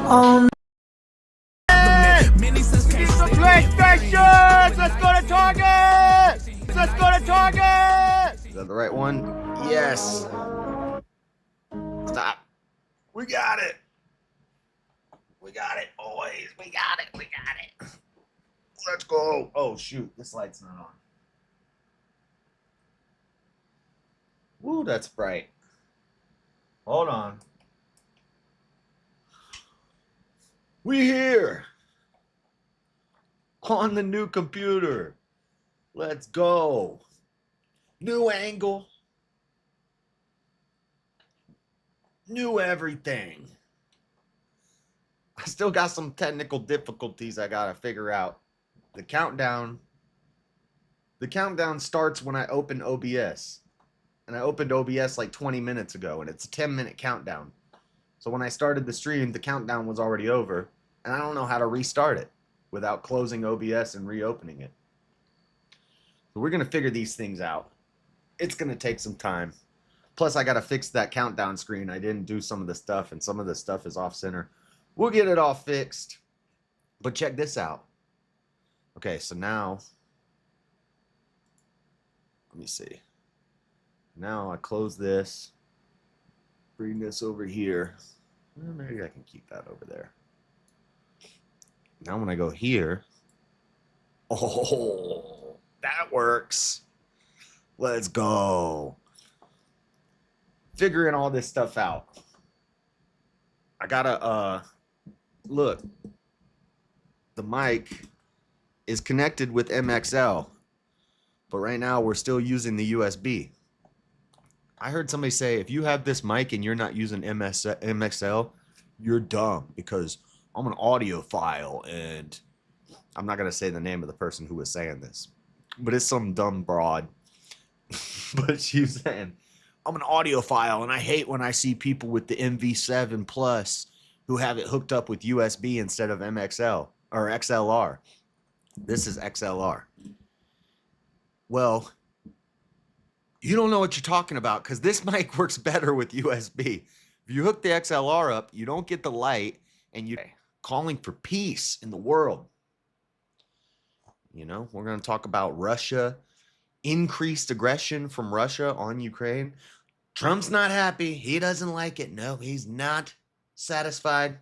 On PlayStation! Let's go to Target! Let's go to Target! Is that the right one? Yes. Stop. We got it. We got it, boys. We got it. We got it. Let's go. Oh, shoot. This light's not on. Woo, that's bright. Hold on. We here. On the new computer. Let's go. New angle. New everything. I still got some technical difficulties I gotta figure out. The countdown starts when I open OBS. And I opened OBS like 20 minutes ago, and it's a 10-minute countdown. So when I started the stream, the countdown was already over, and I don't know how to restart it without closing OBS and reopening it. So we're going to figure these things out. It's going to take some time. Plus, I got to fix that countdown screen. I didn't do some of the stuff, and some of the stuff is off center. We'll get it all fixed. But check this out. Okay, so now, let me see. Now I close this, bring this over here. Well, maybe I can keep that over there. Now when I go here, oh, that works. Let's go. Figuring all this stuff out. I gotta, look, the mic is connected with MXL, but right now we're still using the USB. I heard somebody say, if you have this mic and you're not using MXL, you're dumb, because I'm an audiophile, and I'm not going to say the name of the person who was saying this, but it's some dumb broad. But she was saying, I'm an audiophile, and I hate when I see people with the MV7 Plus who have it hooked up with USB instead of MXL or XLR. This is XLR. Well, you don't know what you're talking about, because this mic works better with USB. If you hook the XLR up, you don't get the light, and you're calling for peace in the world. You know, we're going to talk about Russia, increased aggression from Russia on Ukraine. Trump's not happy. He doesn't like it. No, he's not satisfied.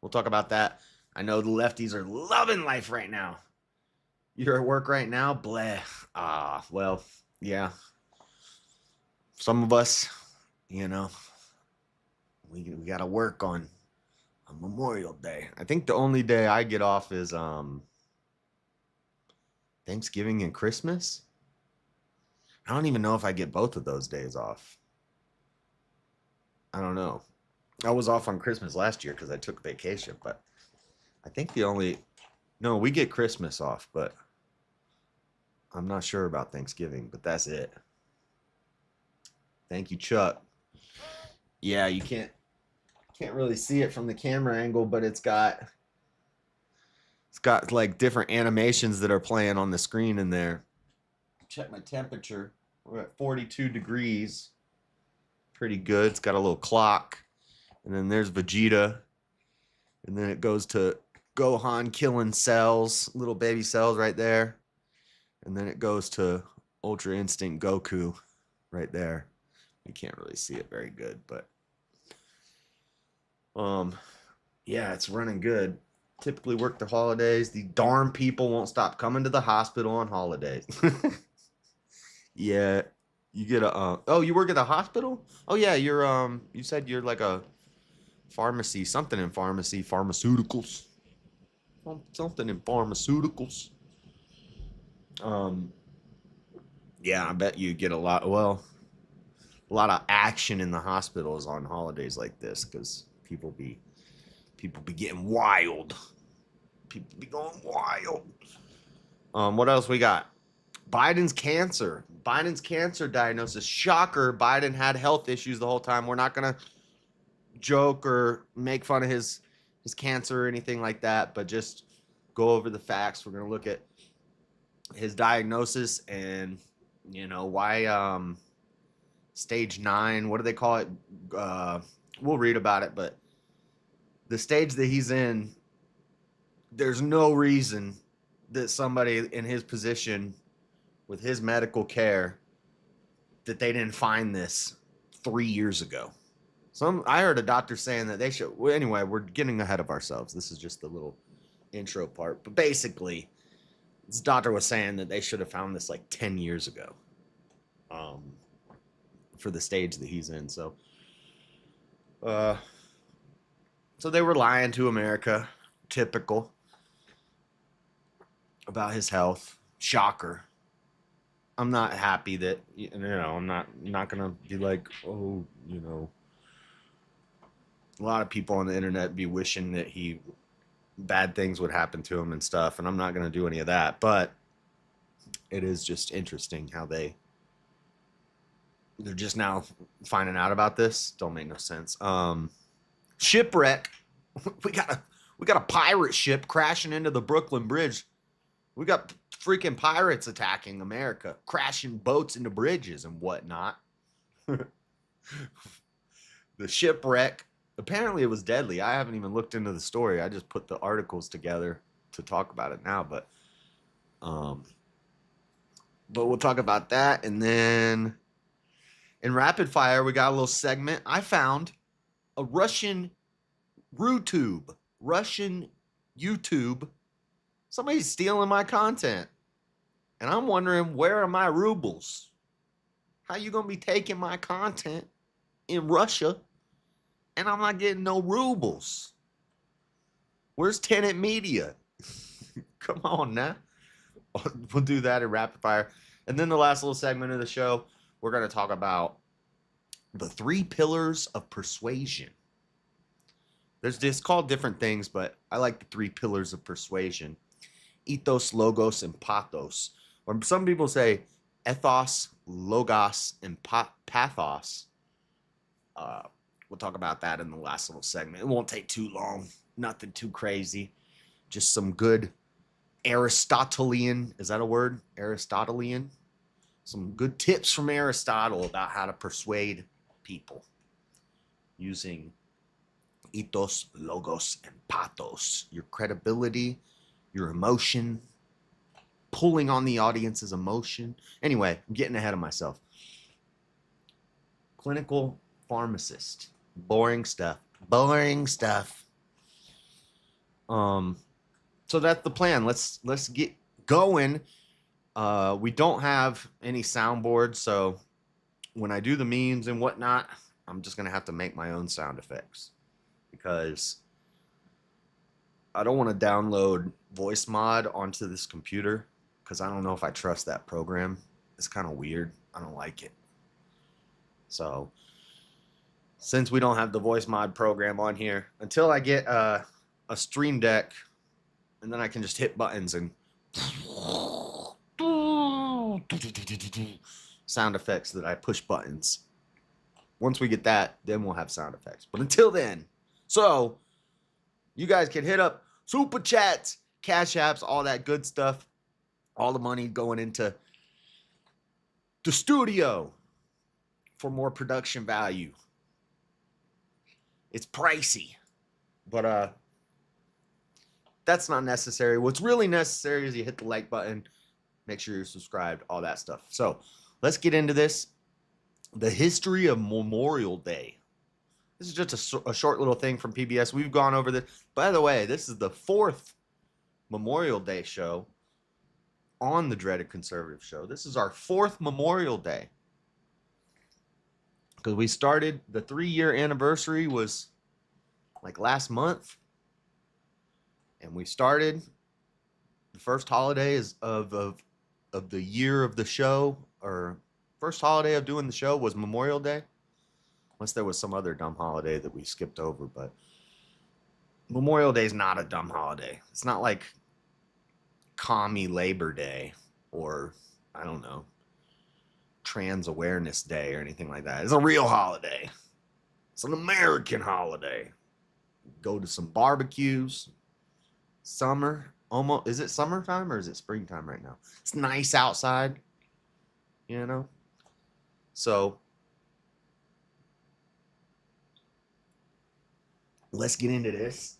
We'll talk about that. I know the lefties are loving life right now. You're at work right now? Bleh. Well, yeah. Some of us, you know, we got to work on Memorial Day. I think the only day I get off is Thanksgiving and Christmas. I don't even know if I get both of those days off. I don't know. I was off on Christmas last year because I took vacation, but I think no, we get Christmas off, but I'm not sure about Thanksgiving, but that's it. Thank you, Chuck. Yeah, you can't really see it from the camera angle, but it's got like different animations that are playing on the screen in there. Check my temperature. We're at 42 degrees. Pretty good. It's got a little clock. And then there's Vegeta. And then it goes to Gohan killing cells, little baby cells right there. And then it goes to Ultra Instinct Goku right there. You can't really see it very good, but yeah, it's running good. Typically work the holidays. The darn people won't stop coming to the hospital on holidays. Yeah, you get a oh, you work at the hospital? Oh yeah, you're you said you're like a pharmacy, something in pharmacy, pharmaceuticals. Something in pharmaceuticals. Yeah, I bet you get a lot of action in the hospitals on holidays like this, because people be getting wild. People be going wild. What else we got? Biden's cancer diagnosis. Shocker, Biden had health issues the whole time. We're not gonna joke or make fun of his cancer or anything like that, but just go over the facts. We're gonna look at his diagnosis and, you know, why stage 9, what do they call it? We'll read about it, but the stage that he's in, there's no reason that somebody in his position with his medical care that they didn't find this 3 years ago. I heard a doctor saying that they should. Well, anyway, we're getting ahead of ourselves. This is just the little intro part. But basically, this doctor was saying that they should have found this like 10 years ago, for the stage that he's in. So they were lying to America, typical, about his health. Shocker. I'm not happy that, I'm not gonna be like, oh, a lot of people on the internet be wishing that bad things would happen to him and stuff, and I'm not gonna do any of that. But it is just interesting how they're just now finding out about this. Don't make no sense. Shipwreck. We got a pirate ship crashing into the Brooklyn Bridge. We got freaking pirates attacking America, crashing boats into bridges and whatnot. The shipwreck. Apparently it was deadly. I haven't even looked into the story. I just put the articles together to talk about it now. But we'll talk about that. And then in rapid fire, we got a little segment. I found a Russian YouTube. Somebody's stealing my content. And I'm wondering, where are my rubles? How you going to be taking my content in Russia and I'm not getting no rubles? Where's Tenant Media? Come on now. We'll do that in rapid fire. And then the last little segment of the show, we're going to talk about the 3 pillars of persuasion. It's called different things, but I like the 3 pillars of persuasion. Ethos, logos, and pathos. Or some people say ethos, logos, and pathos. We'll talk about that in the last little segment. It won't take too long. Nothing too crazy. Just some good Aristotelian. Is that a word? Aristotelian? Some good tips from Aristotle about how to persuade people using ethos, logos, and pathos. Your credibility, your emotion, pulling on the audience's emotion. Anyway, I'm getting ahead of myself. Clinical pharmacist. Boring stuff. So that's the plan. Let's get going. We don't have any soundboard, so when I do the memes and whatnot, I'm just gonna have to make my own sound effects because I don't want to download voice mod onto this computer because I don't know if I trust that program. It's kind of weird. I don't like it. So since we don't have the voice mod program on here, until I get a Stream Deck, and then I can just hit buttons and sound effects that I push buttons. Once we get that, then we'll have sound effects. But until then, so you guys can hit up Super Chats, Cash Apps, all that good stuff. All the money going into the studio for more production value. It's pricey, but that's not necessary. What's really necessary is you hit the like button, make sure you're subscribed, all that stuff. So let's get into this. The history of Memorial Day. This is just a short little thing from PBS. We've gone over this. By the way, this is the 4th Memorial Day show on the Dreaded Conservative show. This is our 4th Memorial Day. Because we started, the 3-year anniversary was like last month. And we started, the first holiday is of the year of the show, or first holiday of doing the show was Memorial Day. Unless there was some other dumb holiday that we skipped over, but Memorial Day is not a dumb holiday. It's not like Commie Labor Day or, I don't know, Trans Awareness Day or anything like that. It's a real holiday. It's an American holiday. Go to some barbecues. Summer, almost. Is it summertime or is it springtime right now? It's nice outside, you know? So let's get into this.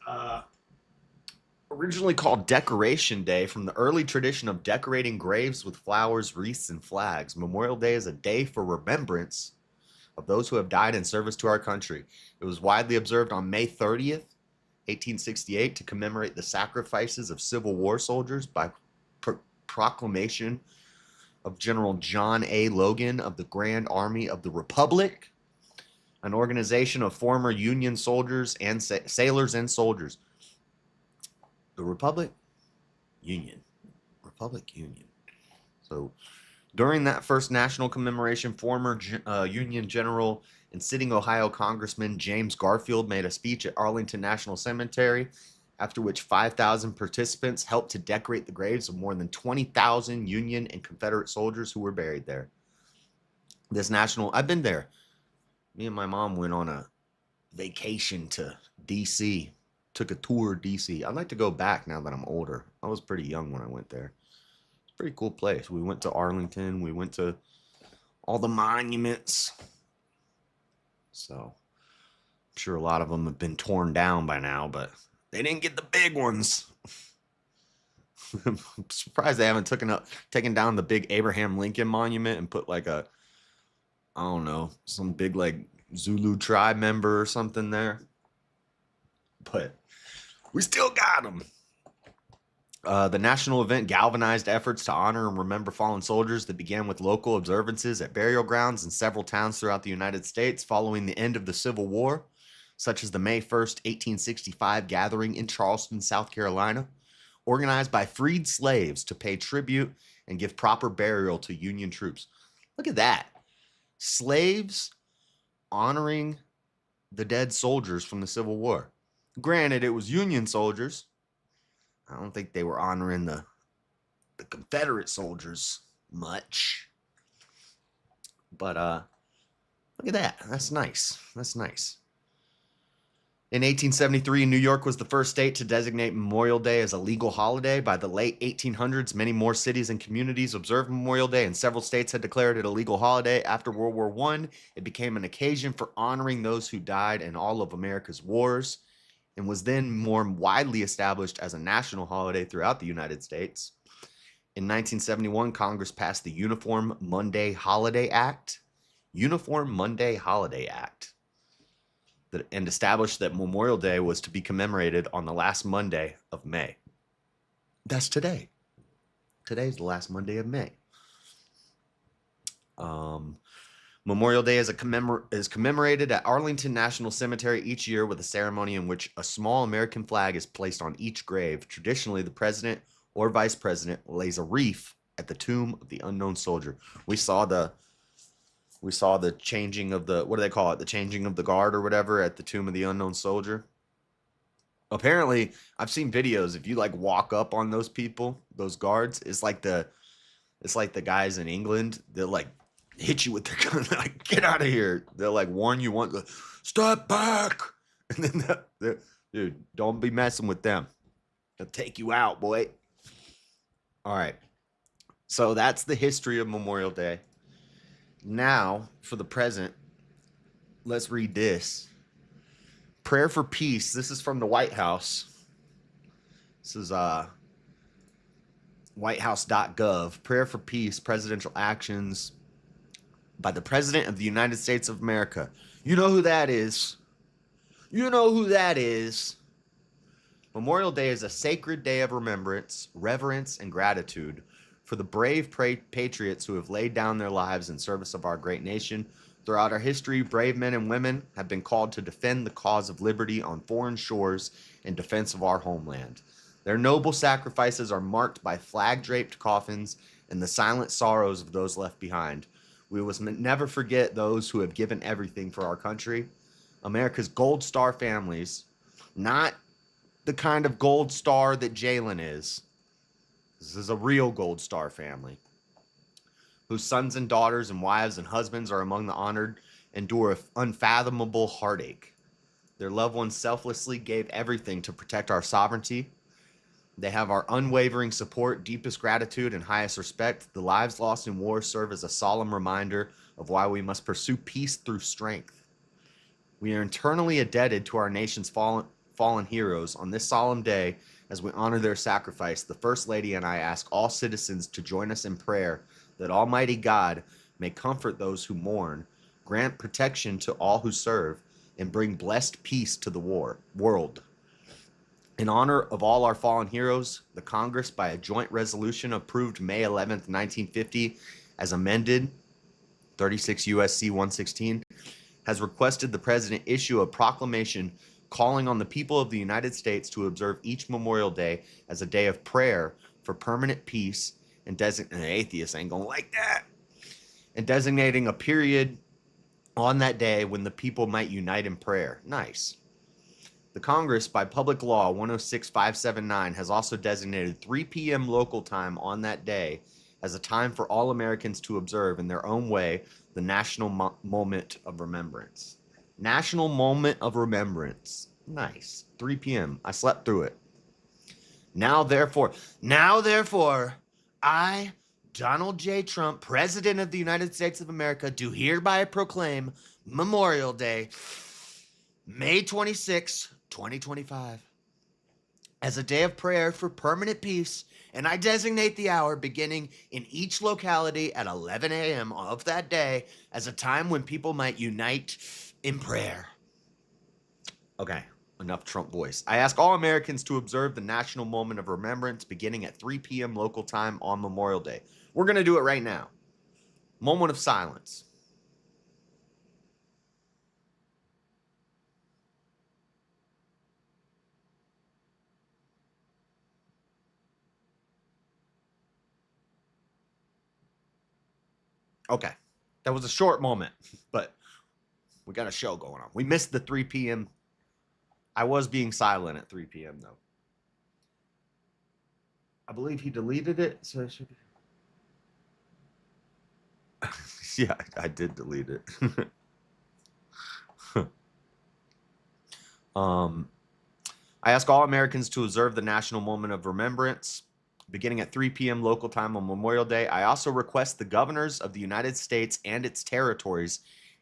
Originally called Decoration Day, from the early tradition of decorating graves with flowers, wreaths, and flags, Memorial Day is a day for remembrance of those who have died in service to our country. It was widely observed on May 30th, 1868, to commemorate the sacrifices of Civil War soldiers by proclamation of General John A. Logan of the Grand Army of the Republic, an organization of former Union soldiers and sailors and soldiers. The Republic Union. Republic Union. So during that first national commemoration, former Union General and sitting Ohio Congressman James Garfield made a speech at Arlington National Cemetery, after which 5,000 participants helped to decorate the graves of more than 20,000 Union and Confederate soldiers who were buried there. I've been there. Me and my mom went on a vacation to D.C., took a tour of D.C. I'd like to go back now that I'm older. I was pretty young when I went there. It's a pretty cool place. We went to Arlington. We went to all the monuments. So I'm sure a lot of them have been torn down by now, but they didn't get the big ones. I'm surprised they haven't taken down the big Abraham Lincoln monument and put like I don't know, some big like Zulu tribe member or something there. But we still got them. The national event galvanized efforts to honor and remember fallen soldiers that began with local observances at burial grounds in several towns throughout the United States following the end of the Civil War, such as the May 1st, 1865 gathering in Charleston, South Carolina, organized by freed slaves to pay tribute and give proper burial to Union troops. Look at that. Slaves honoring the dead soldiers from the Civil War. Granted, it was Union soldiers. I don't think they were honoring the Confederate soldiers much. But look at that. That's nice. That's nice. In 1873, New York was the first state to designate Memorial Day as a legal holiday. By the late 1800s, many more cities and communities observed Memorial Day, and several states had declared it a legal holiday. After World War I, it became an occasion for honoring those who died in all of America's wars, and was then more widely established as a national holiday throughout the United States. In 1971, Congress passed the Uniform Monday Holiday Act. Uniform Monday Holiday Act. And established that Memorial Day was to be commemorated on the last Monday of May. That's today. Today's the last Monday of May. Memorial Day is commemorated at Arlington National Cemetery each year with a ceremony in which a small American flag is placed on each grave. Traditionally, the president or vice president lays a wreath at the tomb of the unknown soldier. We saw the changing of the, what do they call it? The changing of the guard or whatever at the tomb of the unknown soldier. Apparently, I've seen videos. If you like walk up on those people, those guards, it's like the guys in England. They'll like hit you with their gun, like, get out of here. They'll like warn you once, step back. And then dude, don't be messing with them. They'll take you out, boy. All right. So that's the history of Memorial Day. Now, for the present, let's read this. Prayer for peace. This is from the White House. This is whitehouse.gov. Prayer for peace, presidential actions by the President of the United States of America. You know who that is. You know who that is. Memorial Day is a sacred day of remembrance, reverence, and gratitude for the brave patriots who have laid down their lives in service of our great nation. Throughout our history, brave men and women have been called to defend the cause of liberty on foreign shores in defense of our homeland. Their noble sacrifices are marked by flag-draped coffins and the silent sorrows of those left behind. We must never forget those who have given everything for our country. America's Gold Star families, not the kind of Gold Star that Jalen is. This is a real Gold Star family, whose sons and daughters and wives and husbands are among the honored, endure unfathomable heartache. Their loved ones selflessly gave everything to protect our sovereignty. They have our unwavering support, deepest gratitude, and highest respect. The lives lost in war serve as a solemn reminder of why we must pursue peace through strength. We are eternally indebted to our nation's fallen heroes on this solemn day. As we honor their sacrifice, the First Lady and I ask all citizens to join us in prayer that Almighty God may comfort those who mourn, grant protection to all who serve, and bring blessed peace to the world. In honor of all our fallen heroes, the Congress, by a joint resolution, approved May 11th, 1950, as amended, 36 U.S.C. 116, has requested the President issue a proclamation calling on the people of the United States to observe each Memorial Day as a day of prayer for permanent peace and designating atheists ain't gonna like that, and designating a period on that day when the people might unite in prayer. Nice. The Congress, by Public Law 106579, has also designated 3 p.m. local time on that day as a time for all Americans to observe in their own way the National Moment of Remembrance. National Moment of Remembrance. Nice. 3 p.m. I slept through it. Now, therefore, I, Donald J. Trump, President of the United States of America, do hereby proclaim Memorial Day, May 26, 2025, as a day of prayer for permanent peace, and I designate the hour beginning in each locality at 11 a.m. of that day as a time when people might unite in prayer. Okay, enough Trump voice. I ask all Americans to observe the National Moment of Remembrance beginning at 3 p.m. local time on Memorial Day. We're going to do it right now. Moment of silence. Okay, that was a short moment, but we got a show going on. We missed the 3 p.m. I was being silent at 3 p.m. though. I believe he deleted it, so it should be. Yeah, I did delete it. I ask all Americans to observe the National Moment of Remembrance beginning at 3 p.m. local time on Memorial Day. I also request the governors of the United States and its territories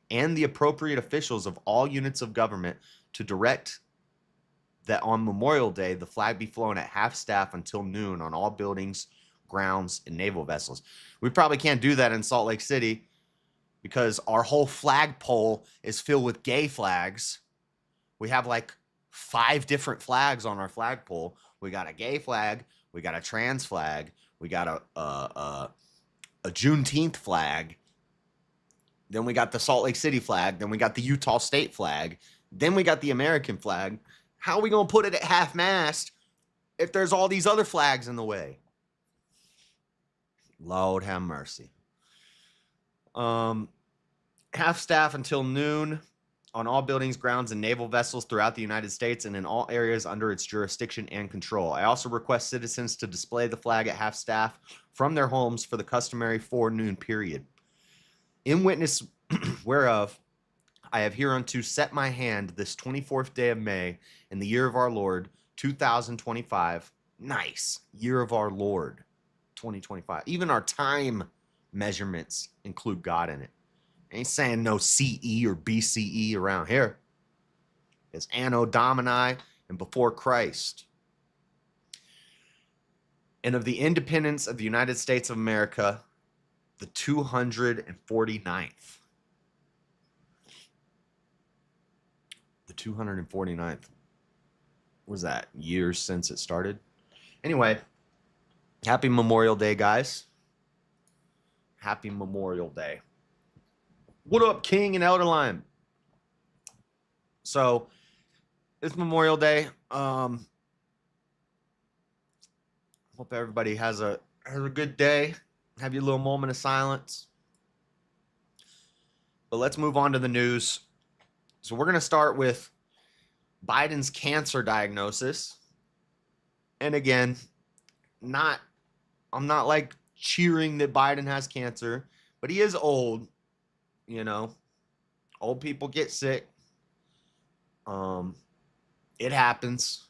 and the appropriate officials of all units of government to direct that on Memorial Day, the flag be flown at half-staff until noon on all buildings, grounds, and naval vessels. We probably can't do that in Salt Lake City because our whole flagpole is filled with gay flags. We have like 5 different flags on our flagpole. We got a gay flag, we got a trans flag, we got a Juneteenth flag, then we got the Salt Lake City flag, then we got the Utah State flag, then we got the American flag. How are we going to put it at half-mast if there's all these other flags in the way? Lord have mercy. Half-staff until noon on all buildings, grounds, and naval vessels throughout the United States and in all areas under its jurisdiction and control. I also request citizens to display the flag at half-staff from their homes for the customary forenoon period. In witness whereof, I have hereunto set my hand this 24th day of May in the year of our Lord, 2025. Nice. Year of our Lord, 2025. Even our time measurements include God in it. Ain't saying no CE or BCE around here. It's Anno Domini and before Christ. And of the independence of the United States of America, the 249th. The 249th. Was that years since it started? Anyway, happy Memorial Day, guys. Happy Memorial Day. What up, King and Elderline? So, it's Memorial Day. Hope everybody has a good day. Have your little moment of silence. But let's move on to the news. So we're going to start with Biden's cancer diagnosis. And again, I'm not like cheering that Biden has cancer, but he is old, you know. Old people get sick. It happens.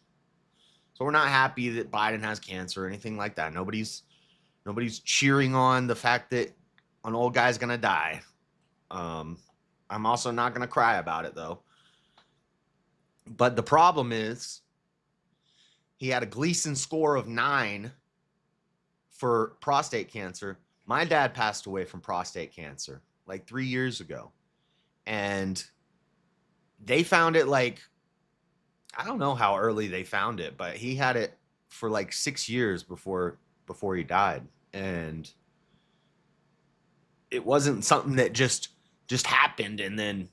So we're not happy that Biden has cancer or anything like that. Nobody's cheering on the fact that an old guy's going to die. I'm also not going to cry about it though. But the problem is he had a Gleason score of 9 for prostate cancer. My dad passed away from prostate cancer like 3 years ago. And they found it like, I don't know how early they found it, but he had it for like 6 years before he died. And it wasn't something that just happened and then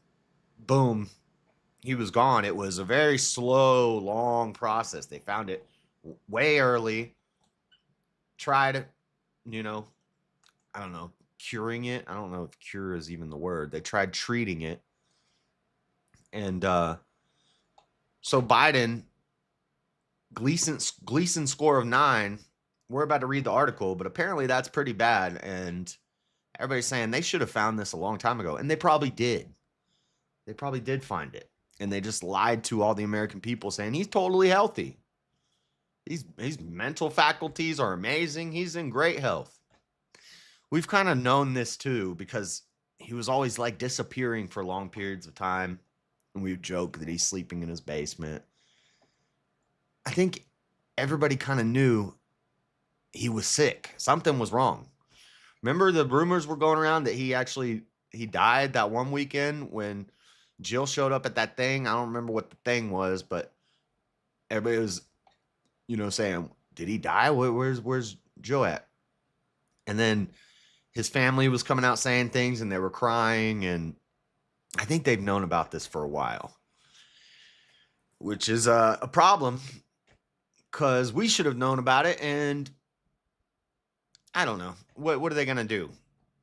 boom, he was gone. It was a very slow, long process. They found it way early, tried, you know, I don't know, curing it. I don't know if cure is even the word. They tried treating it. And so Biden, Gleason score of 9. We're about to read the article, but apparently that's pretty bad. And everybody's saying they should have found this a long time ago. And they probably did. They probably did find it. And they just lied to all the American people saying he's totally healthy. His mental faculties are amazing. He's in great health. We've kind of known this too because he was always like disappearing for long periods of time. And we joke that he's sleeping in his basement. I think everybody kind of knew he was sick. Something was wrong. Remember the rumors were going around that he died that one weekend when Jill showed up at that thing. I don't remember what the thing was, but everybody was, saying, did he die? Where's Jill at? And then his family was coming out saying things and they were crying. And I think they've known about this for a while, which is a problem because we should have known about it. And I don't know. What are they going to do?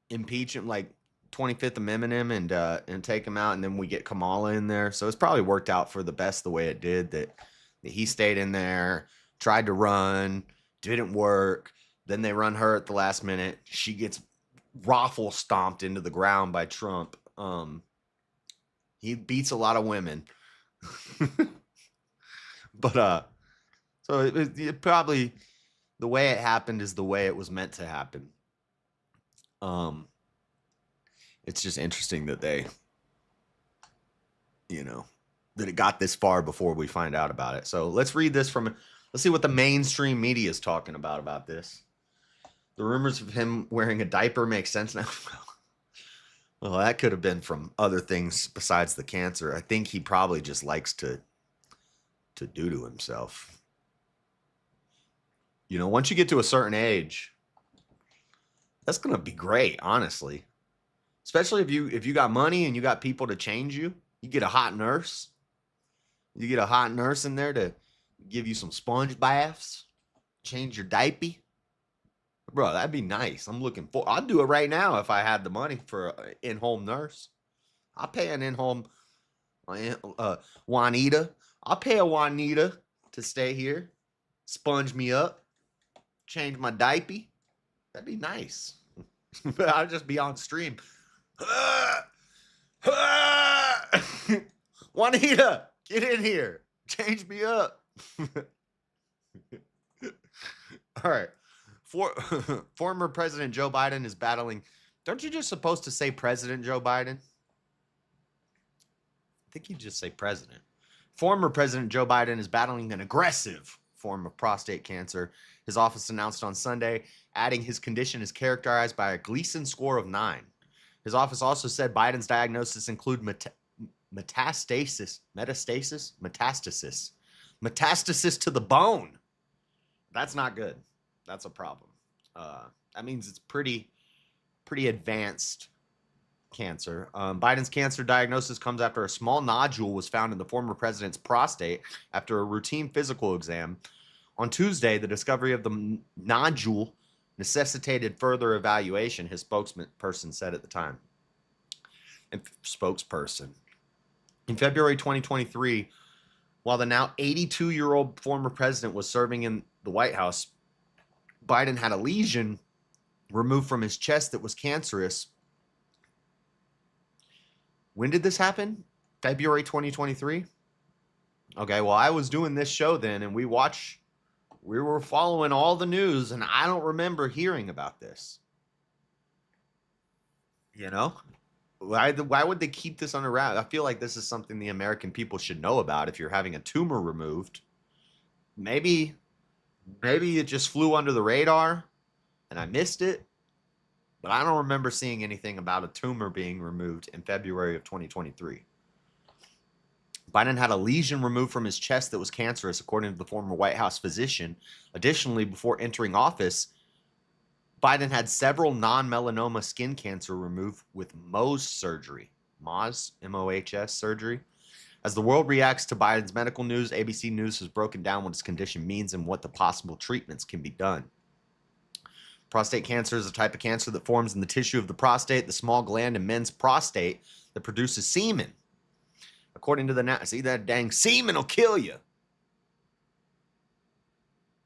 Impeach him, like 25th Amendment him and take him out, and then we get Kamala in there. So it's probably worked out for the best the way it did, that he stayed in there, tried to run, didn't work. Then they run her at the last minute. She gets raffle stomped into the ground by Trump. He beats a lot of women. But so it probably, the way it happened is the way it was meant to happen. It's just interesting that they, that it got this far before we find out about it. So let's read this let's see what the mainstream media is talking about this. The rumors of him wearing a diaper make sense now. Well, that could have been from other things besides the cancer. I think he probably just likes to do to himself. Once you get to a certain age, that's going to be great, honestly. Especially if you got money and you got people to change you. You get a hot nurse. You get a hot nurse in there to give you some sponge baths, change your diaper. Bro, that'd be nice. I'd do it right now if I had the money for an in-home nurse. I'll pay an in-home Juanita. I'll pay a Juanita to stay here, sponge me up, change my diaper. That'd be nice. I'll just be on stream. Juanita, get in here. Change me up. All right. Former President Joe Biden is battling. Don't you just supposed to say President Joe Biden? I think you just say President. Former President Joe Biden is battling an aggressive form of prostate cancer. His office announced on Sunday, adding his condition is characterized by a Gleason score of 9. His office also said Biden's diagnosis include metastasis to the bone. That's not good. That's a problem. That means it's pretty advanced cancer. Biden's cancer diagnosis comes after a small nodule was found in the former president's prostate after a routine physical exam. On Tuesday, the discovery of the nodule necessitated further evaluation, his spokesperson said at the time. In February 2023, while the now 82-year-old former president was serving in the White House, Biden had a lesion removed from his chest that was cancerous. When did this happen? February 2023? Okay, well, I was doing this show then, and we were following all the news, and I don't remember hearing about this. Why would they keep this under wraps? I feel like this is something the American people should know about. If you're having a tumor removed, maybe it just flew under the radar and I missed it. But I don't remember seeing anything about a tumor being removed in February of 2023. Biden had a lesion removed from his chest that was cancerous, according to the former White House physician. Additionally, before entering office, Biden had several non-melanoma skin cancer removed with Mohs surgery. Mohs, M-O-H-S surgery. As the world reacts to Biden's medical news, ABC News has broken down what his condition means and what the possible treatments can be done. Prostate cancer is a type of cancer that forms in the tissue of the prostate, the small gland in men's prostate that produces semen. According to the see that dang semen will kill you.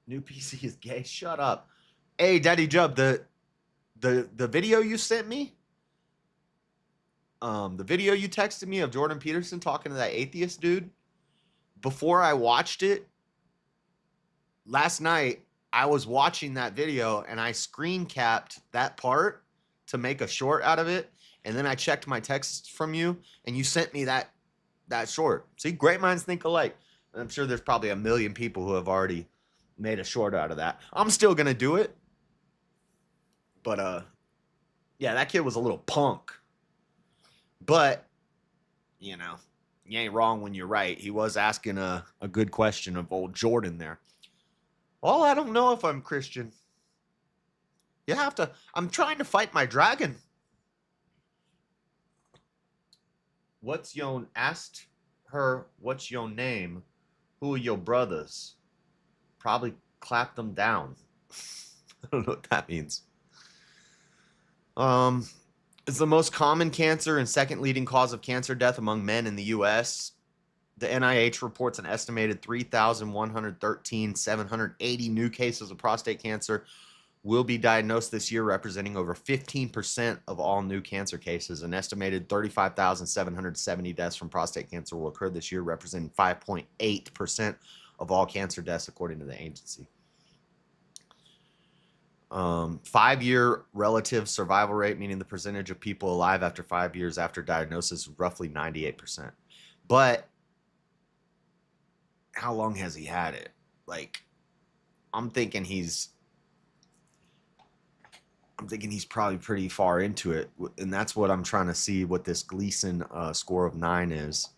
New PC is gay. Shut up. Hey, Daddy Jub, the video you sent me, the video you texted me of Jordan Peterson talking to that atheist dude, before I watched it last night, I was watching that video and I screen capped that part to make a short out of it. And then I checked my texts from you and you sent me that short. See, great minds think alike. And I'm sure there's probably a million people who have already made a short out of that. I'm still going to do it. But, yeah, that kid was a little punk. But, you know, you ain't wrong when you're right. He was asking a good question of old Jordan there. Well, I don't know if I'm Christian. You have to. I'm trying to fight my dragon. Asked her, what's your name? Who are your brothers? Probably clapped them down. I don't know what that means. It's the most common cancer and second leading cause of cancer death among men in the U.S. The NIH reports an estimated 3,113,780 new cases of prostate cancer will be diagnosed this year, representing over 15% of all new cancer cases. An estimated 35,770 deaths from prostate cancer will occur this year, representing 5.8% of all cancer deaths, according to the agency. 5-year relative survival rate, meaning the percentage of people alive after 5 years after diagnosis, roughly 98%. But how long has he had it? Like, I'm thinking he's probably pretty far into it, and that's what I'm trying to see what this Gleason score of 9 is.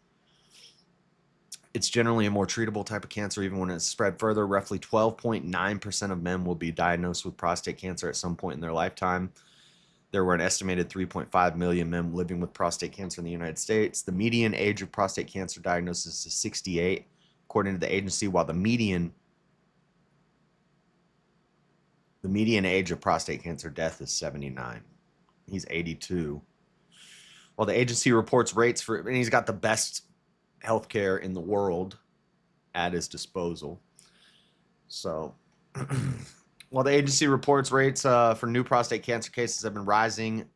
It's generally a more treatable type of cancer, even when it's spread further. Roughly 12.9% of men will be diagnosed with prostate cancer at some point in their lifetime. There were an estimated 3.5 million men living with prostate cancer in the United States. The median age of prostate cancer diagnosis is 68, according to the agency, while the median age of prostate cancer death is 79. He's 82. While the agency reports rates for, and he's got the best healthcare in the world at his disposal. So, while the agency reports rates for new prostate cancer cases have been rising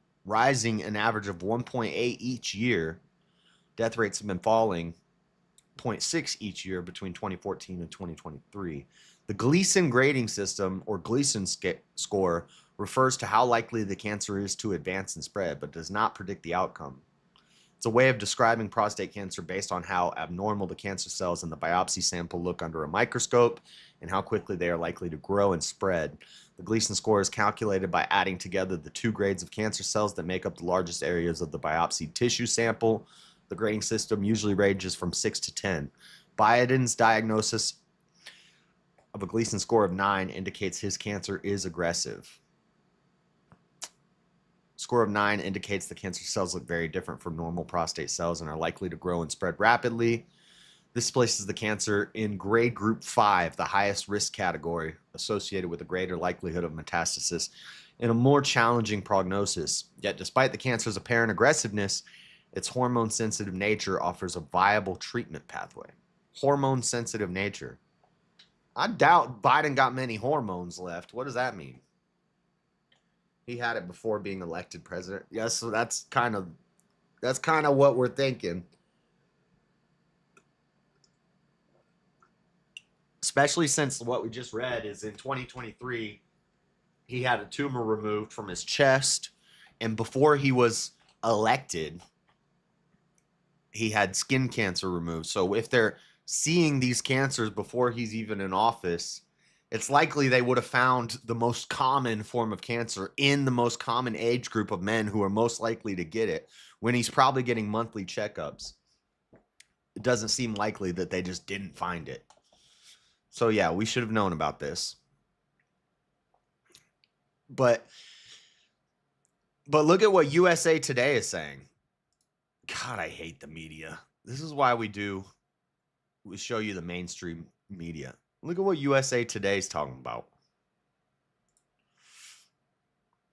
an average of 1.8 each year, death rates have been falling 0.6 each year between 2014 and 2023. The Gleason grading system, or Gleason score, refers to how likely the cancer is to advance and spread, but does not predict the outcome. It's a way of describing prostate cancer based on how abnormal the cancer cells in the biopsy sample look under a microscope and how quickly they are likely to grow and spread. The Gleason score is calculated by adding together the two grades of cancer cells that make up the largest areas of the biopsy tissue sample. The grading system usually ranges from 6 to 10. Biden's diagnosis of a Gleason score of 9 indicates his cancer is aggressive. Score of 9 indicates the cancer cells look very different from normal prostate cells and are likely to grow and spread rapidly. This places the cancer in grade group 5, the highest risk category, associated with a greater likelihood of metastasis and a more challenging prognosis. Yet, despite the cancer's apparent aggressiveness, its hormone-sensitive nature offers a viable treatment pathway. Hormone-sensitive nature. I doubt Biden got many hormones left. What does that mean? He had it before being elected president. Yes, so that's kind of what we're thinking. Especially since what we just read is in 2023, he had a tumor removed from his chest, and before he was elected, he had skin cancer removed. So if they're seeing these cancers before he's even in office, it's likely they would have found the most common form of cancer in the most common age group of men who are most likely to get it when he's probably getting monthly checkups. It doesn't seem likely that they just didn't find it. So yeah, we should have known about this. But look at what USA Today is saying. God, I hate the media. This is why we show you the mainstream media. Look at what USA Today is talking about.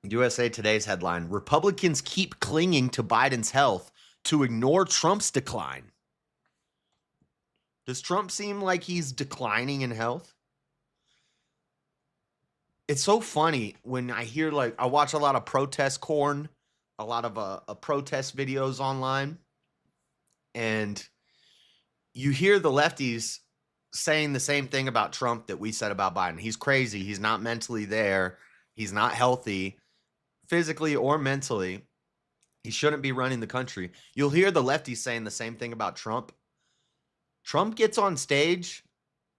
USA Today's headline: Republicans keep clinging to Biden's health to ignore Trump's decline. Does Trump seem like he's declining in health? It's so funny when I hear, like, I watch a lot of protest corn, a lot of protest videos online, and you hear the lefties saying the same thing about Trump that we said about Biden. He's crazy. He's not mentally there. He's not healthy, physically or mentally. He shouldn't be running the country. You'll hear the lefties saying the same thing about Trump. Trump gets on stage.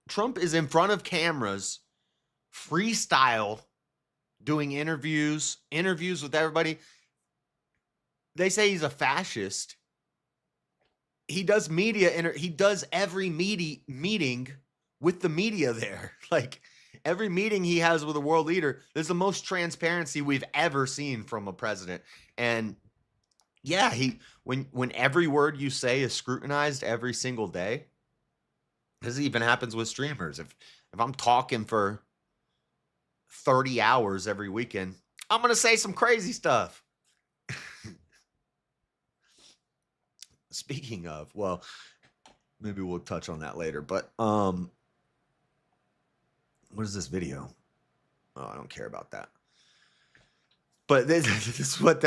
Trump is in front of cameras, freestyle, doing interviews with everybody. They say he's a fascist. He does media. He does every meeting with the media there. Like, every meeting he has with a world leader, there's the most transparency we've ever seen from a president. And yeah, when every word you say is scrutinized every single day. This even happens with streamers. If I'm talking for 30 hours every weekend, I'm going to say some crazy stuff. Speaking of, well, maybe we'll touch on that later, but what is this video? Oh, I don't care about that. But this is what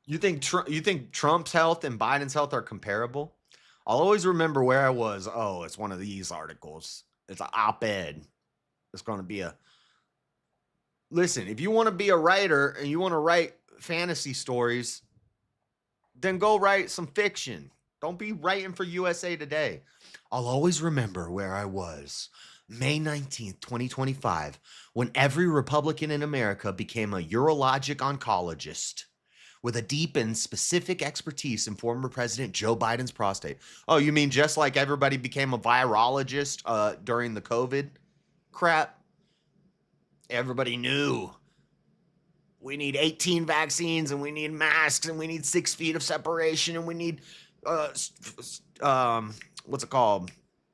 you think Trump's health and Biden's health are comparable? I'll always remember where I was. Oh, it's one of these articles. It's an op-ed. It's going to be listen, if you want to be a writer and you want to write fantasy stories, then go write some fiction. Don't be writing for USA Today. I'll always remember where I was, May 19th, 2025, when every Republican in America became a urologic oncologist with a deep and specific expertise in former President Joe Biden's prostate. Oh, you mean just like everybody became a virologist during the COVID crap? Everybody knew we need 18 vaccines, and we need masks, and we need 6 feet of separation, and we need, what's it called?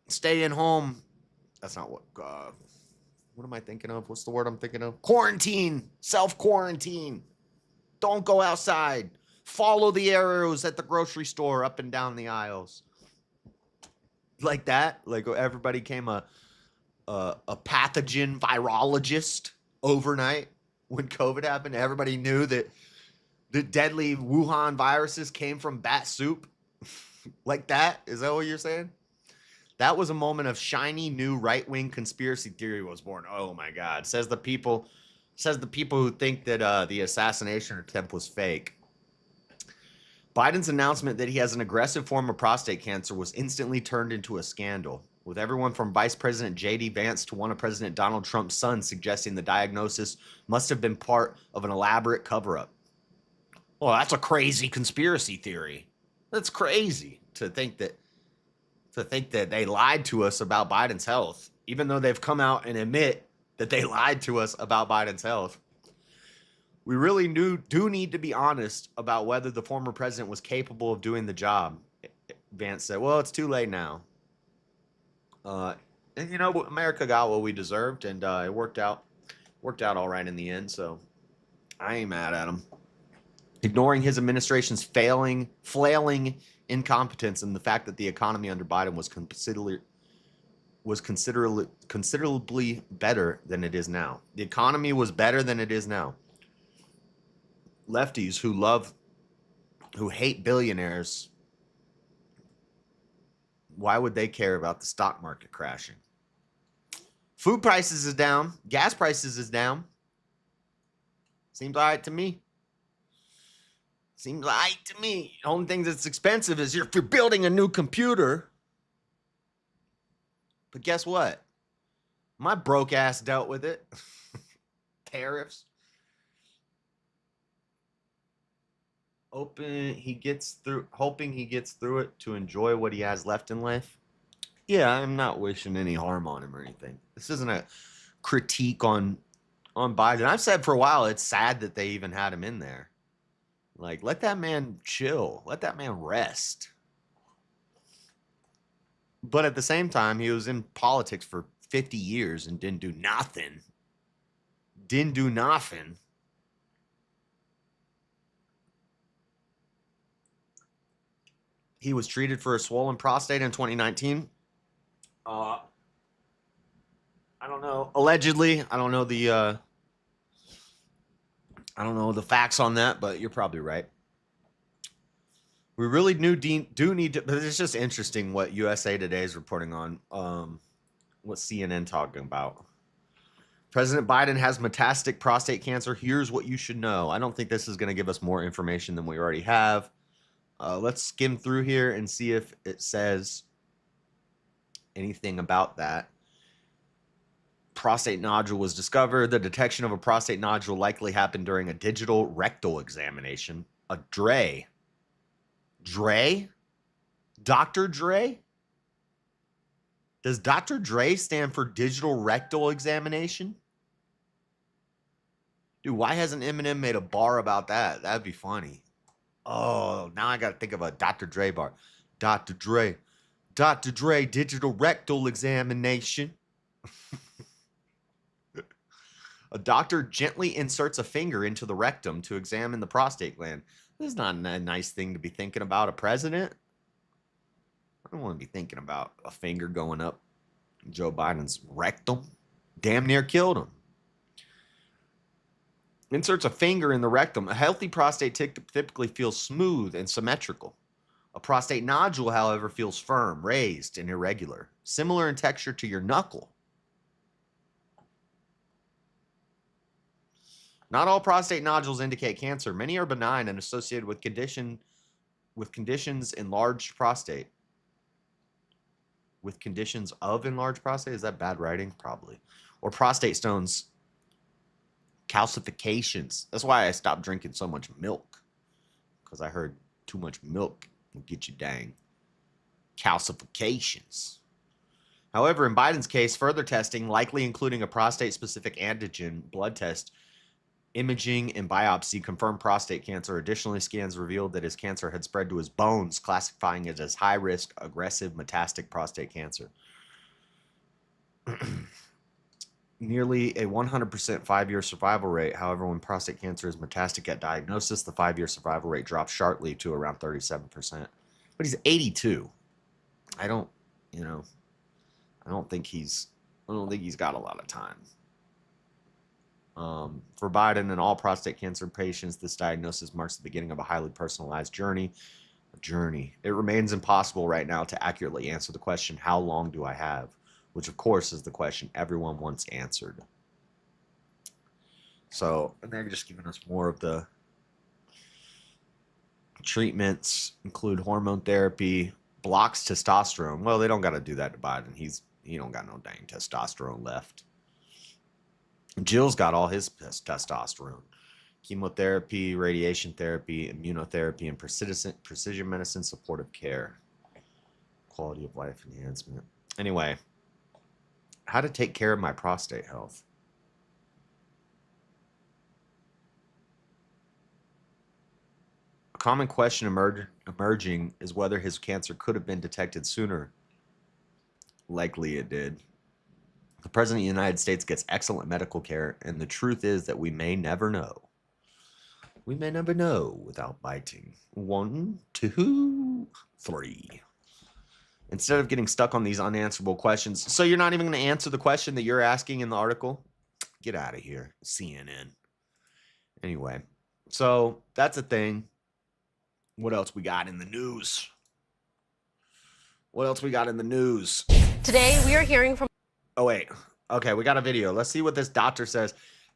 Stay in home. That's not what am I thinking of? What's the word I'm thinking of? Quarantine, self-quarantine. Don't go outside. Follow the arrows at the grocery store up and down the aisles. Like that. Like everybody became a pathogen virologist overnight when COVID happened. Everybody knew that the deadly Wuhan viruses came from bat soup. Like that? Is that what you're saying? That was a moment of shiny new right-wing conspiracy theory was born. Oh my God. Says the people who think that the assassination attempt was fake. Biden's announcement that he has an aggressive form of prostate cancer was instantly turned into a scandal, with everyone from Vice President J.D. Vance to one of President Donald Trump's sons suggesting the diagnosis must have been part of an elaborate cover-up. Well, that's a crazy conspiracy theory. That's crazy to think that they lied to us about Biden's health, even though they've come out and admit that they lied to us about Biden's health. We really do need to be honest about whether the former president was capable of doing the job. Vance said, well, it's too late now. And you know, America got what we deserved, and it worked out all right in the end, so I ain't mad at him. Ignoring his administration's flailing incompetence and the fact that the economy under Biden was considerably better than it is now. The economy was better than it is now. Lefties who hate billionaires, why would they care about the stock market crashing? Food prices is down. Gas prices is down. Seems all right to me. Seems right to me. The only thing that's expensive is if you're building a new computer. But guess what? My broke ass dealt with it. Tariffs. Hoping he gets through it to enjoy what he has left in life. Yeah, I'm not wishing any harm on him or anything. This isn't a critique on Biden. I've said for a while it's sad that they even had him in there. Like, let that man chill. Let that man rest. But at the same time, he was in politics for 50 years and didn't do nothing. Didn't do nothing. He was treated for a swollen prostate in 2019. I don't know. Allegedly, I don't know the facts on that, but you're probably right. We really do need to, but it's just interesting what USA Today is reporting on. What CNN talking about. President Biden has metastatic prostate cancer. Here's what you should know. I don't think this is going to give us more information than we already have. Let's skim through here and see if it says anything about that. Prostate nodule was discovered. The detection of a prostate nodule likely happened during a digital rectal examination. A Dre? Dr. Dre? Does Dr. Dre stand for digital rectal examination? Dude, why hasn't Eminem made a bar about that? That'd be funny. Oh, now I got to think of a Dr. Dre bar. Dr. Dre, digital rectal examination. A doctor gently inserts a finger into the rectum to examine the prostate gland. This is not a nice thing to be thinking about a president. I don't want to be thinking about a finger going up Joe Biden's rectum. Damn near killed him. Inserts a finger in the rectum. A healthy prostate typically feels smooth and symmetrical. A prostate nodule, however, feels firm, raised, and irregular, similar in texture to your knuckle. Not all prostate nodules indicate cancer. Many are benign and associated with conditions enlarged prostate. With conditions of enlarged prostate? Is that bad writing? Probably. Or prostate stones. Calcifications. That's why I stopped drinking so much milk. Because I heard too much milk will get you dang. Calcifications. However, in Biden's case, further testing, likely including a prostate-specific antigen blood test, imaging, and biopsy, confirmed prostate cancer. Additionally, scans revealed that his cancer had spread to his bones, classifying it as high-risk, aggressive, metastatic prostate cancer. Nearly a 100% 5-year survival rate. However, when prostate cancer is metastatic at diagnosis, the 5-year survival rate drops sharply to around 37%. But he's 82. I don't think he's got a lot of time. For Biden and all prostate cancer patients, this diagnosis marks the beginning of a highly personalized journey. It remains impossible right now to accurately answer the question, how long do I have? Which, of course, is the question everyone wants answered. So, and they're just giving us more of the treatments, include hormone therapy, blocks testosterone. Well, they don't got to do that to Biden. He don't got no dang testosterone left. Jill's got all his testosterone. Chemotherapy, radiation therapy, immunotherapy, and precision medicine supportive care. Quality of life enhancement. Anyway, how to take care of my prostate health. A common question emerging is whether his cancer could have been detected sooner. Likely it did. The President of the United States gets excellent medical care, and the truth is that we may never know. We may never know without biting. 1, 2, 3. Instead of getting stuck on these unanswerable questions. So you're not even going to answer the question that you're asking in the article? Get out of here, CNN. Anyway, so that's a thing. What else we got in the news? Today we are hearing from... Oh, wait. Okay, we got a video. Let's see what this doctor says.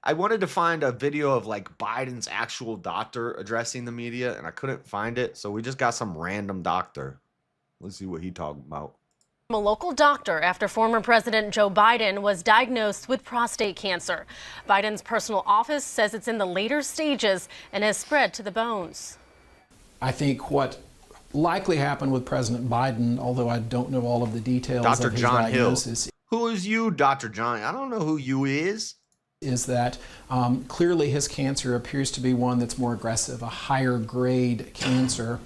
I wanted to find a video of like Biden's actual doctor addressing the media, and I couldn't find it. So we just got some random doctor. Let's see what he talking about. A local doctor after former President Joe Biden was diagnosed with prostate cancer. Biden's personal office says it's in the later stages and has spread to the bones. I think what likely happened with President Biden, although I don't know all of the details Dr. of his John diagnosis, Hill. Who is you, Dr. John? I don't know who you is. Is that clearly his cancer appears to be one that's more aggressive, a higher grade cancer,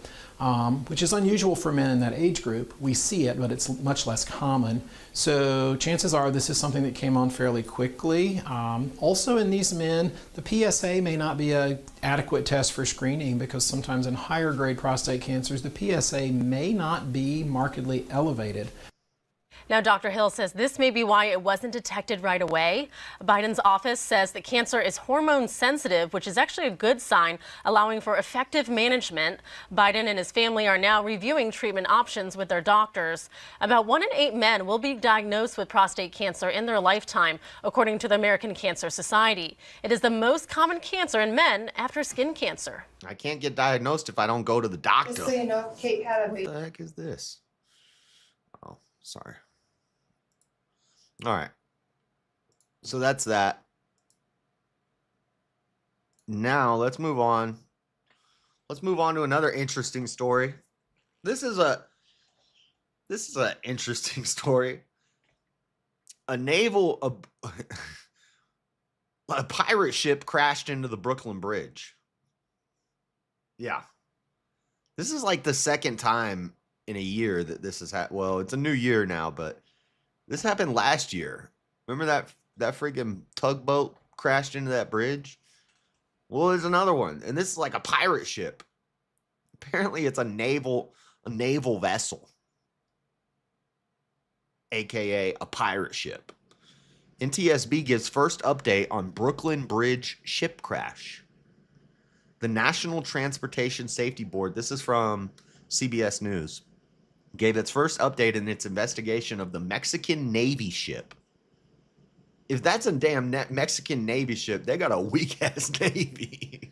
which is unusual for men in that age group. We see it, but it's much less common. So chances are this is something that came on fairly quickly. Also in these men, the PSA may not be an adequate test for screening because sometimes in higher grade prostate cancers, the PSA may not be markedly elevated. Now, Dr. Hill says this may be why it wasn't detected right away. Biden's office says the cancer is hormone sensitive, which is actually a good sign, allowing for effective management. Biden and his family are now reviewing treatment options with their doctors. About 1 in 8 men will be diagnosed with prostate cancer in their lifetime, according to the American Cancer Society. It is the most common cancer in men after skin cancer. I can't get diagnosed if I don't go to the doctor. Just so you know, Kate had a baby. What the heck is this? Oh, sorry. All right. So that's that. Now let's move on. Let's move on to another interesting story. This is an interesting story. A pirate ship crashed into the Brooklyn Bridge. Yeah. This is like the second time in a year that this has happened. Well, it's a new year now, but this happened last year. Remember that freaking tugboat crashed into that bridge? Well, there's another one, and this is like a pirate ship. Apparently, it's a naval vessel, aka a pirate ship. NTSB gives first update on Brooklyn Bridge ship crash. The National Transportation Safety Board, this is from CBS News, gave its first update in its investigation of the Mexican Navy ship. If that's a damn Mexican Navy ship, they got a weak-ass Navy.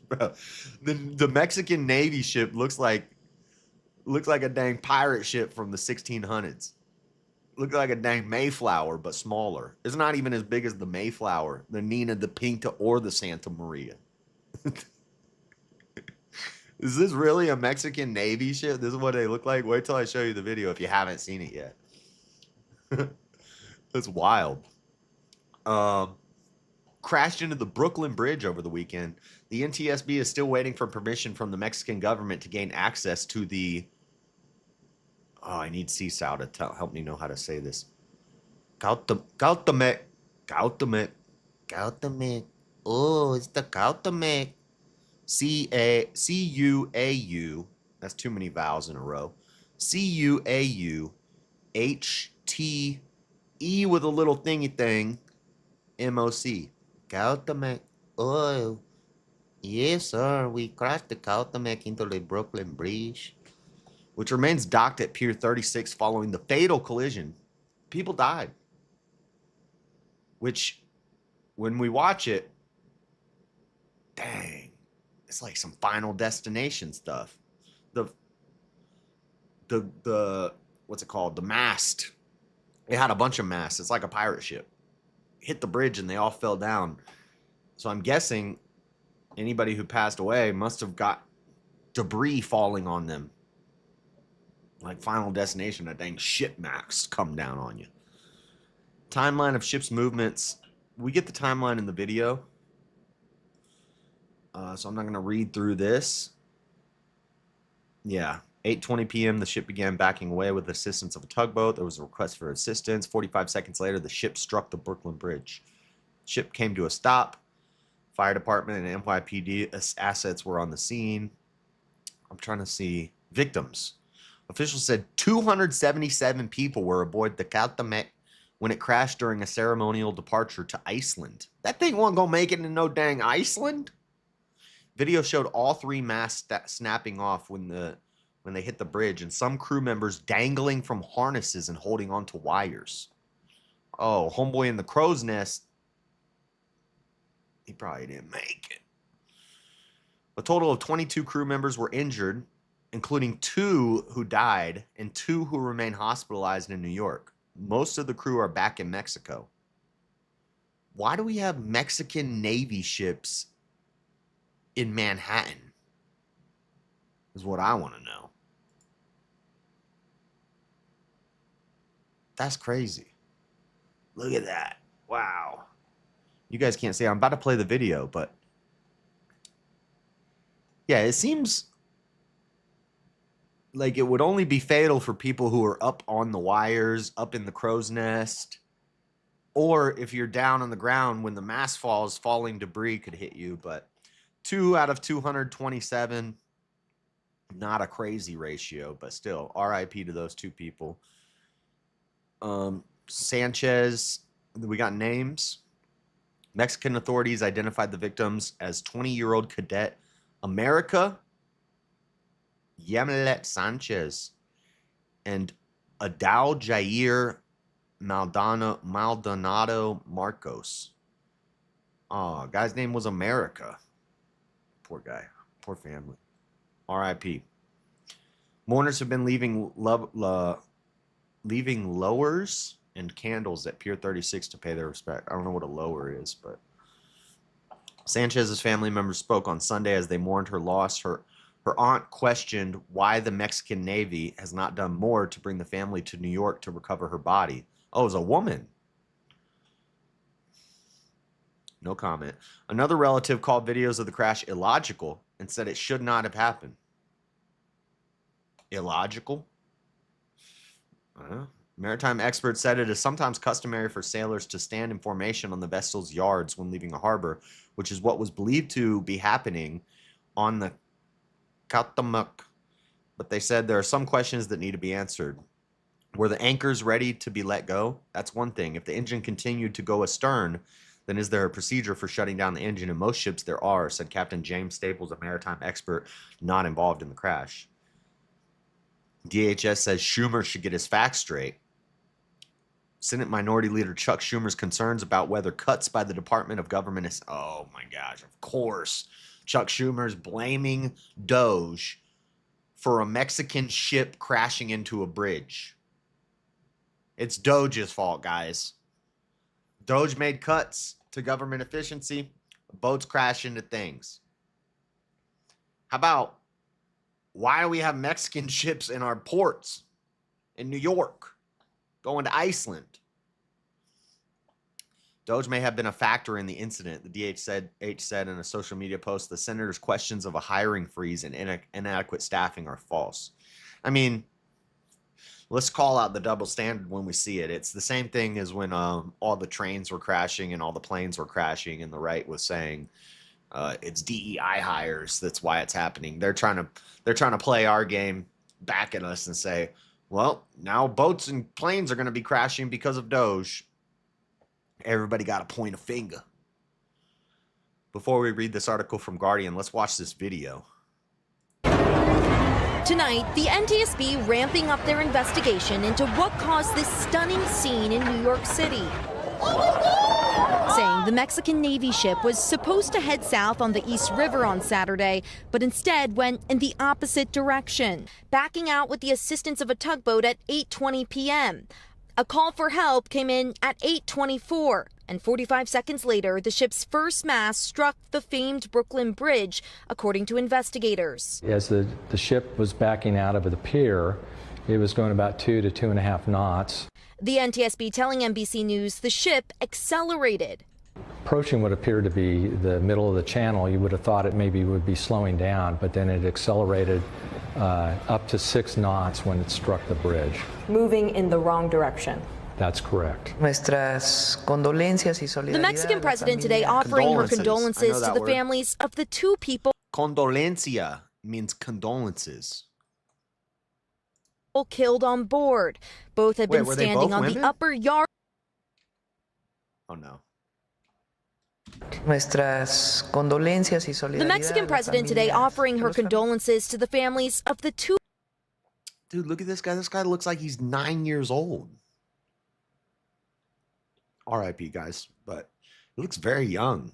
Bro, the Mexican Navy ship looks like a dang pirate ship from the 1600s. Looks like a dang Mayflower, but smaller. It's not even as big as the Mayflower, the Nina, the Pinta, or the Santa Maria. Is this really a Mexican Navy ship? This is what they look like? Wait till I show you the video if you haven't seen it yet. That's wild. Crashed into the Brooklyn Bridge over the weekend. The NTSB is still waiting for permission from the Mexican government to gain access to the... Oh, I need Seasal to help me know how to say this. Cautamec. Oh, it's the Cautamec. C-U-A-U. That's too many vowels in a row. C-U-A-U-H-T-E with a little thingy thing. M-O-C. Cautamec. Oh, yes, sir. We crashed the Cautamec into the Brooklyn Bridge, which remains docked at Pier 36 following the fatal collision. People died. Which, when we watch it, dang. It's like some Final Destination stuff. The what's it called? The mast. It had a bunch of masts. It's like a pirate ship. Hit the bridge and they all fell down. So I'm guessing anybody who passed away must have got debris falling on them. Like Final Destination, a dang ship mast come down on you. Timeline of ships' movements. We get the timeline in the video. So I'm not going to read through this. Yeah. 8:20 p.m. the ship began backing away with the assistance of a tugboat. There was a request for assistance. 45 seconds later, the ship struck the Brooklyn Bridge. Ship came to a stop. Fire department and NYPD assets were on the scene. I'm trying to see victims. Officials said 277 people were aboard the Cautamec when it crashed during a ceremonial departure to Iceland. That thing wasn't gonna make it in no dang Iceland. Video showed all 3 masts snapping off when they hit the bridge, and some crew members dangling from harnesses and holding onto wires. Oh, homeboy in the crow's nest. He probably didn't make it. A total of 22 crew members were injured, including 2 who died and 2 who remain hospitalized in New York. Most of the crew are back in Mexico. Why do we have Mexican Navy ships in Manhattan? Is what I want to know. That's crazy. Look at that. Wow. You guys can't see. I'm about to play the video, but yeah, it seems like it would only be fatal for people who are up on the wires, up in the crow's nest, or if you're down on the ground when the mast falls, falling debris could hit you. But 2 out of 227, not a crazy ratio, but still, RIP to those 2 people. Sanchez, we got names. Mexican authorities identified the victims as 20-year-old cadet America Yamilet Sanchez and Adao Jair Maldonado Marcos. Oh, guy's name was America. Poor guy. Poor family. R.I.P. Mourners have been leaving lowers and candles at Pier 36 to pay their respect. I don't know what a lower is, but Sanchez's family members spoke on Sunday as they mourned her loss. Her aunt questioned why the Mexican Navy has not done more to bring the family to New York to recover her body. Oh, it was a woman. No comment. Another relative called videos of the crash illogical and said it should not have happened. Illogical? Maritime experts said it is sometimes customary for sailors to stand in formation on the vessel's yards when leaving a harbor, which is what was believed to be happening on the Katamuk. But they said there are some questions that need to be answered. Were the anchors ready to be let go? That's one thing. If the engine continued to go astern, then is there a procedure for shutting down the engine? In most ships there are, said Captain James Staples, a maritime expert not involved in the crash. DHS says Schumer should get his facts straight. Senate Minority Leader Chuck Schumer's concerns about whether cuts by the Department of Government is... Oh my gosh, of course. Chuck Schumer's blaming Doge for a Mexican ship crashing into a bridge. It's Doge's fault, guys. Doge made cuts to government efficiency. Boats crash into things. How about, why do we have Mexican ships in our ports in New York going to Iceland? Doge may have been a factor in the incident, the DH said in a social media post. The senator's questions of a hiring freeze and inadequate staffing are false. I mean, let's call out the double standard when we see it. It's the same thing as when all the trains were crashing and all the planes were crashing, and the right was saying it's DEI hires. That's why it's happening. They're trying to play our game back at us and say, well, now boats and planes are going to be crashing because of Doge. Everybody got to point a finger. Before we read this article from Guardian, let's watch this video. Tonight, the NTSB ramping up their investigation into what caused this stunning scene in New York City. Saying the Mexican Navy ship was supposed to head south on the East River on Saturday, but instead went in the opposite direction, backing out with the assistance of a tugboat at 8:20 p.m. A call for help came in at 8:24, and 45 seconds later, the ship's first mast struck the famed Brooklyn Bridge, according to investigators. As the ship was backing out of the pier, it was going about 2 to 2.5 knots. The NTSB telling NBC News the ship accelerated. Approaching what appeared to be the middle of the channel, you would have thought it maybe would be slowing down, but then it accelerated up to 6 knots when it struck the bridge. Moving in the wrong direction. That's correct. The Mexican president today offering her condolences to the families of the 2 people Condolencia means condolences. killed on board. Both had been were they standing both on women? the upper yard. Oh no. The Mexican president today offering her condolences to the families of the 2. Dude, look at this guy. This guy looks like he's 9 years old. RIP, guys, but he looks very young.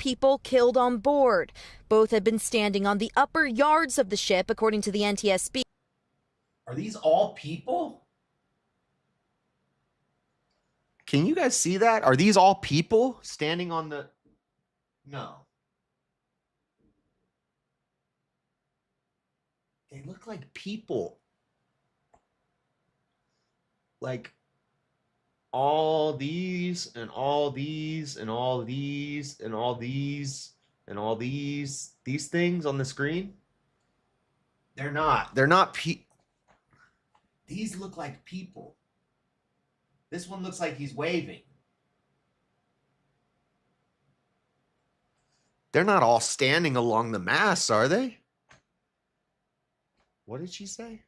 people killed on board. Both had been standing on the upper yards of the ship, according to the NTSB. Are these all people? Can you guys see that? Are these all people standing on the... No. They look like people. Like all these and all these and all these and all these and all these things on the screen. They're not these look like people. This one looks like he's waving. They're not all standing along the mast, are they? What did she say?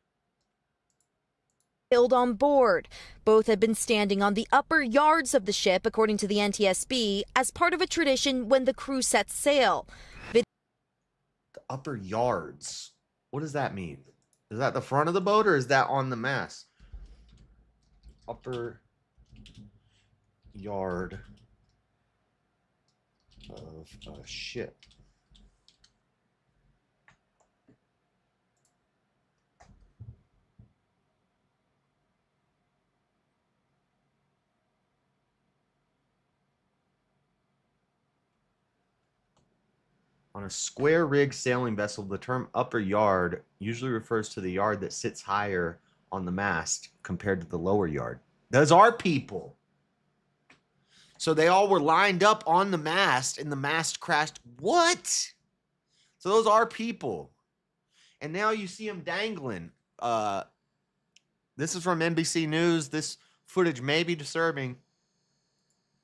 Killed on board. Both had been standing on the upper yards of the ship, according to the NTSB, as part of a tradition when the crew sets sail. The upper yards. What does that mean? Is that the front of the boat or is that on the mast? Upper yard of a ship. On a square rig sailing vessel, the term upper yard usually refers to the yard that sits higher on the mast compared to the lower yard. Those are people. So they all were lined up on the mast and the mast crashed. What? So those are people. And now you see them dangling. This is from NBC News. This footage may be disturbing.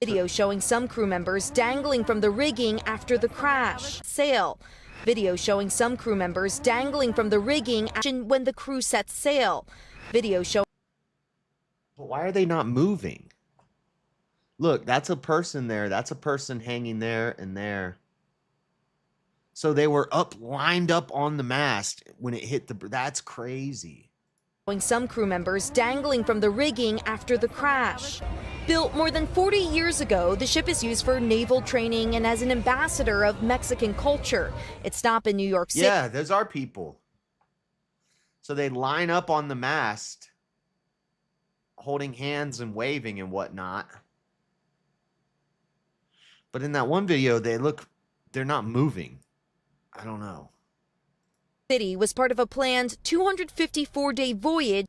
Video showing some crew members dangling from the rigging after the crash. Sail. Video showing some crew members dangling from the rigging when the crew sets sail. Video showing. But why are they not moving? Look, that's a person there. That's a person hanging there and there. So they were lined up on the mast when it hit the... That's crazy. Some crew members dangling from the rigging after the crash. Built more than 40 years ago, the ship is used for naval training and as an ambassador of Mexican culture. Its stop in New York City. Yeah, those are people. So they line up on the mast, holding hands and waving and whatnot. But in that one video, they're not moving. I don't know. City was part of a planned 254-day voyage.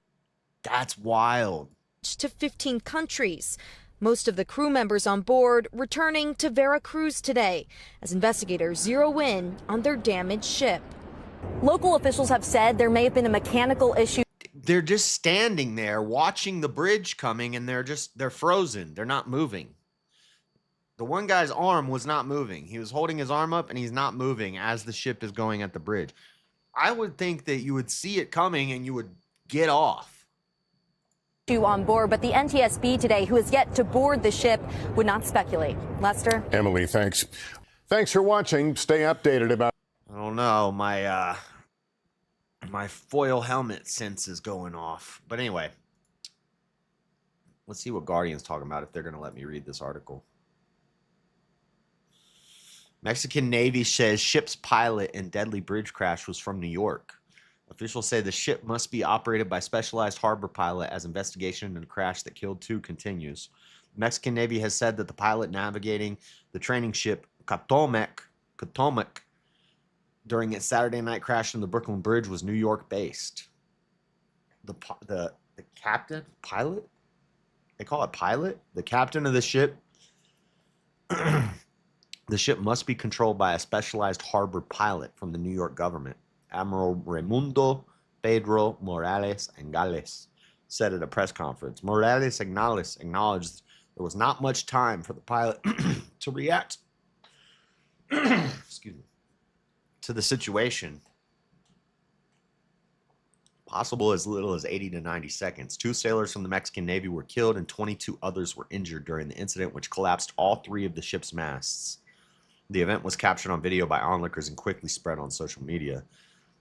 That's wild. To 15 countries. Most of the crew members on board returning to Veracruz today as investigators zero in on their damaged ship. Local officials have said there may have been a mechanical issue. They're just standing there watching the bridge coming and they're frozen. They're not moving. The one guy's arm was not moving. He was holding his arm up and he's not moving as the ship is going at the bridge. I would think that you would see it coming and you would get off. On board, but the NTSB today, who has yet to board the ship, would not speculate. Lester? Emily, thanks. Thanks for watching. Stay updated about... I don't know. My foil helmet sense is going off. But anyway, let's see what Guardian's talking about if they're going to let me read this article. Mexican Navy says ship's pilot in deadly bridge crash was from New York. Officials say the ship must be operated by specialized harbor pilot as investigation into the crash that killed 2 continues. The Mexican Navy has said that the pilot navigating the training ship Potomac during its Saturday night crash in the Brooklyn Bridge was New York based. The captain, pilot? They call it pilot? The captain of the ship. The ship must be controlled by a specialized harbor pilot from the New York government. Admiral Raimundo Pedro Morales Angales said at a press conference. Morales acknowledged there was not much time for the pilot to react excuse me, to the situation. Possible as little as 80 to 90 seconds. 2 sailors from the Mexican Navy were killed and 22 others were injured during the incident, which collapsed all 3 of the ship's masts. The event was captured on video by onlookers and quickly spread on social media.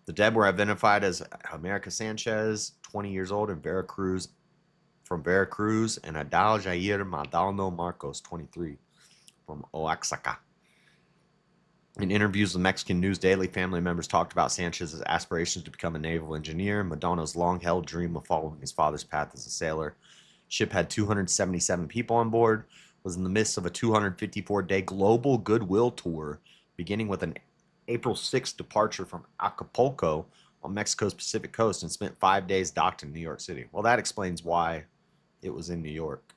The dead were identified as America Sanchez, 20 years old, from Veracruz, and Adal Jair Maldonado Marcos, 23, from Oaxaca. In interviews with Mexican News Daily, family members talked about Sanchez's aspirations to become a naval engineer and Madonna's long-held dream of following his father's path as a sailor. Ship had 277 people on board, was in the midst of a 254-day global goodwill tour, beginning with an April 6th departure from Acapulco on Mexico's Pacific coast and spent 5 days docked in New York City. Well, that explains why it was in New York.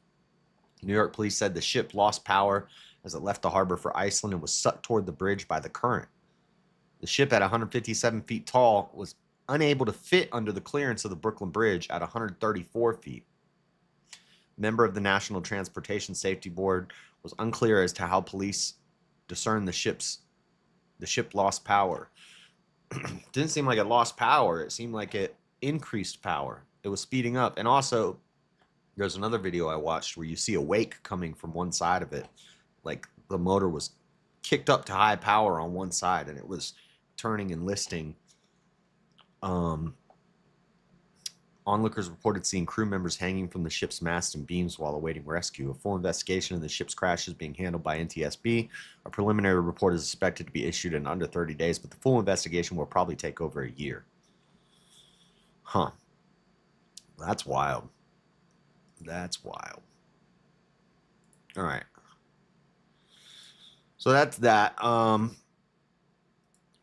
New York police said the ship lost power as it left the harbor for Iceland and was sucked toward the bridge by the current. The ship, at 157 feet tall, was unable to fit under the clearance of the Brooklyn Bridge at 134 feet. A member of the National Transportation Safety Board was unclear as to how police discerned the ship lost power. Didn't seem like it lost power. It seemed like it increased power. It was speeding up. And also, there's another video I watched where you see a wake coming from one side of it. Like the motor was kicked up to high power on one side and it was turning and listing. Onlookers reported seeing crew members hanging from the ship's mast and beams while awaiting rescue. A full investigation of the ship's crash is being handled by NTSB. A preliminary report is expected to be issued in under 30 days, but the full investigation will probably take over a year. Huh. That's wild. That's wild. All right. So that's that.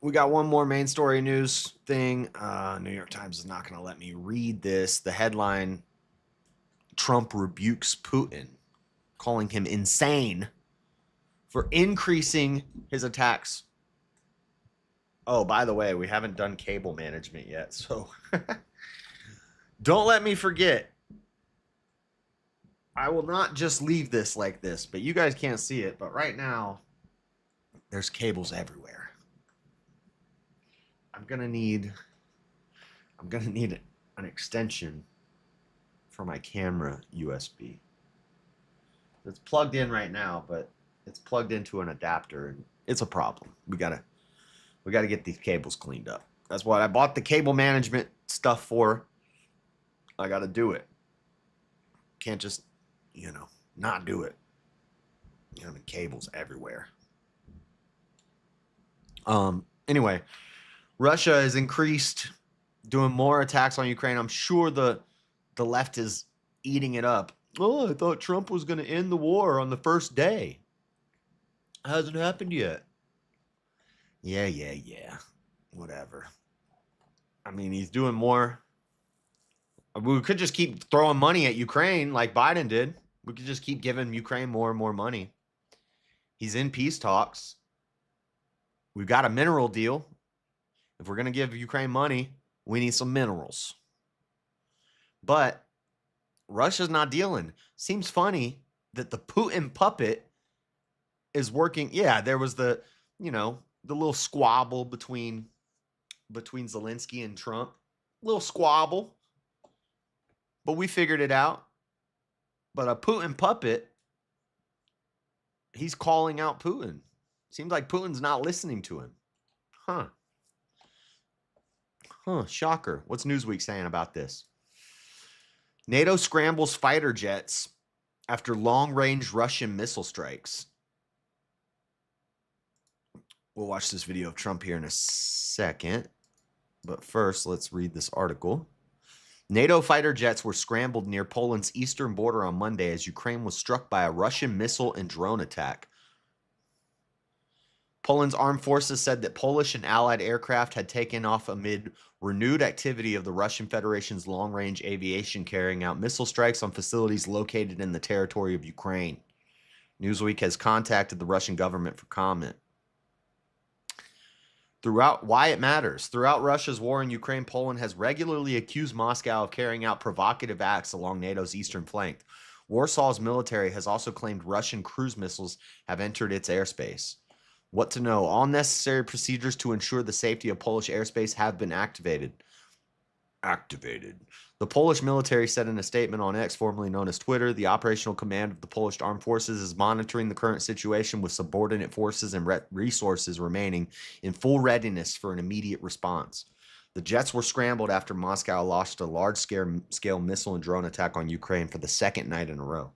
We got one more main story news thing. New York Times is not going to let me read this. The headline, Trump rebukes Putin, calling him insane for increasing his attacks. Oh, by the way, we haven't done cable management yet, so don't let me forget. I will not just leave this like this, but you guys can't see it. But right now, there's cables everywhere. I'm gonna need an extension for my camera USB. It's plugged in right now, but it's plugged into an adapter, and it's a problem. We gotta get these cables cleaned up. That's what I bought the cable management stuff for. I gotta do it. Can't just, not do it. Cables everywhere. Anyway, Russia has increased, doing more attacks on Ukraine. I'm sure the left is eating it up. Oh, I thought Trump was going to end the war on the first day. Hasn't happened yet. Yeah. Whatever. I mean, he's doing more. We could just keep throwing money at Ukraine like Biden did. We could just keep giving Ukraine more and more money. He's in peace talks. We've got a mineral deal. If we're going to give Ukraine money, we need some minerals. But Russia's not dealing. Seems funny that the Putin puppet is working. Yeah, there was the little squabble between Zelensky and Trump. Little squabble. But we figured it out. But a Putin puppet, he's calling out Putin. Seems like Putin's not listening to him. Shocker. What's Newsweek saying about this? NATO scrambles fighter jets after long-range Russian missile strikes. We'll watch this video of Trump here in a second. But first, let's read this article. NATO fighter jets were scrambled near Poland's eastern border on Monday as Ukraine was struck by a Russian missile and drone attack. Poland's armed forces said that Polish and Allied aircraft had taken off amid renewed activity of the Russian Federation's long-range aviation carrying out missile strikes on facilities located in the territory of Ukraine. Newsweek has contacted the Russian government for comment. Why it matters. Throughout Russia's war in Ukraine, Poland has regularly accused Moscow of carrying out provocative acts along NATO's eastern flank. Warsaw's military has also claimed Russian cruise missiles have entered its airspace. What to know? All necessary procedures to ensure the safety of Polish airspace have been activated. The Polish military said in a statement on X, formerly known as Twitter, the operational command of the Polish armed forces is monitoring the current situation with subordinate forces and resources remaining in full readiness for an immediate response. The jets were scrambled after Moscow launched a large-scale missile and drone attack on Ukraine for the second night in a row.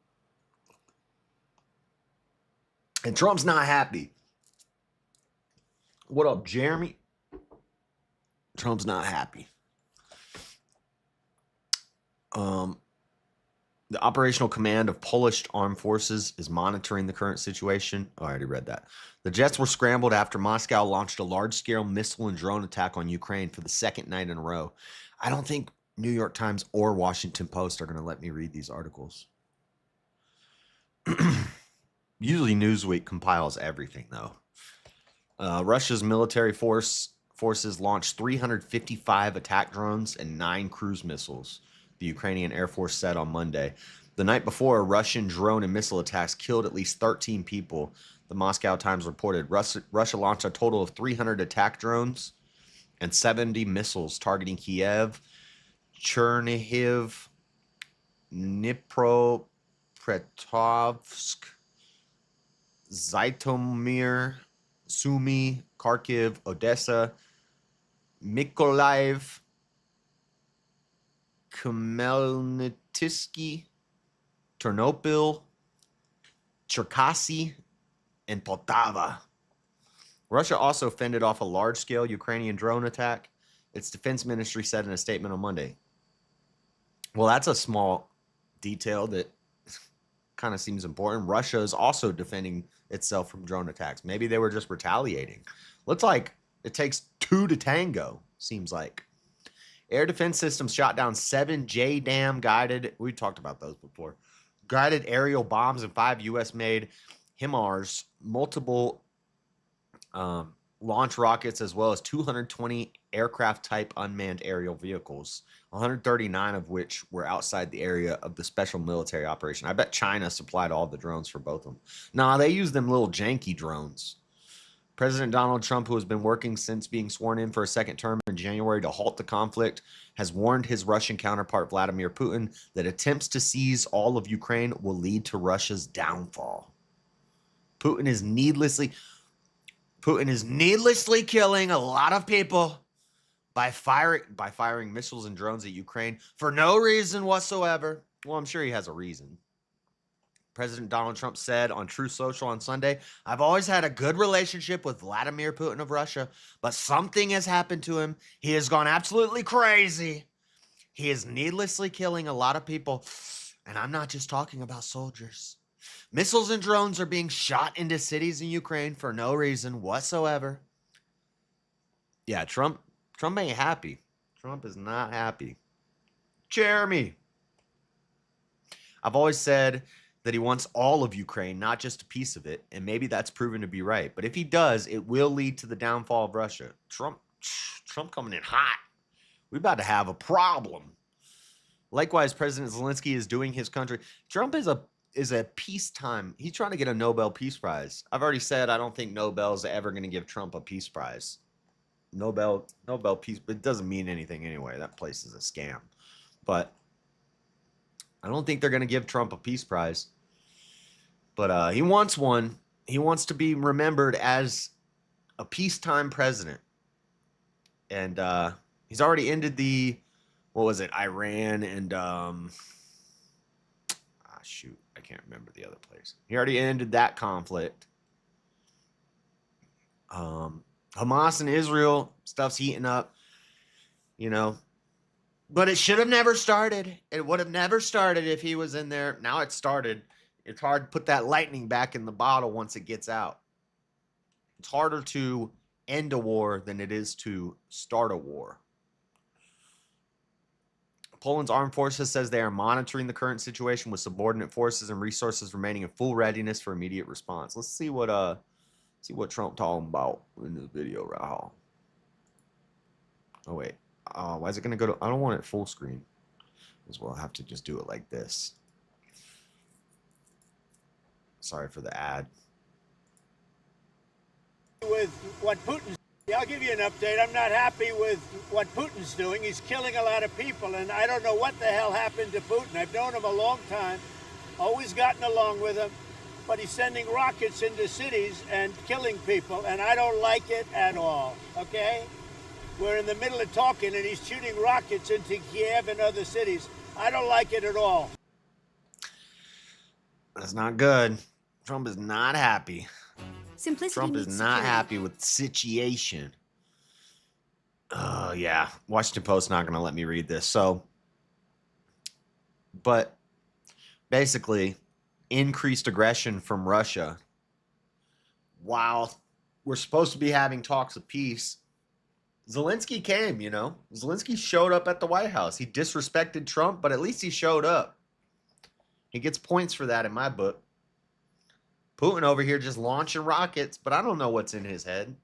And Trump's not happy. What up, Jeremy? Trump's not happy. The operational command of Polish armed forces is monitoring the current situation. Oh, I already read that. The jets were scrambled after Moscow launched a large-scale missile and drone attack on Ukraine for the second night in a row. I don't think New York Times or Washington Post are going to let me read these articles. Usually Newsweek compiles everything, though. Russia's military forces launched 355 attack drones and 9 cruise missiles, the Ukrainian Air Force said on Monday. The night before, Russian drone and missile attacks killed at least 13 people, the Moscow Times reported. Russia launched a total of 300 attack drones and 70 missiles targeting Kiev, Chernihiv, Dnipropetrovsk, Zhytomyr, Sumy, Kharkiv, Odessa, Mykolaiv, Khmelnytsky, Ternopil, Cherkasy, and Poltava. Russia also fended off a large-scale Ukrainian drone attack, its defense ministry said in a statement on Monday. Well, that's a small detail that kind of seems important. Russia is also defending itself from drone attacks. Maybe they were just retaliating. Looks like it takes 2 to tango, seems like. Air defense systems shot down 7 JDAM guided, we talked about those before, guided aerial bombs and 5 U.S.-made HIMARS, multiple launch rockets, as well as 220 aircraft-type unmanned aerial vehicles, 139 of which were outside the area of the special military operation. I bet China supplied all the drones for both of them. Nah, they use them little janky drones. President Donald Trump, who has been working since being sworn in for a second term in January to halt the conflict, has warned his Russian counterpart Vladimir Putin that attempts to seize all of Ukraine will lead to Russia's downfall. Putin is needlessly killing a lot of people by firing missiles and drones at Ukraine for no reason whatsoever. Well, I'm sure he has a reason. President Donald Trump said on Truth Social on Sunday, "I've always had a good relationship with Vladimir Putin of Russia, but something has happened to him. He has gone absolutely crazy. He is needlessly killing a lot of people, and I'm not just talking about soldiers. Missiles and drones are being shot into cities in Ukraine for no reason whatsoever." Yeah, Trump ain't happy. Trump is not happy. Jeremy. I've always said that he wants all of Ukraine, not just a piece of it, and maybe that's proven to be right. But if he does, it will lead to the downfall of Russia. Trump coming in hot. We're about to have a problem. Likewise, President Zelensky is doing his country. Trump is a peacetime. He's trying to get a Nobel Peace Prize. I've already said I don't think Nobel's ever going to give Trump a peace prize. Nobel Peace, but it doesn't mean anything anyway. That place is a scam. But I don't think they're going to give Trump a peace prize. But he wants one. He wants to be remembered as a peacetime president. And he's already ended the, what was it, Iran and, shoot, I can't remember the other place. He already ended that conflict. Hamas and Israel, stuff's heating up, you know. But it should have never started. It would have never started if he was in there. Now it started. It's hard to put that lightning back in the bottle once it gets out. It's harder to end a war than it is to start a war. Poland's armed forces says they are monitoring the current situation with subordinate forces and resources remaining in full readiness for immediate response. Let's see what Trump talking about in this video, Rahul. Oh wait. Why is it going to go to... I don't want it full screen. As well, I'll have to just do it like this. Sorry for the ad. With what Putin's... I'll give you an update. I'm not happy with what Putin's doing. He's killing a lot of people, and I don't know what the hell happened to Putin. I've known him a long time, always gotten along with him, but he's sending rockets into cities and killing people, and I don't like it at all, okay? We're in the middle of talking, and he's shooting rockets into Kiev and other cities. I don't like it at all. That's not good. Trump is not happy. Simplicity Trump is meets not security. happy with the situation. Oh, yeah. Washington Post not going to let me read this. So, but basically, increased aggression from Russia. While we're supposed to be having talks of peace, Zelensky came, you know. Zelensky showed up at the White House. He disrespected Trump, but at least he showed up. He gets points for that in my book. Putin over here just launching rockets, but I don't know what's in his head.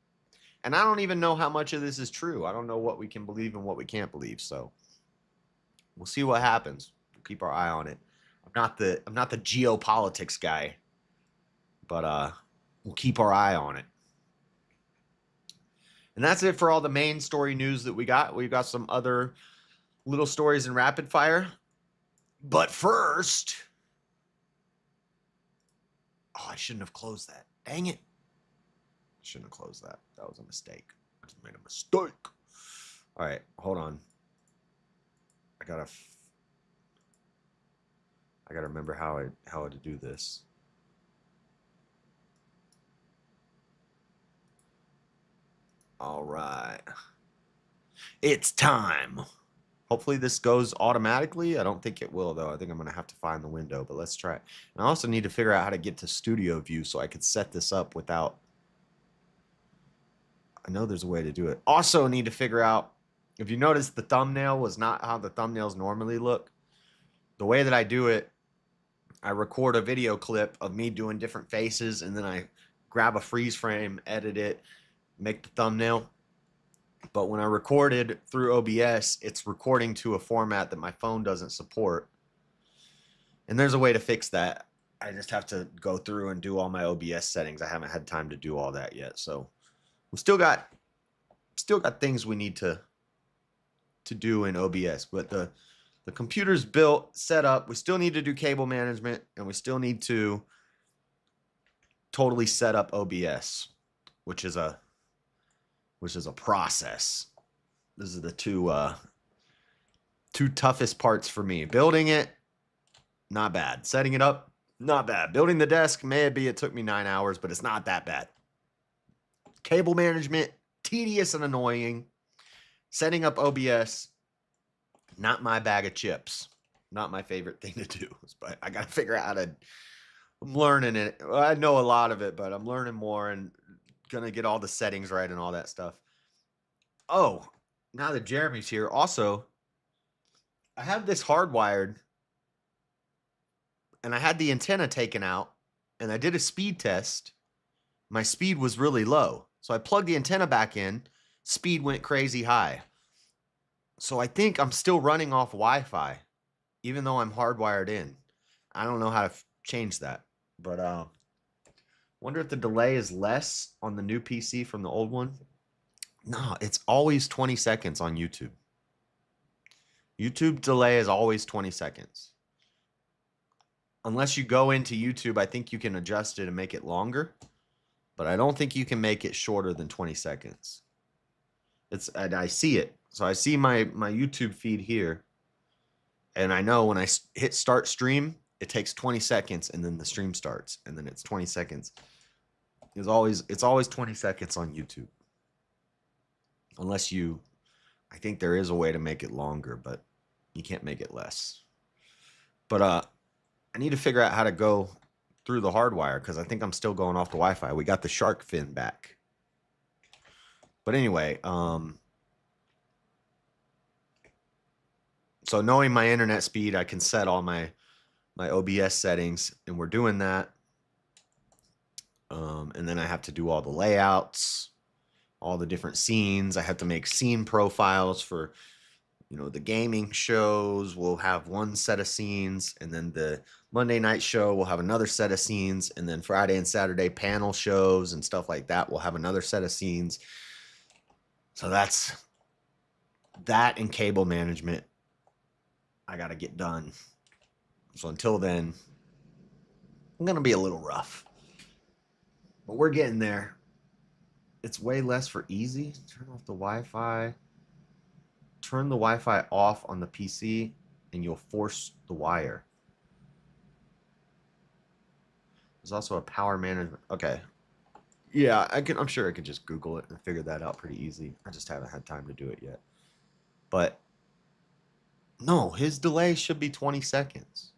And I don't even know how much of this is true. I don't know what we can believe and what we can't believe. So we'll see what happens. We'll keep our eye on it. I'm not the geopolitics guy, but we'll keep our eye on it. And that's it for all the main story news that we got. We've got some other little stories in rapid fire. But first, I shouldn't have closed that. Dang it. Shouldn't have closed that. That was a mistake. I just made a mistake. All right, hold on. I gotta remember how to do this. All right. It's time. Hopefully this goes automatically. I don't think it will, though. I think I'm going to have to find the window, but let's try it. And I also need to figure out how to get to studio view so I could set this up without... I know there's a way to do it. Also need to figure out, if you notice the thumbnail was not how the thumbnails normally look. The way that I do it, I record a video clip of me doing different faces, and then I grab a freeze frame, edit it, make the thumbnail. But when I recorded through OBS, it's recording to a format that my phone doesn't support. And there's a way to fix that. I just have to go through and do all my OBS settings. I haven't had time to do all that yet. So we still got things we need to do in OBS. But the computer's built, set up. We still need to do cable management, and we still need to totally set up OBS, which is a process. These are the two toughest parts for me. Building it, not bad. Setting it up, not bad. Building the desk, maybe it took me 9 hours, but it's not that bad. Cable management, tedious and annoying. Setting up OBS, not my bag of chips. Not my favorite thing to do. But I got to figure out how to... I'm learning it. Well, I know a lot of it, but I'm learning more and gonna get all the settings right and all that stuff. Oh, now that Jeremy's here, also, I have this hardwired, and I had the antenna taken out, and I did a speed test. My speed was really low, so I plugged the antenna back in. Speed went crazy high. So I think I'm still running off Wi-Fi, even though I'm hardwired in. I don't know how to change that, but wonder if the delay is less on the new PC from the old one. No, it's always 20 seconds on YouTube. YouTube delay is always 20 seconds. Unless you go into YouTube, I think you can adjust it and make it longer. But I don't think you can make it shorter than 20 seconds. And I see it. So I see my YouTube feed here. And I know when I hit start stream, it takes 20 seconds and then the stream starts. And then it's 20 seconds. It's always 20 seconds on YouTube. Unless I think there is a way to make it longer, but you can't make it less. But I need to figure out how to go through the hardwire because I think I'm still going off the Wi-Fi. We got the shark fin back. But anyway, so knowing my internet speed, I can set all my OBS settings, and we're doing that. And then I have to do all the layouts, all the different scenes. I have to make scene profiles for, the gaming shows. We'll have one set of scenes, and then the Monday night show will have another set of scenes, and then Friday and Saturday panel shows and stuff like that will have another set of scenes. So that's that and cable management I got to get done. So until then, I'm going to be a little rough. But we're getting there. It's way less for easy. Turn off the Wi-Fi. Turn the Wi-Fi off on the PC, and you'll force the wire. There's also a power management. Okay. Yeah, I'm sure I could just Google it and figure that out pretty easy. I just haven't had time to do it yet. But no, his delay should be 20 seconds.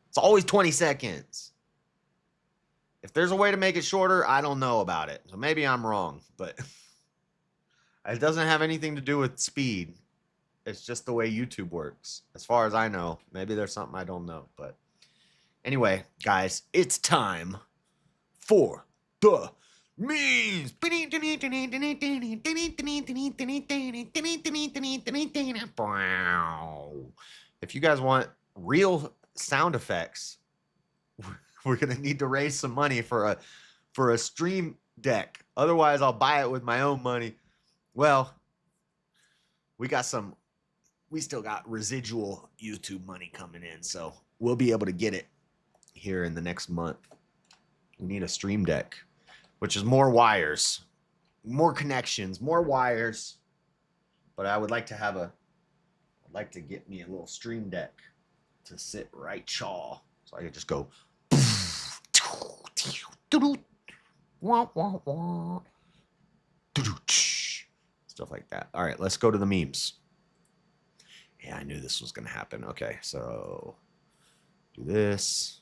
It's always 20 seconds. If there's a way to make it shorter, I don't know about it. So maybe I'm wrong, but it doesn't have anything to do with speed. It's just the way YouTube works. As far as I know, maybe there's something I don't know, but anyway, guys, it's time for the memes. If you guys want real sound effects, we're gonna need to raise some money for a stream deck. Otherwise, I'll buy it with my own money. Well, we still got residual YouTube money coming in, so we'll be able to get it here in the next month. We need a stream deck, which is more wires, more connections, more wires. But I would like to get me a little stream deck to sit right chaw, so I could just go stuff like that. All right, let's go to the memes. Yeah, I knew this was gonna happen. Okay, so do this.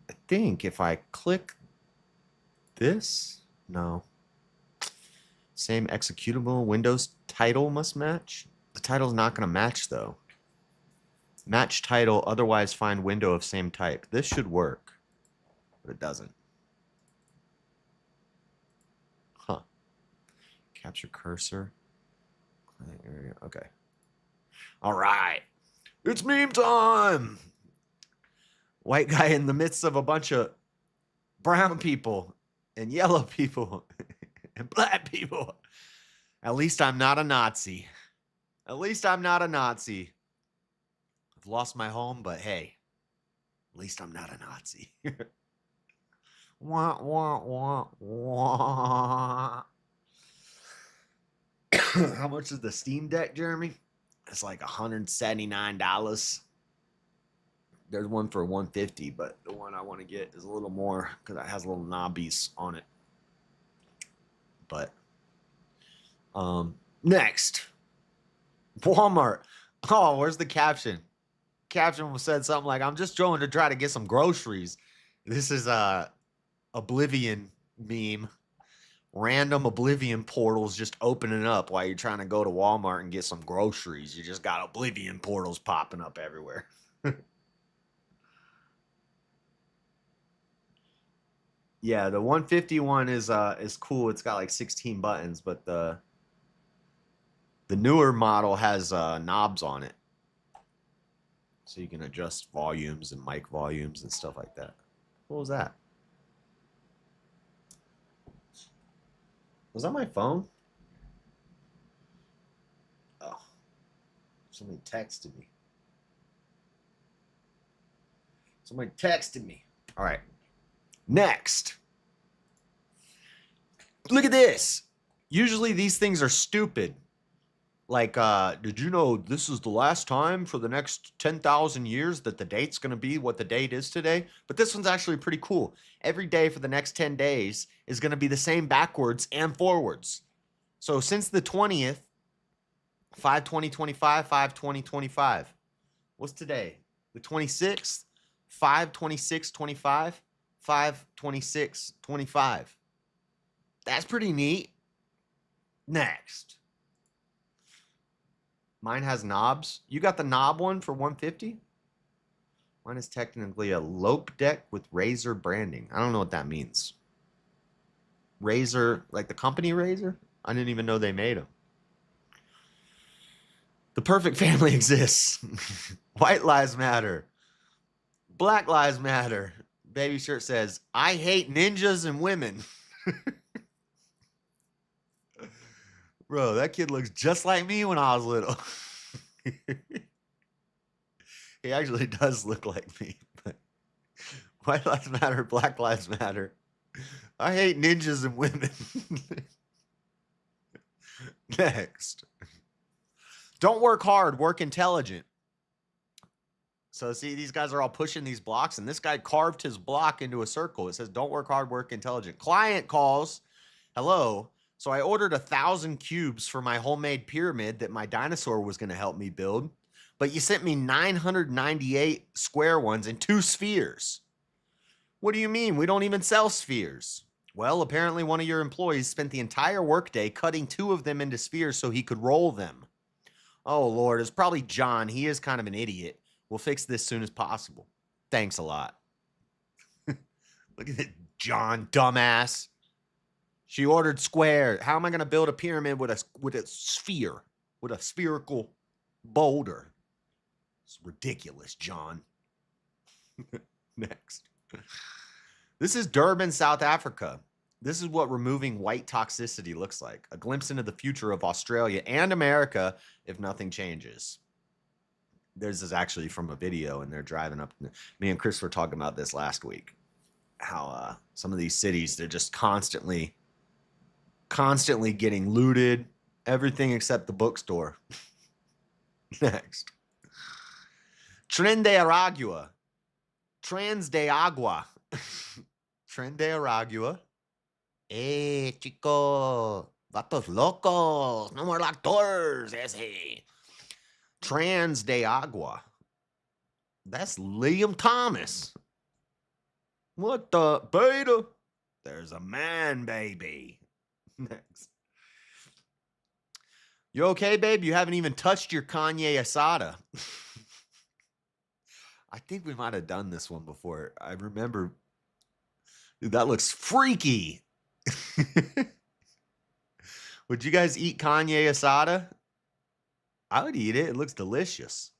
I think if I click this, no. Same executable, Windows title must match. The title's not gonna match though. Match title, otherwise find window of same type. This should work, but it doesn't. Huh. Capture cursor. Client area. Okay. All right. It's meme time. White guy in the midst of a bunch of brown people and yellow people and black people. At least I'm not a Nazi. At least I'm not a Nazi. I've lost my home, but hey, at least I'm not a Nazi. Wah, wah, wah, wah. How much is the Steam Deck, Jeremy? It's like $179. There's one for $150, but the one I want to get is a little more because it has little knobbies on it. But next, Walmart. Oh, where's the caption? Caption said something like, "I'm just going to try to get some groceries." This is a Oblivion meme. Random Oblivion portals just opening up while you're trying to go to Walmart and get some groceries. You just got Oblivion portals popping up everywhere. Yeah, the 151 is cool. It's got like 16 buttons, but the newer model has knobs on it, so you can adjust volumes and mic volumes and stuff like that. What was that? Was that my phone? Oh, somebody texted me. Somebody texted me. All right. Next. Look at this. Usually these things are stupid. Like, did you know this is the last time for the next 10,000 years that the date's going to be what the date is today? But this one's actually pretty cool. Every day for the next 10 days is going to be the same backwards and forwards. So since the 20th, 5/20/25, 5/20/25. What's today? The 26th, 5/26/25, 5/26/25. That's pretty neat. Next. Mine has knobs. You got the knob one for $150? Mine is technically a Lope deck with Razer branding. I don't know what that means. Razer, like the company Razer? I didn't even know they made them. The perfect family exists. White lives matter. Black lives matter. Baby shirt says, I hate ninjas and women. Bro, that kid looks just like me when I was little. He actually does look like me. But white lives matter, black lives matter. I hate ninjas and women. Next. Don't work hard, work intelligent. So see, these guys are all pushing these blocks, and this guy carved his block into a circle. It says, don't work hard, work intelligent. Client calls. Hello. So I ordered 1,000 cubes for my homemade pyramid that my dinosaur was going to help me build. But you sent me 998 square ones and 2 spheres. What do you mean? We don't even sell spheres. Well, apparently one of your employees spent the entire workday cutting 2 of them into spheres so he could roll them. Oh, Lord, it's probably John. He is kind of an idiot. We'll fix this as soon as possible. Thanks a lot. Look at it, John, dumbass. She ordered square. How am I going to build a pyramid with a sphere, with a spherical boulder? It's ridiculous, John. Next. This is Durban, South Africa. This is what removing white toxicity looks like. A glimpse into the future of Australia and America if nothing changes. This is actually from a video, and they're driving up. Me and Chris were talking about this last week. How some of these cities, they're just constantly getting looted. Everything except the bookstore. Next. Tren de Aragua. Trans de Agua. Tren de Aragua. Chico. Vatos locos. No more lactors. Ese. Trans de Agua. That's Liam Thomas. What the beta? There's a man, baby. Next. You okay, babe? You haven't even touched your Kanye asada. I think we might have done this one before. I remember. Dude, that looks freaky. Would you guys eat Kanye asada? I would eat it. It looks delicious.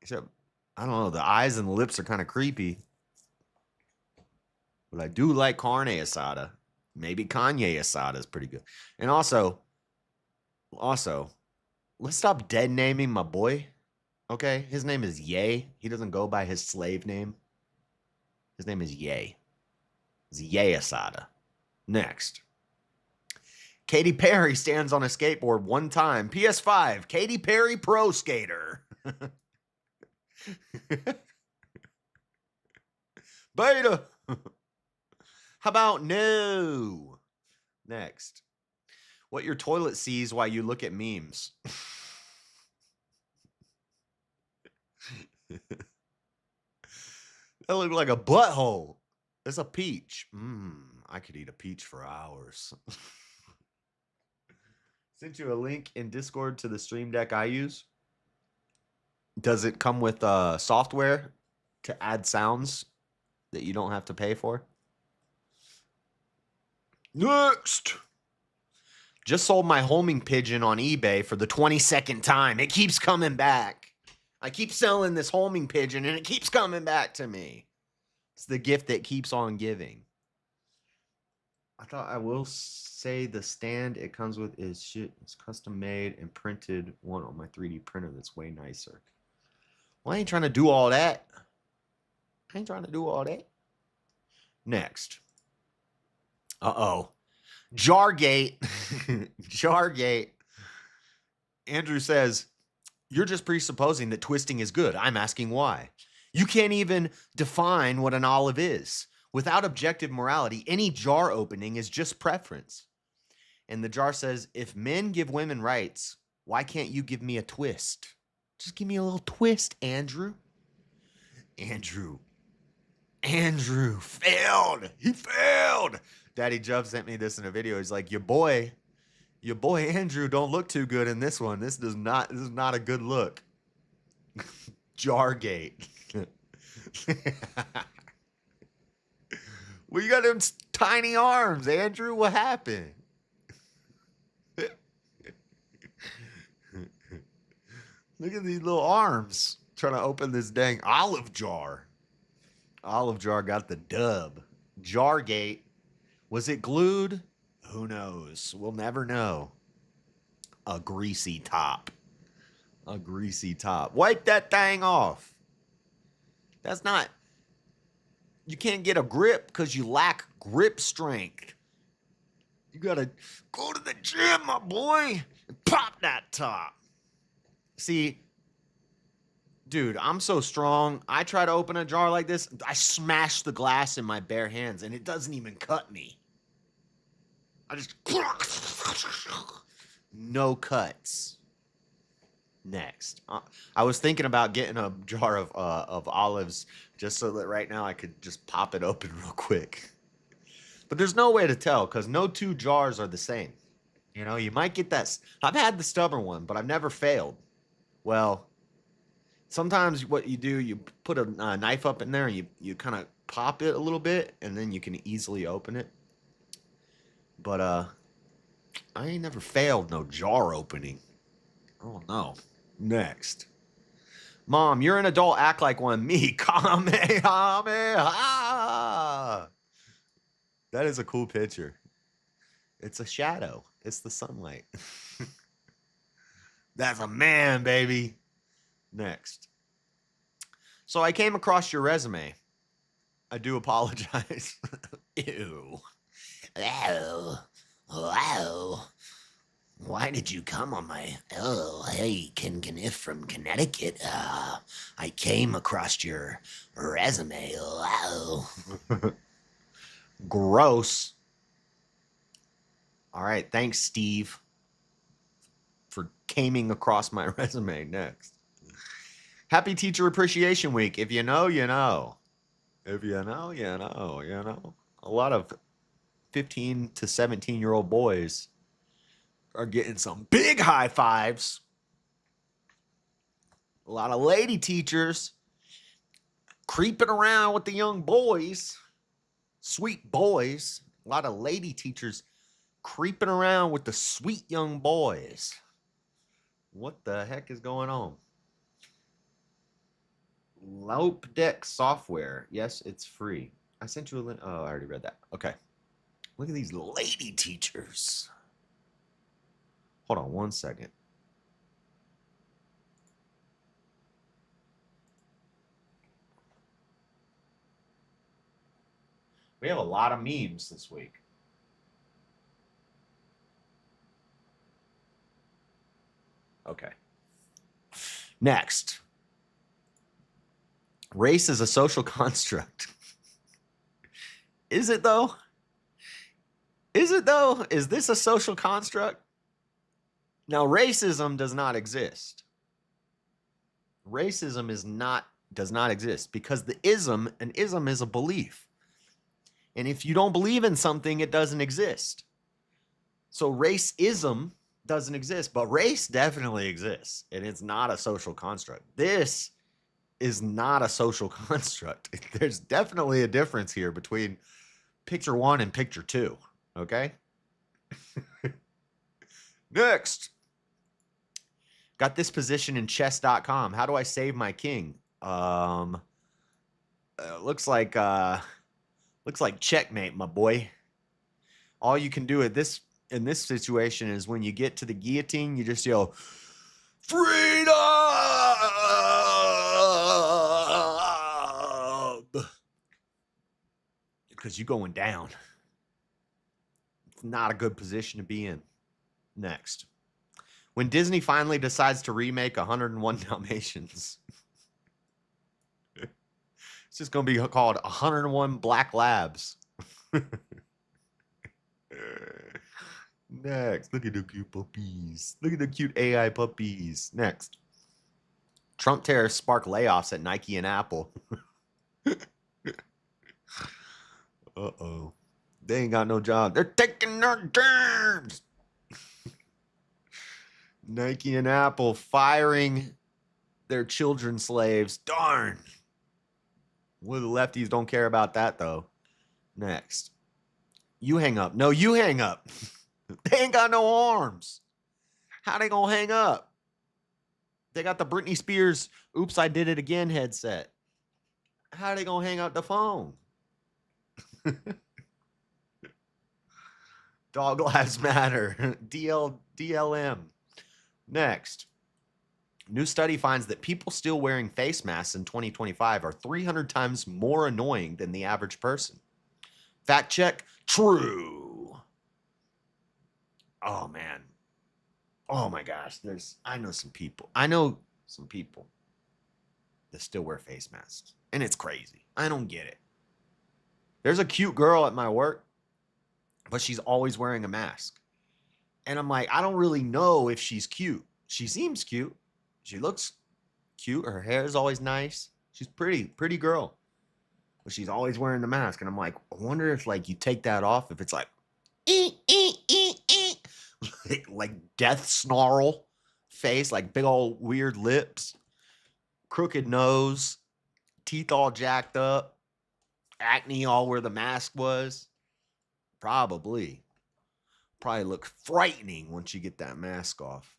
Except, I don't know. The eyes and the lips are kind of creepy. But I do like carne asada. Maybe Kanye asada is pretty good. And also, let's stop dead naming my boy. Okay? His name is Ye. He doesn't go by his slave name. His name is Ye. It's Ye asada. Next. Katy Perry stands on a skateboard one time. PS5, Katy Perry Pro Skater. Beta. How about no? Next. What your toilet sees while you look at memes. That looked like a butthole. It's a peach. I could eat a peach for hours. Sent you a link in Discord to the Stream Deck I use. Does it come with software to add sounds that you don't have to pay for? Next. Just sold my homing pigeon on eBay for the 22nd time. It keeps coming back. I keep selling this homing pigeon and it keeps coming back to me. It's the gift that keeps on giving. I thought I will say the stand it comes with is shit. It's custom made and printed one on my 3D printer that's way nicer. Well, I ain't trying to do all that. Next. Uh-oh. Jargate. Jargate. Andrew says, you're just presupposing that twisting is good. I'm asking why. You can't even define what an olive is. Without objective morality, any jar opening is just preference. And the jar says, if men give women rights, why can't you give me a twist? Just give me a little twist, Andrew. Andrew failed. He failed. Daddy Juv sent me this in a video. He's like, your boy Andrew don't look too good in this one. This is not a good look. Jargate. Well, you got them tiny arms, Andrew. What happened? Look at these little arms trying to open this dang olive jar. Olive jar got the dub. Jargate. Was it glued? Who knows? We'll never know. A greasy top. Wipe that thing off. That's not... You can't get a grip because you lack grip strength. You gotta go to the gym, my boy, and pop that top. See, Dude, I'm so strong. I try to open a jar like this. I smash the glass in my bare hands, and it doesn't even cut me. I just... No cuts. Next. I was thinking about getting a jar of olives just so that right now I could just pop it open real quick. But there's no way to tell because no two jars are the same. You know, you might get that. I've had the stubborn one, but I've never failed. Well, sometimes what you do, you put a knife up in there and you kind of pop it a little bit and then you can easily open it. But I ain't never failed no jar opening. Oh no. Next. Mom, you're an adult. Act like one. Me. Kamehameha. That is a cool picture. It's a shadow. It's the sunlight. That's a man, baby. Next. So I came across your resume. I do apologize. Ew. Oh. Wow. Why did you come on my... Oh, hey, Kniff from Connecticut. I came across your resume. Wow. Gross. All right, thanks, Steve, for caming across my resume. Next. Happy Teacher Appreciation Week. If you know, you know. If you know, you know, you know. A lot of 15 to 17-year-old boys are getting some big high fives. A lot of lady teachers creeping around with the young boys. Sweet boys. A lot of lady teachers creeping around with the sweet young boys. What the heck is going on? Lope Deck software. Yes, it's free. I sent you a link. Oh, I already read that. Okay. Look at these lady teachers. Hold on one second. We have a lot of memes this week. Okay. Next. Race is a social construct. Is it though? Is it though? Is this a social construct? Now, racism does not exist. Racism does not exist because an ism is a belief. And if you don't believe in something, it doesn't exist. So racism doesn't exist, but race definitely exists, and it's not a social construct. This is not a social construct. There's definitely a difference here between picture 1 and picture 2, okay? Next. Got this position in chess.com. How do I save my king? Looks like checkmate, my boy. All you can do in this situation is when you get to the guillotine, you just yell, "Freedom!" Because you're going down. It's not a good position to be in. Next. When Disney finally decides to remake 101 Dalmatians, it's just going to be called 101 Black Labs. Next. Look at the cute puppies. Look at the cute AI puppies. Next. Trump tariffs spark layoffs at Nike and Apple. Uh-oh. They ain't got no job. They're taking their jobs. Nike and Apple firing their children slaves. Darn. Well, the lefties don't care about that, though. Next. You hang up. No, you hang up. They ain't got no arms. How they gonna hang up? They got the Britney Spears "Oops, I Did It Again" headset. How they gonna hang up the phone? Dog Lives Matter. DLM. Next. New study finds that people still wearing face masks in 2025 are 300 times more annoying than the average person. Fact check. True. Oh, man. Oh, my gosh. I know some people. that still wear face masks. And it's crazy. I don't get it. There's a cute girl at my work, but she's always wearing a mask. And I'm like, I don't really know if she's cute. She seems cute. She looks cute. Her hair is always nice. She's pretty girl. But she's always wearing the mask. And I'm like, I wonder if like you take that off, if it's like, like death snarl face, like big old weird lips, crooked nose, teeth all jacked up, acne all where the mask was. Probably look frightening once you get that mask off.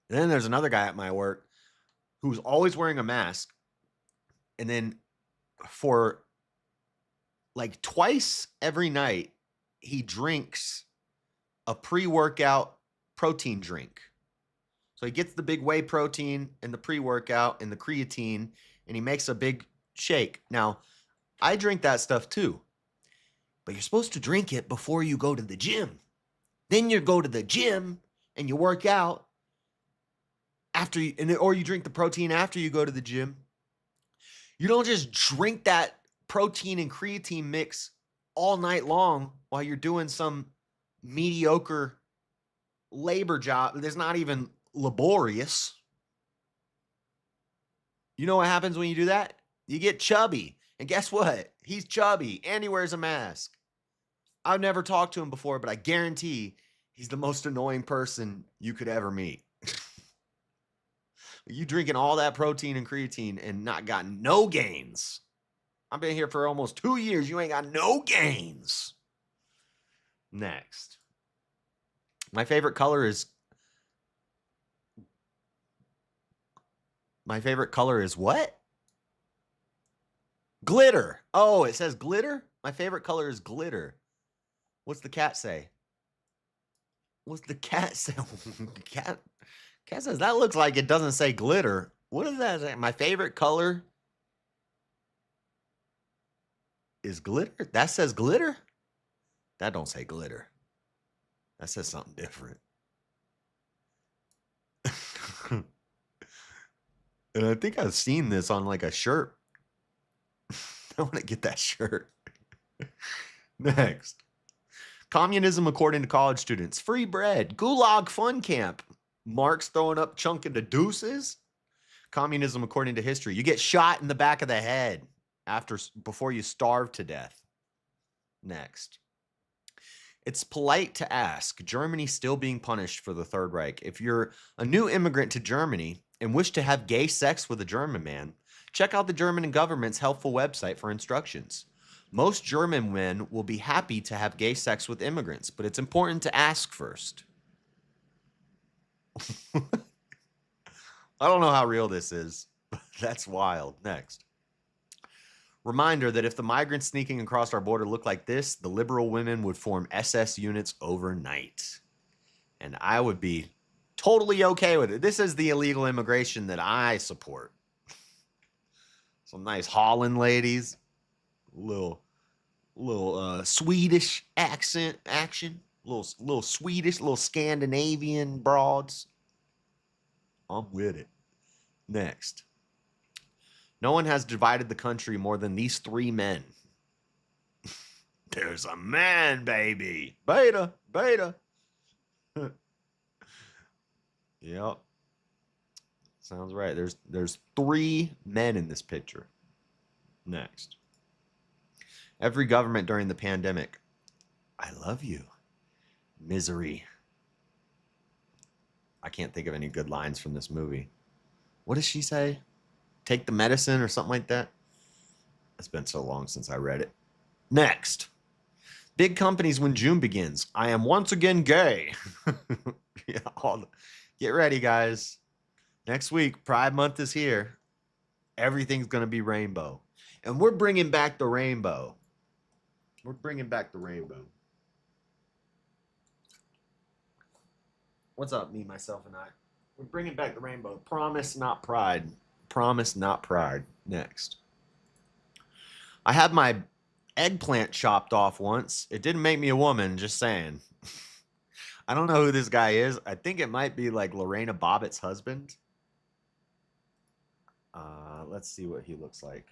And then there's another guy at my work who's always wearing a mask. And then for like twice every night, he drinks a pre-workout protein drink. So he gets the big whey protein and the pre-workout and the creatine, and he makes a big shake. Now, I drink that stuff too, but you're supposed to drink it before you go to the gym. Then you go to the gym and you work out after you, or you drink the protein after you go to the gym. You don't just drink that protein and creatine mix all night long while you're doing some mediocre labor job that's not even laborious. You know what happens when you do that? You get chubby. And guess what? He's chubby and he wears a mask. I've never talked to him before, but I guarantee he's the most annoying person you could ever meet. You drinking all that protein and creatine and not gotten no gains. I've been here for almost 2 years. You ain't got no gains. Next. My favorite color is what? Glitter. Oh, it says glitter? My favorite color is glitter. What's the cat say? What's the cat say? Cat says that looks like it doesn't say glitter. What does that say? My favorite color is glitter. That says glitter? That don't say glitter. That says something different. And I think I've seen this on like a shirt. I want to get that shirt. Next. Communism according to college students. Free bread. Gulag fun camp. Marx throwing up chunk into deuces. Communism according to history. You get shot in the back of the head before you starve to death. Next. It's polite to ask, Germany still being punished for the Third Reich. If you're a new immigrant to Germany and wish to have gay sex with a German man, check out the German government's helpful website for instructions. Most German men will be happy to have gay sex with immigrants, but it's important to ask first. I don't know how real this is, but that's wild. Next. Reminder that if the migrants sneaking across our border look like this, the liberal women would form SS units overnight. And I would be totally okay with it. This is the illegal immigration that I support. Some nice Holland ladies. Little Swedish accent action. Little Swedish, little Scandinavian broads. I'm with it. Next. No one has divided the country more than these three men. There's a man, baby. Beta. Yep. Sounds right. There's three men in this picture. Next. Every government during the pandemic. I love you. Misery. I can't think of any good lines from this movie. What does she say? Take the medicine or something like that? It's been so long since I read it. Next. Big companies when June begins. I am once again gay. Yeah, get ready, guys. Next week, Pride Month is here. Everything's going to be rainbow. And we're bringing back the rainbow. We're bringing back the rainbow. What's up, me, myself, and I? We're bringing back the rainbow. Promise, not pride. Promise, not pride. Next. I had my eggplant chopped off once. It didn't make me a woman, just saying. I don't know who this guy is. I think it might be like Lorena Bobbitt's husband. Let's see what he looks like.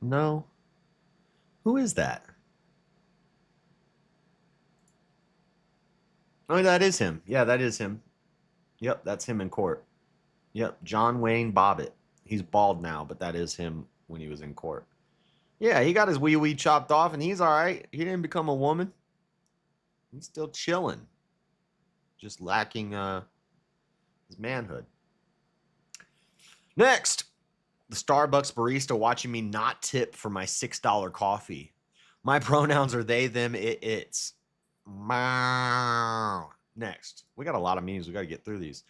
No. Who is that? Oh, that is him. Yeah, that is him. Yep, that's him in court. Yep, John Wayne Bobbitt. He's bald now, but that is him when he was in court. Yeah, he got his wee chopped off, and he's all right. He didn't become a woman. He's still chilling. Just lacking his manhood. Next, the Starbucks barista watching me not tip for my $6 coffee. My pronouns are they, them, it, it's. Next, we got a lot of memes. We got to get through these.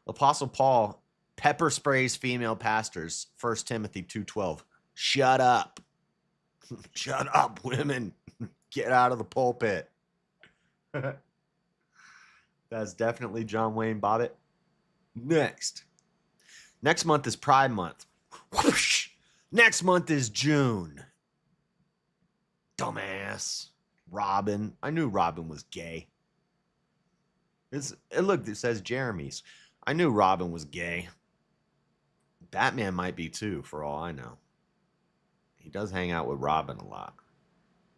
Apostle Paul pepper sprays female pastors. 1 Timothy 2:12. Shut up. Shut up, women. Get out of the pulpit. That's definitely John Wayne Bobbitt. Next month is Pride Month. Whoosh. Next month is June. Dumbass. Robin. I knew Robin was gay. Look, it says Jeremy's. I knew Robin was gay. Batman might be too, for all I know. He does hang out with Robin a lot.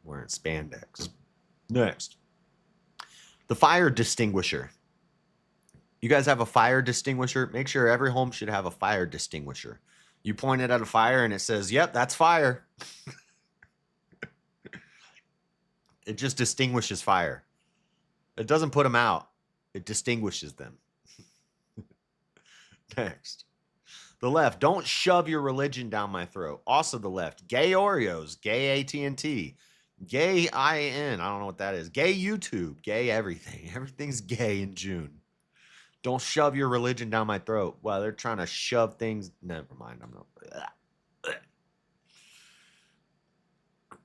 Wearing spandex. Next. The fire extinguisher. You guys have a fire extinguisher? Make sure every home should have a fire extinguisher. You point it at a fire and it says, yep, that's fire. It just distinguishes fire. It doesn't put them out. It distinguishes them. Next. The left. Don't shove your religion down my throat. Also the left. Gay Oreos. Gay AT&T. Gay IN. I don't know what that is. Gay YouTube. Gay everything. Everything's gay in June. Don't shove your religion down my throat. Well, they're trying to shove things. Never mind. I'm not.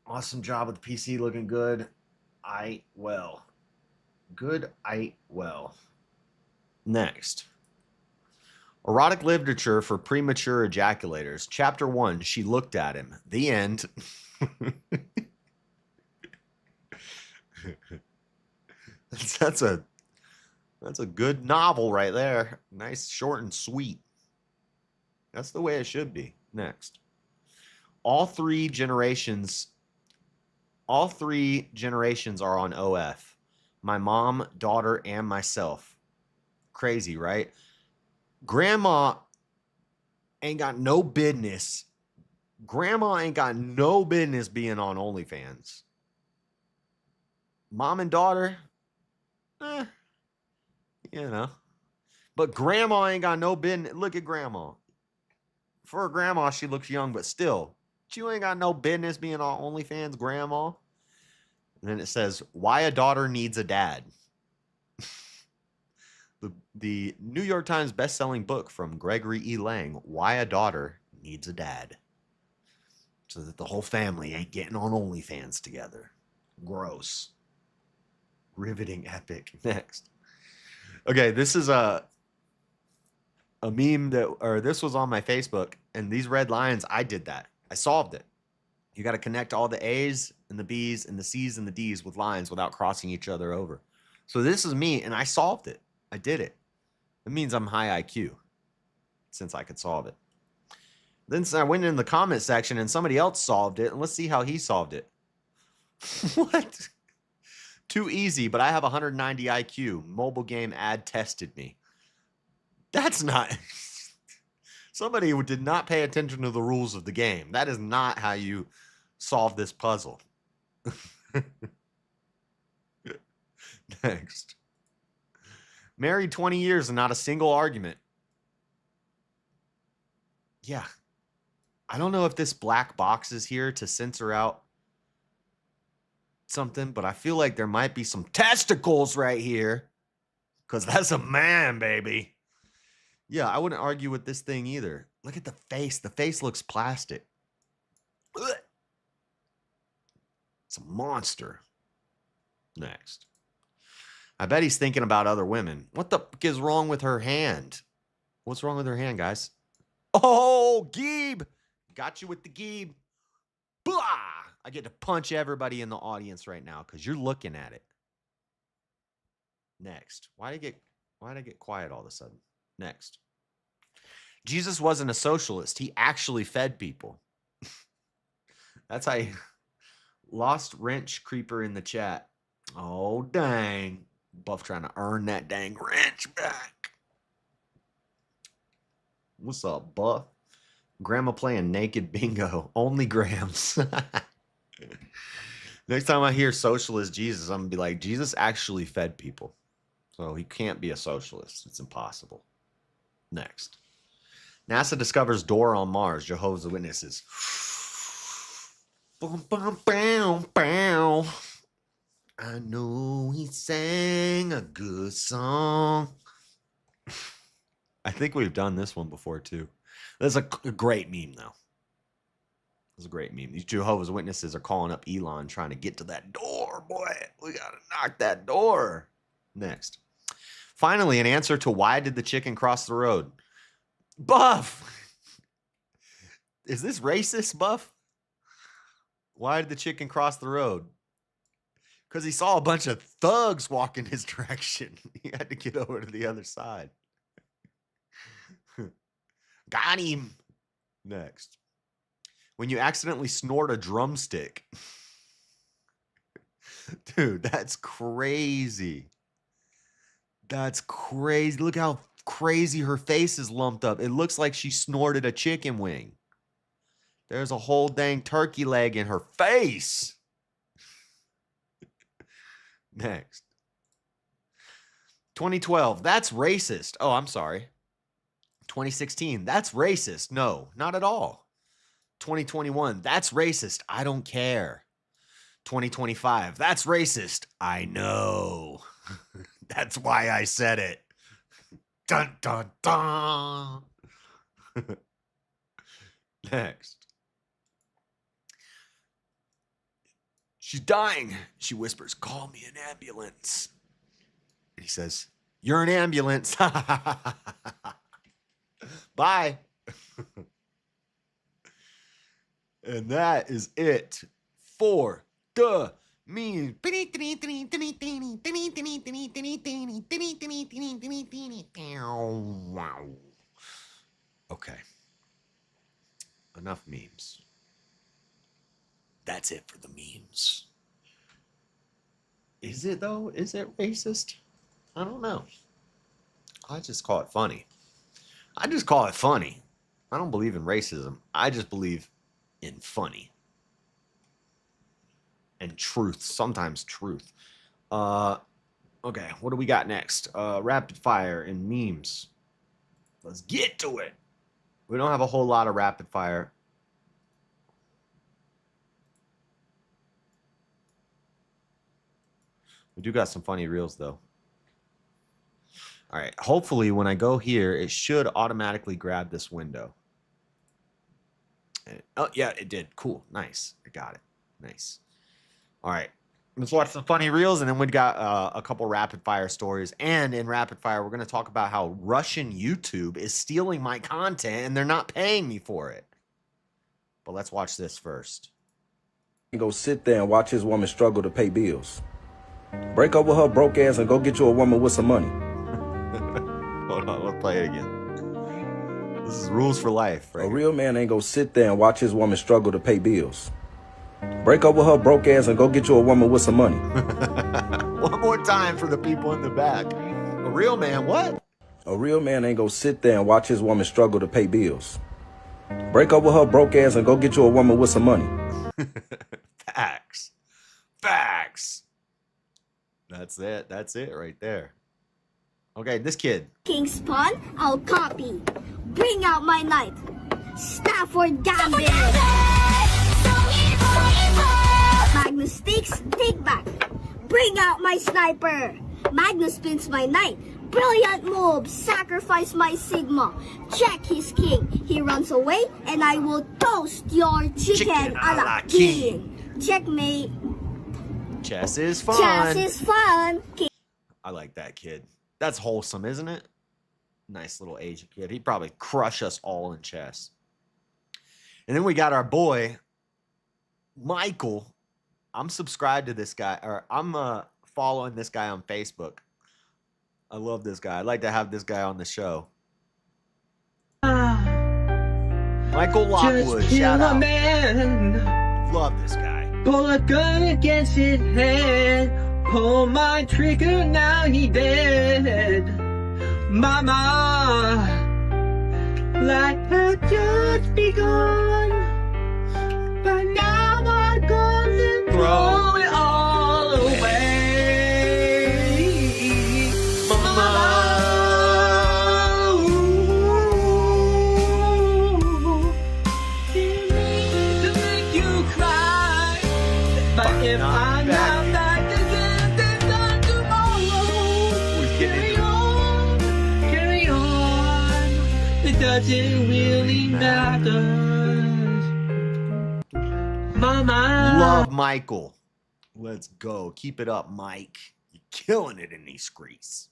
Awesome job with the PC, looking good. Good. Next. Erotic literature for premature ejaculators. Chapter 1. She looked at him. The end. That's a good novel right there. Nice, short, and sweet. That's the way it should be. Next. All three generations are on OF. My mom, daughter, and myself. Crazy, right? Grandma ain't got no business. Grandma ain't got no business being on OnlyFans. Mom and daughter, you know. But grandma ain't got no business. Look at grandma. For a grandma, she looks young, but still, she ain't got no business being on OnlyFans, grandma. And then it says, why a daughter needs a dad. The New York Times best-selling book from Gregory E. Lang, Why a Daughter Needs a Dad. So that the whole family ain't getting on OnlyFans together. Gross. Riveting epic. Next. Okay, this is a meme this was on my Facebook, and these red lines, I did that. I solved it. You got to connect all the A's and the B's and the C's and the D's with lines without crossing each other over. So this is me, and I solved it. I did it. It means I'm high IQ, since I could solve it. Then I went in the comment section, and somebody else solved it, and let's see how he solved it. What? Too easy, but I have 190 IQ. Mobile game ad tested me. That's not... Somebody who did not pay attention to the rules of the game. That is not how you solve this puzzle. Next. Married 20 years and not a single argument. Yeah. I don't know if this black box is here to censor out something, but I feel like there might be some testicles right here. Because that's a man, baby. Yeah, I wouldn't argue with this thing either. Look at the face. The face looks plastic. Ugh. It's a monster. Next. I bet he's thinking about other women. What the fuck is wrong with her hand? What's wrong with her hand, guys? Oh, Geeb! Got you with the Geeb. Blah! I get to punch everybody in the audience right now because you're looking at it. Next. Why'd I get quiet all of a sudden? Next. Jesus wasn't a socialist. He actually fed people. That's how Lost wrench creeper in the chat. Oh, dang. Buff trying to earn that dang wrench back. What's up, Buff? Grandma playing naked bingo. Only Grams. Next time I hear socialist Jesus, I'm going to be like, Jesus actually fed people. So he can't be a socialist. It's impossible. Next. NASA discovers door on Mars. Jehovah's Witnesses. Bum, bum, bow, bow. I know he sang a good song. I think we've done this one before, too. That's a great meme, though. It's a great meme. These Jehovah's Witnesses are calling up Elon trying to get to that door, boy. We got to knock that door. Next. Finally, an answer to why did the chicken cross the road? Buff! Is this racist, Buff? Why did the chicken cross the road? Because he saw a bunch of thugs walk in his direction. He had to get over to the other side. Got him. Next. When you accidentally snort a drumstick. Dude, that's crazy. That's crazy. Look how crazy her face is lumped up. It looks like she snorted a chicken wing. There's a whole dang turkey leg in her face. Next. 2012. That's racist. Oh, I'm sorry. 2016. That's racist. No, not at all. 2021. That's racist. I don't care. 2025. That's racist. I know. That's why I said it. Dun, dun, dun. Next. She's dying. She whispers, call me an ambulance. And he says, you're an ambulance. Bye. And that is it for the meme. Okay. Enough memes. That's it for the memes. Is it though? Is it racist? I don't know. I just call it funny. I just call it funny. I don't believe in racism. I just believe in funny. And truth. Sometimes truth. Okay, what do we got next? Rapid fire and memes. Let's get to it. We don't have a whole lot of rapid fire. We do got some funny reels, though. All right. Hopefully, when I go here, it should automatically grab this window. Oh, yeah, it did. Cool. Nice. I got it. Nice. All right. Let's watch some funny reels, and then we've got a couple rapid fire stories. And in rapid fire, we're going to talk about how Russian YouTube is stealing my content, and they're not paying me for it. But let's watch this first. Go sit there and watch his woman struggle to pay bills. Break up with her broke ass and go get you a woman with some money. Hold on, let's play it again. This is rules for life, right? A real man ain't go sit there and watch his woman struggle to pay bills. Break up with her broke ass and go get you a woman with some money. One more time for the people in the back. A real man, what? A real man ain't go sit there and watch his woman struggle to pay bills. Break up with her broke ass and go get you a woman with some money. Facts. Facts. That's it. That's it right there. Okay, this kid. King's Pawn, I'll copy. Bring out my knight. Stafford Gambit. Magnus sticks, take back. Bring out my sniper. Magnus spins my knight. Brilliant move. Sacrifice my Sigma. Check his king. He runs away, and I will toast your chicken a la king. Checkmate. Chess is fun. Chess is fun. I like that kid. That's wholesome, isn't it? Nice little Asian kid. He'd probably crush us all in chess. And then we got our boy, Michael, I'm subscribed to this guy, or I'm following this guy on Facebook. I love this guy. I'd like to have this guy on the show. Michael Lockwood, shout out. Man. Love this guy. Pull a gun against his head. Pull my trigger, now he dead. Mama, life had just begun, but now my guns and throw it all away. Mama, didn't mean to make you cry, but if I'm not back again, then gone tomorrow. Carry on, it doesn't really matter. Mama. Love Michael. Let's go. Keep it up, Mike. You're killing it in these streets.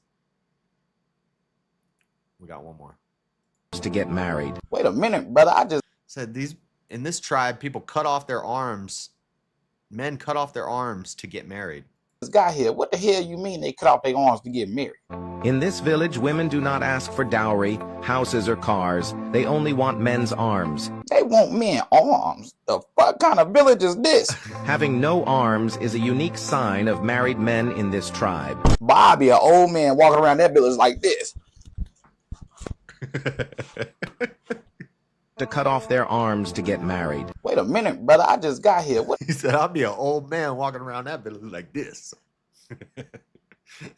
We got one more. To get married. Wait a minute, brother. I just said these in this tribe, people cut off their arms. Men cut off their arms to get married. This guy here, what the hell you mean they cut off their arms to get married? In this village, women do not ask for dowry, houses, or cars. They only want men's arms. They want men arms. The fuck kind of village is this? Having no arms is a unique sign of married men in this tribe. Bobby, an old man walking around that village like this. To cut off their arms to get married. Wait a minute, brother. I just got here. What? He said, I'll be an old man walking around that village like this.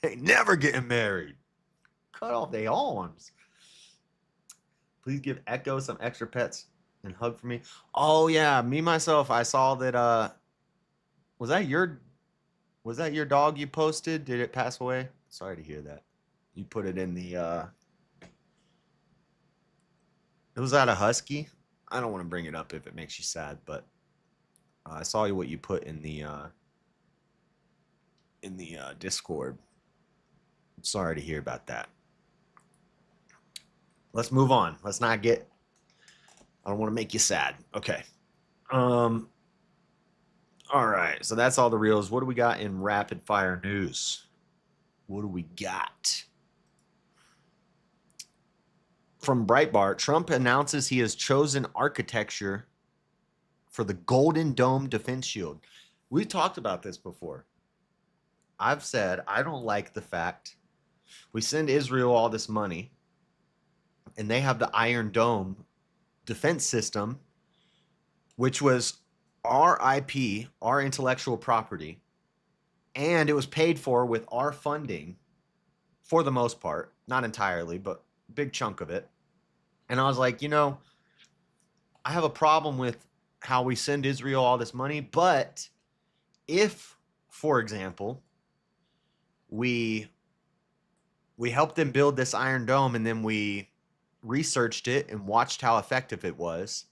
Ain't never getting married. Cut off their arms. Please give Echo some extra pets and hug for me. Oh yeah, me myself. I saw that. Was that your dog you posted? Did it pass away? Sorry to hear that. You put it in the. Was that a husky? I don't want to bring it up if it makes you sad, but I saw what you put in the Discord. I'm sorry to hear about that. Let's move on. Let's not get. I don't want to make you sad. Okay. All right. So that's all the reels. What do we got in rapid fire news? What do we got? From Breitbart, Trump announces he has chosen architecture for the Golden Dome defense shield. We've talked about this before. I've said I don't like the fact we send Israel all this money and they have the Iron Dome defense system, which was our IP, our intellectual property, and it was paid for with our funding for the most part, not entirely, but a big chunk of it. And I was like, I have a problem with how we send Israel all this money, but if, for example, we helped them build this Iron Dome and then we researched it and watched how effective it was,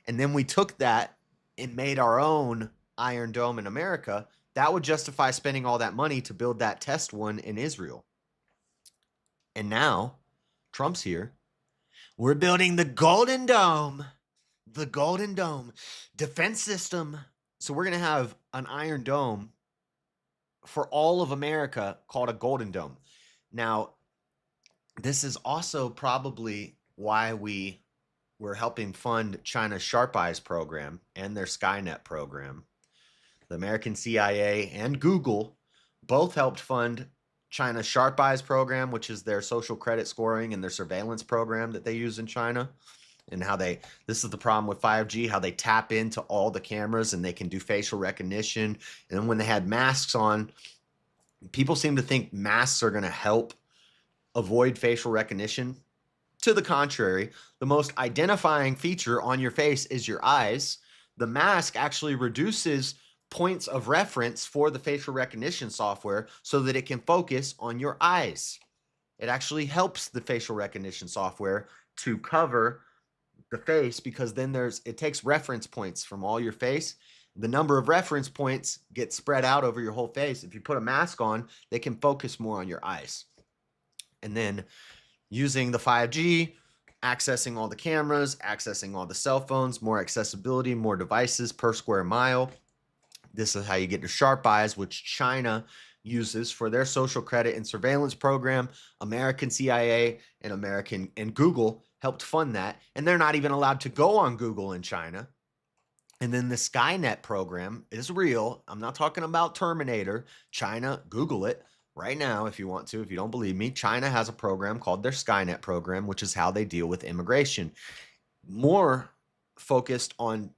and then we took that and made our own Iron Dome in America, that would justify spending all that money to build that test one in Israel. And now Trump's here. We're building the Golden Dome defense system. So we're going to have an Iron Dome for all of America called a Golden Dome. Now, this is also probably why we're helping fund China's Sharp Eyes program and their Skynet program. The American CIA and Google both helped fund China's Sharp Eyes program, which is their social credit scoring and their surveillance program that they use in China. And this is the problem with 5G, how they tap into all the cameras and they can do facial recognition. And then when they had masks on, people seem to think masks are going to help avoid facial recognition. To the contrary, the most identifying feature on your face is your eyes. The mask actually reduces points of reference for the facial recognition software so that it can focus on your eyes. It actually helps the facial recognition software to cover the face because then it takes reference points from all your face. The number of reference points get spread out over your whole face. If you put a mask on, they can focus more on your eyes. And then using the 5G, accessing all the cameras, accessing all the cell phones, more accessibility, more devices per square mile. This is how you get to sharp eyes, which China uses for their social credit and surveillance program. American CIA and Google helped fund that. And they're not even allowed to go on Google in China. And then the Skynet program is real. I'm not talking about Terminator. China, Google it right now if you want to. If you don't believe me, China has a program called their Skynet program, which is how they deal with immigration. More focused on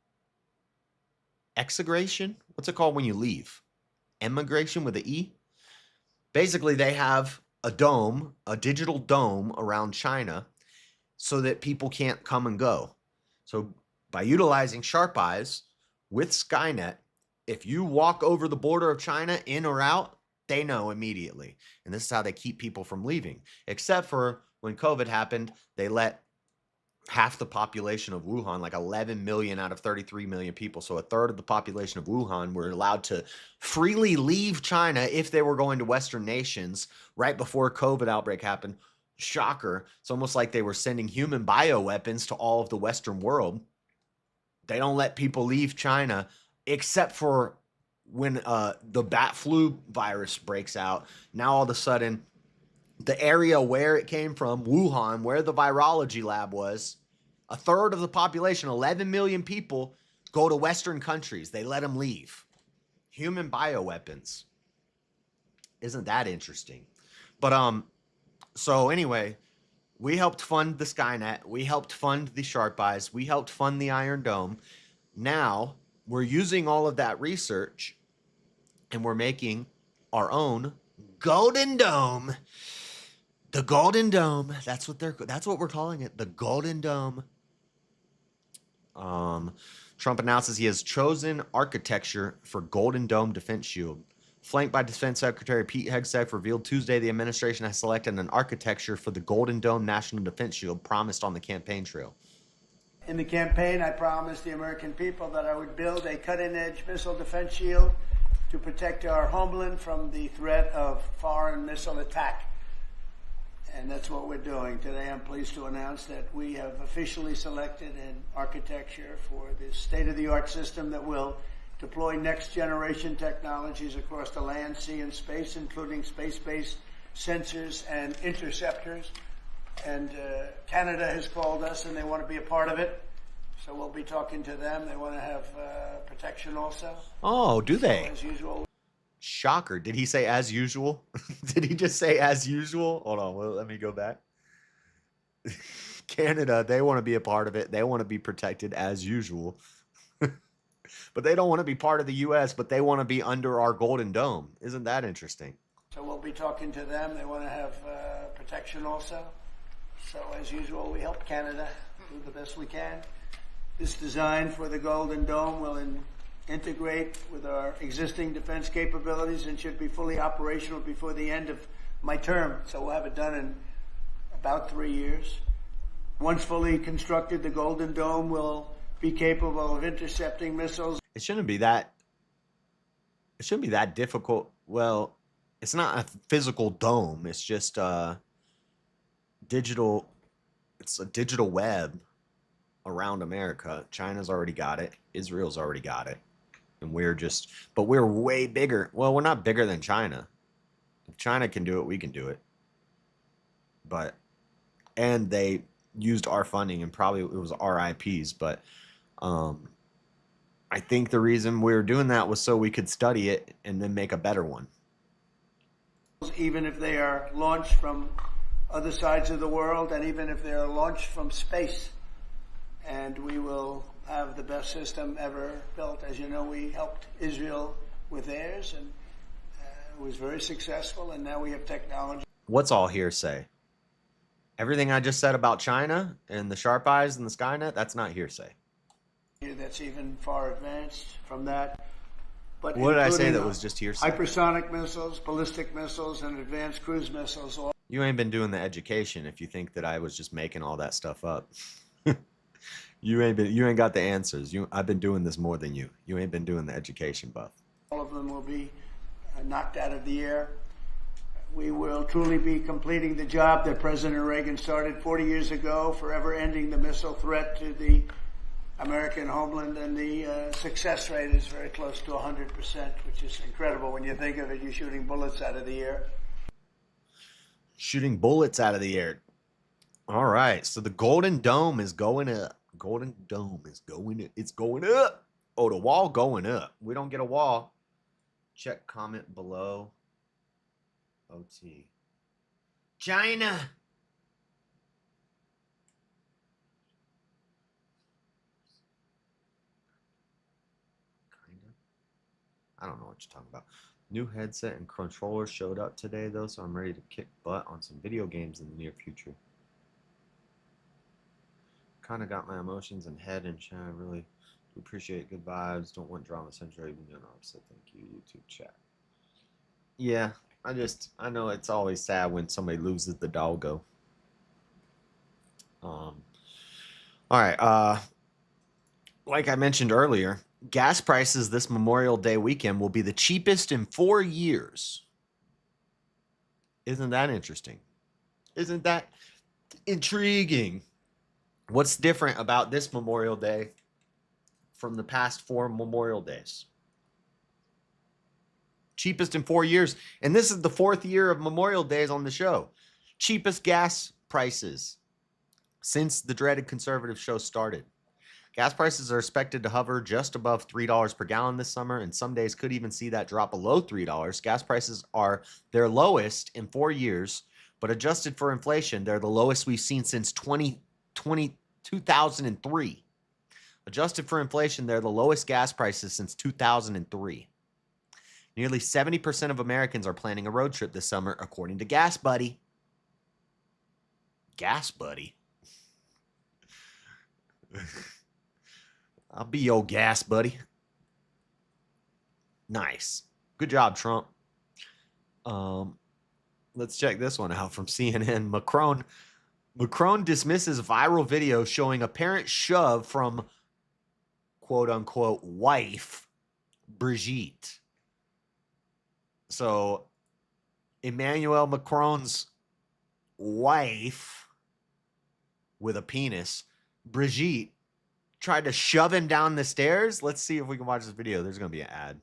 exigration. What's it called when you leave? Emigration with an E? Basically, they have a dome, a digital dome around China so that people can't come and go. So by utilizing sharp eyes with Skynet, if you walk over the border of China in or out, they know immediately. And this is how they keep people from leaving. Except for when COVID happened, they let half the population of Wuhan, like 11 million out of 33 million people, so a third of the population of Wuhan, were allowed to freely leave China if they were going to Western nations right before COVID outbreak happened. Shocker. It's almost like they were sending human bioweapons to all of the Western world. They don't let people leave China except for when the bat flu virus breaks out. Now all of a sudden, the area where it came from, Wuhan, where the virology lab was, a third of the population, 11 million people, go to Western countries. They let them leave. Human bioweapons. Isn't that interesting? But so anyway, we helped fund the Skynet. We helped fund the Sharp Eyes. We helped fund the Iron Dome. Now we're using all of that research and we're making our own Golden Dome. The Golden Dome. That's what we're calling it. The Golden Dome. Trump announces he has chosen architecture for Golden Dome defense shield. Flanked by Defense Secretary Pete Hegseth, revealed Tuesday the administration has selected an architecture for the Golden Dome National Defense Shield promised on the campaign trail. In the campaign, I promised the American people that I would build a cutting-edge missile defense shield to protect our homeland from the threat of foreign missile attack. And that's what we're doing. Today, I'm pleased to announce that we have officially selected an architecture for this state-of-the-art system that will deploy next-generation technologies across the land, sea, and space, including space-based sensors and interceptors. And Canada has called us, and they want to be a part of it. So we'll be talking to them. They want to have protection also. Oh, do they? So, as usual. Shocker. Did he say as usual? Did he just say as usual? Hold on. Well, let me go back. Canada, they want to be a part of it. They want to be protected as usual. But they don't want to be part of the U.S., but they want to be under our Golden Dome. Isn't that interesting? So we'll be talking to them. They want to have protection also. So as usual, we help Canada do the best we can. This design for the Golden Dome will integrate with our existing defense capabilities and should be fully operational before the end of my term. So we'll have it done in about 3 years. Once fully constructed, the Golden Dome will be capable of intercepting missiles. It shouldn't be that difficult. Well, it's not a physical dome. It's just digital. It's a digital web around America. China's already got it. Israel's already got it. And but we're way bigger. Well, we're not bigger than China. If China can do it, we can do it. And they used our funding, and probably it was our IPs, but I think the reason we were doing that was so we could study it and then make a better one. Even if they are launched from other sides of the world, and even if they are launched from space, and we will have the best system ever built. As you know, we helped Israel with theirs, and it was very successful, and now we have technology. What's all hearsay? Everything I just said about China and the Sharp Eyes and the Skynet, that's not hearsay. That's even far advanced from that. But what did I say that was just hearsay? Hypersonic missiles, ballistic missiles, and advanced cruise missiles. You ain't been doing the education if you think that I was just making all that stuff up. You ain't got the answers. I've been doing this more than you. You ain't been doing the education, buff. All of them will be knocked out of the air. We will truly be completing the job that President Reagan started 40 years ago, forever ending the missile threat to the American homeland, and the success rate is very close to 100%, which is incredible when you think of it. You're shooting bullets out of the air. Shooting bullets out of the air. All right, so the Golden Dome is going up. Golden Dome is going up. It's going up. Oh, the wall going up. We don't get a wall. Check comment below. OT. China. I don't know what you're talking about. New headset and controller showed up today, though, so I'm ready to kick butt on some video games in the near future. Kind of got my emotions and head in chat. I really do appreciate good vibes. Don't want drama central, even though I'm upset. Thank you, YouTube chat. Yeah, I know it's always sad when somebody loses the doggo. All right, like I mentioned earlier, gas prices this Memorial Day weekend will be the cheapest in 4 years. Isn't that interesting? Isn't that intriguing? What's different about this Memorial Day from the past 4 Memorial Days? Cheapest in 4 years. And this is the 4th year of Memorial Days on the show. Cheapest gas prices since the Dreaded Conservative show started. Gas prices are expected to hover just above $3 per gallon this summer, and some days could even see that drop below $3. Gas prices are their lowest in 4 years, but adjusted for inflation, they're the lowest we've seen since 2003. Adjusted for inflation, they're the lowest gas prices since 2003. Nearly 70% of Americans are planning a road trip this summer, according to Gas Buddy. Gas Buddy? I'll be your gas buddy. Nice. Good job, Trump. Let's check this one out from CNN. Macron dismisses viral video showing apparent shove from quote-unquote wife Brigitte. So Emmanuel Macron's wife with a penis, Brigitte, tried to shove him down the stairs. Let's see if we can watch this video. There's going to be an ad.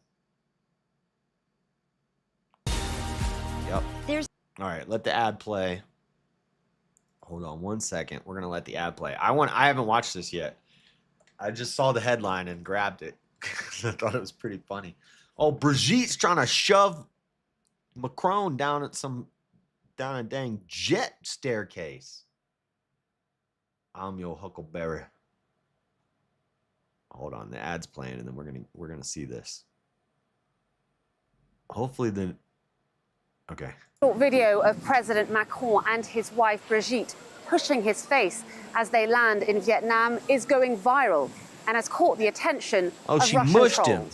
Yep. All right, let the ad play. Hold on 1 second. We're going to let the ad play. I haven't watched this yet. I just saw the headline and grabbed it. I thought it was pretty funny. Oh, Brigitte's trying to shove Macron down a dang jet staircase. I'm your Huckleberry. Hold on, the ad's playing, and then we're gonna see this. Hopefully, okay. Short video of President Macron and his wife Brigitte pushing his face as they land in Vietnam is going viral and has caught the attention of Russian trolls. Oh, she mushed him.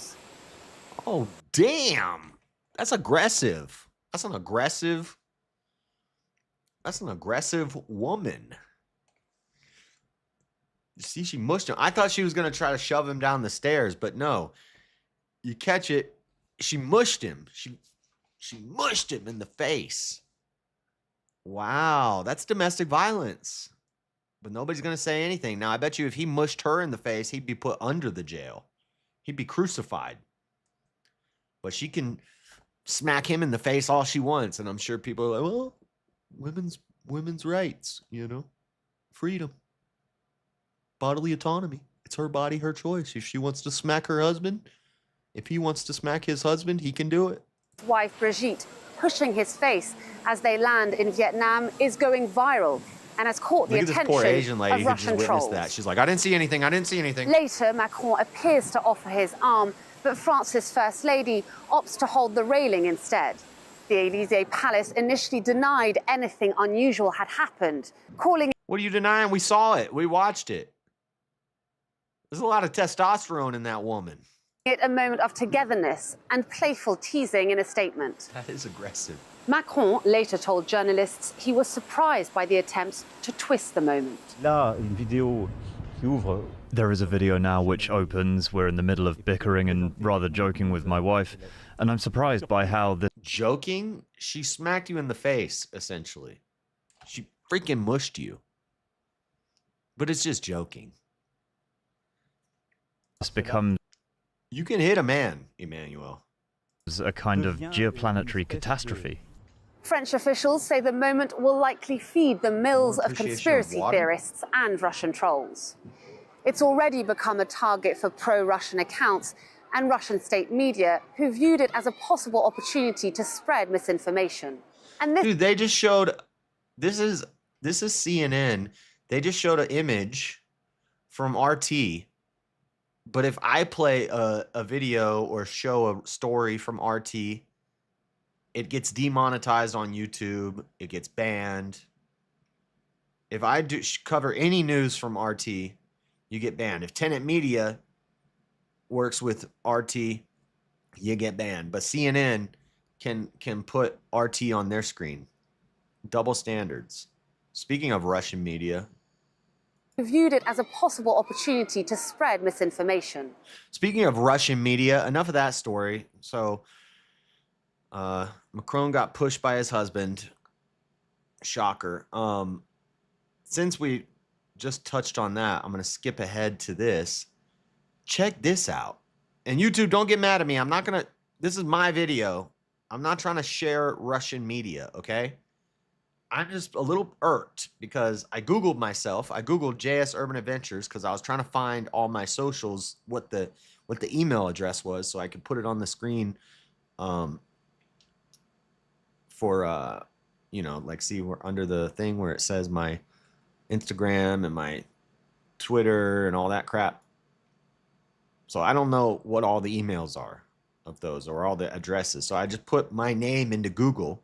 Oh, damn! That's aggressive. That's an aggressive woman. You see, she mushed him. I thought she was going to try to shove him down the stairs, but no. You catch it. She mushed him. She mushed him in the face. Wow, that's domestic violence. But nobody's going to say anything. Now, I bet you if he mushed her in the face, he'd be put under the jail. He'd be crucified. But she can smack him in the face all she wants, and I'm sure people are like, well, women's rights, you know, freedom. Bodily autonomy. It's her body, her choice. If she wants to smack her husband, if he wants to smack his husband, he can do it. Wife Brigitte pushing his face as they land in Vietnam is going viral and has caught the attention this poor Asian lady of who Russian just trolls. witnessed that. She's like, I didn't see anything. I didn't see anything. Later, Macron appears to offer his arm, but France's First Lady opts to hold the railing instead. The Élysée Palace initially denied anything unusual had happened, calling... What are you denying? We saw it. We watched it. There's a lot of testosterone in that woman. it a moment of togetherness and playful teasing in a statement. That is aggressive. Macron later told journalists he was surprised by the attempts to twist the moment. There is a video now which opens. We're in the middle of bickering and rather joking with my wife, and I'm surprised by how this... Joking? She smacked you in the face, essentially. She freaking mushed you. But it's just joking. It's become You can hit a man, Emmanuel. a kind of geoplanetary catastrophe. French officials say the moment will likely feed the mills of appreciation of conspiracy water? theorists and Russian trolls. It's already become a target for pro-Russian accounts and Russian state media who viewed it as a possible opportunity to spread misinformation. And this Dude, they just showed this is CNN. They just showed an image from RT. But if I play a video or show a story from RT, it gets demonetized on YouTube. It gets banned. If I do cover any news from RT, you get banned. If Tenet Media works with RT, you get banned. But CNN can put RT on their screen. Double standards. Speaking of Russian media, viewed it as a possible opportunity to spread misinformation. speaking of Russian media, enough of that story. So Macron got pushed by his husband. Shocker. Since we just touched on that, I'm going to skip ahead to this. Check this out. And YouTube, don't get mad at me. I'm not going to, this is my video. I'm not trying to share Russian media, okay? I'm just a little irked because I Googled myself. I Googled jsurbanadventures because I was trying to find all my socials, what the email address was, so I could put it on the screen for, you know, like, see, we're under the thing where it says my Instagram and my Twitter and all that crap. So I don't know what all the emails are of those or all the addresses. So I just put my name into Google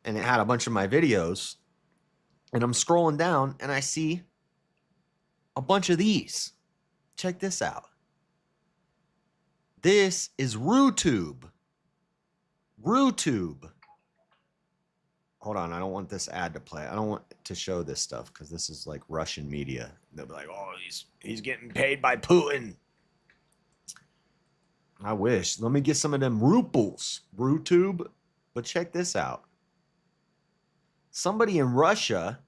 and it had a bunch of my videos, and I'm scrolling down and I see a bunch of these. Check this out. This is RooTube. RooTube. Hold on, I don't want this ad to play. I don't want to show this stuff because this is like Russian media. They'll be like, oh, he's getting paid by Putin. I wish. Let me get some of them rubles. RooTube. But check this out. Somebody in Russia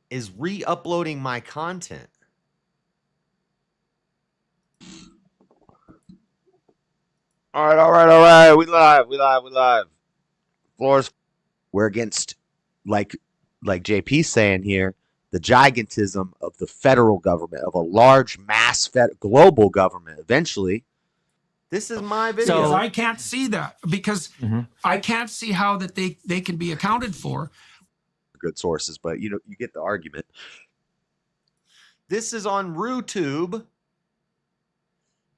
is re-uploading my content. All right. We live. Floors. We're against, like JP's saying here, the gigantism of the federal government, of a large mass global government. Eventually, this is my video. Because I can't see that because I can't see how that they can be accounted for. Good sources, but you get the argument. This is on RooTube.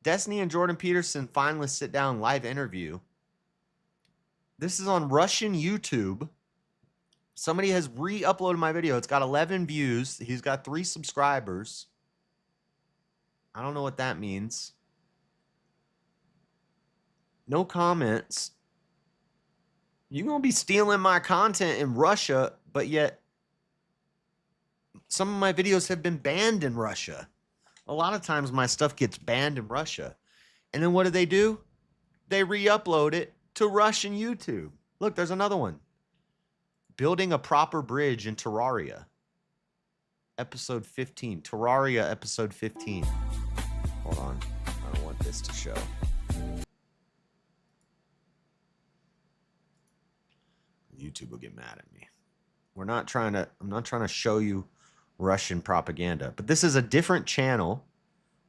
Destiny and Jordan Peterson finalists sit down live interview. This is on Russian YouTube. Somebody has re-uploaded my video. It's got 11 views. He's got 3 subscribers. I don't know what that means. No comments. You're going to be stealing my content in Russia, but yet some of my videos have been banned in Russia. A lot of times my stuff gets banned in Russia. And then what do? They re-upload it to Russian YouTube. Look, there's another one. Building a proper bridge in Terraria. Episode 15. Terraria episode 15. Hold on. I don't want this to show. YouTube will get mad at me. I'm not trying to show you Russian propaganda, but this is a different channel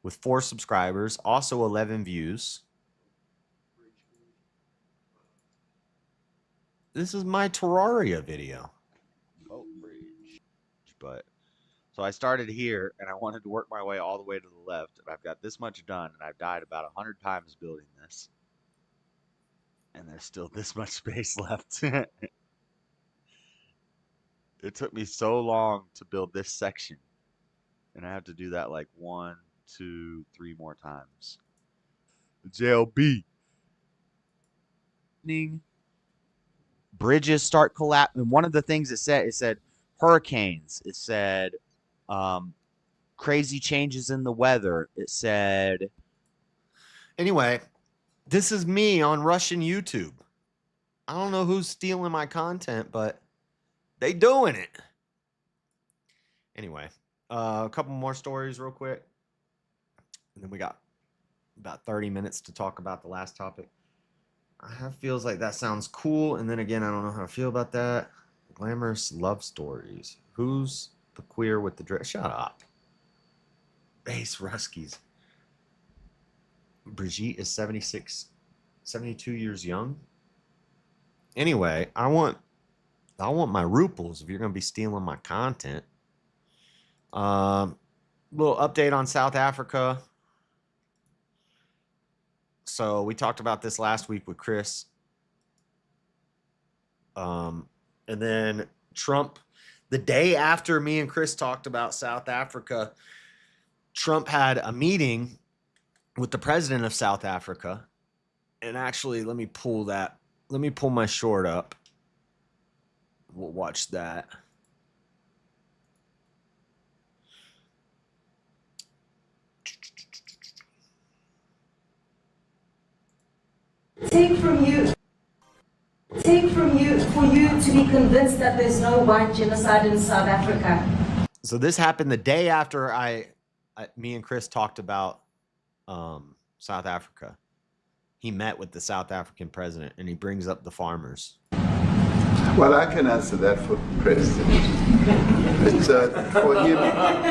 with 4 subscribers, also 11 views. This is my Terraria video. Boat bridge. But so I started here and I wanted to work my way all the way to the left, and I've got this much done, and I've died about 100 times building this. And there's still this much space left. It took me so long to build this section. And I have to do that like 1, 2, 3 more times. JLB. Bridges start collapsing. And one of the things it said hurricanes. It said crazy changes in the weather. It said. Anyway, this is me on Russian YouTube. I don't know who's stealing my content, but they doing it. Anyway, a couple more stories real quick. And then we got about 30 minutes to talk about the last topic. Feels like that sounds cool. And then again, I don't know how I feel about that. Glamorous love stories. Who's the queer with the dress? Shut up. Base Ruskies. Brigitte is 72 years young. Anyway, I want my ruples if you're going to be stealing my content. Little update on South Africa. So we talked about this last week with Chris. And then Trump, the day after me and Chris talked about South Africa, Trump had a meeting with the president of South Africa. And actually, let me pull my short up. We'll watch that. Take from you for you to be convinced that there's no white genocide in South Africa. So this happened the day after me and Chris talked about South Africa. He met with the South African president and he brings up the farmers. Well, I can answer that for President. It's for him.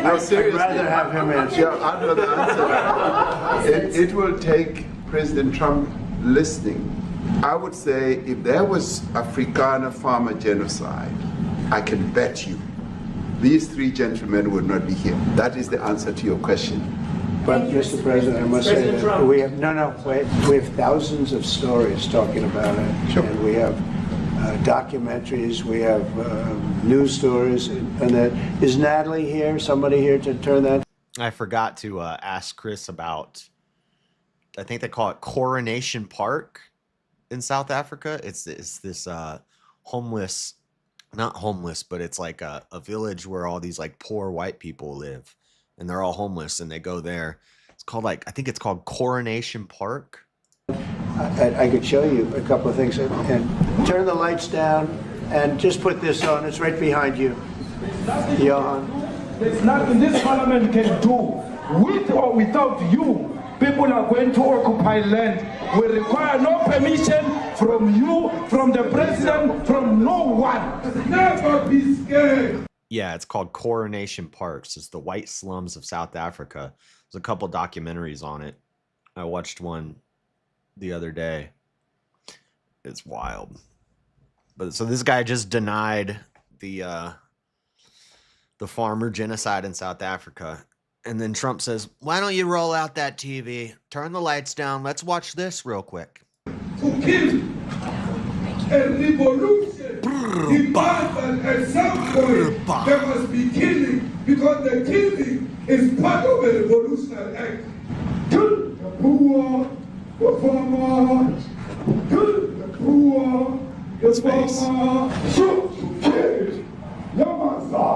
No, seriously. I'd rather have him answer. Yeah, I'd rather answer that. It will take President Trump listening. I would say if there was Afrikaner farmer genocide, I can bet you these three gentlemen would not be here. That is the answer to your question. But, Mr. President, I must say that we have, we have thousands of stories talking about it. Sure. And we have documentaries, we have news stories, and that. Is Natalie here, somebody here to turn that? I forgot to ask Chris about, I think they call it Coronation Park in South Africa. It's this homeless, not homeless, but it's like a village where all these like poor white people live, and they're all homeless, and they go there. It's called I think it's called Coronation Park. I could show you a couple of things. And turn the lights down and just put this on. It's right behind you. Johan. There's nothing this parliament can do. With or without you, people are going to occupy land. We require no permission from you, from the president, from no one. Never be scared. Yeah, it's called Coronation Parks. It's the white slums of South Africa. There's a couple documentaries on it. I watched one the other day. It's wild. But so this guy just denied the farmer genocide in South Africa. And then Trump says, why don't you roll out that TV? Turn the lights down. Let's watch this real quick. To kill a revolution demands at some point there must be killing, because the killing is part of a revolutionary act. Kill the poor, the farmer, kill the poor, the farmer, shoot to kill, Yamasa.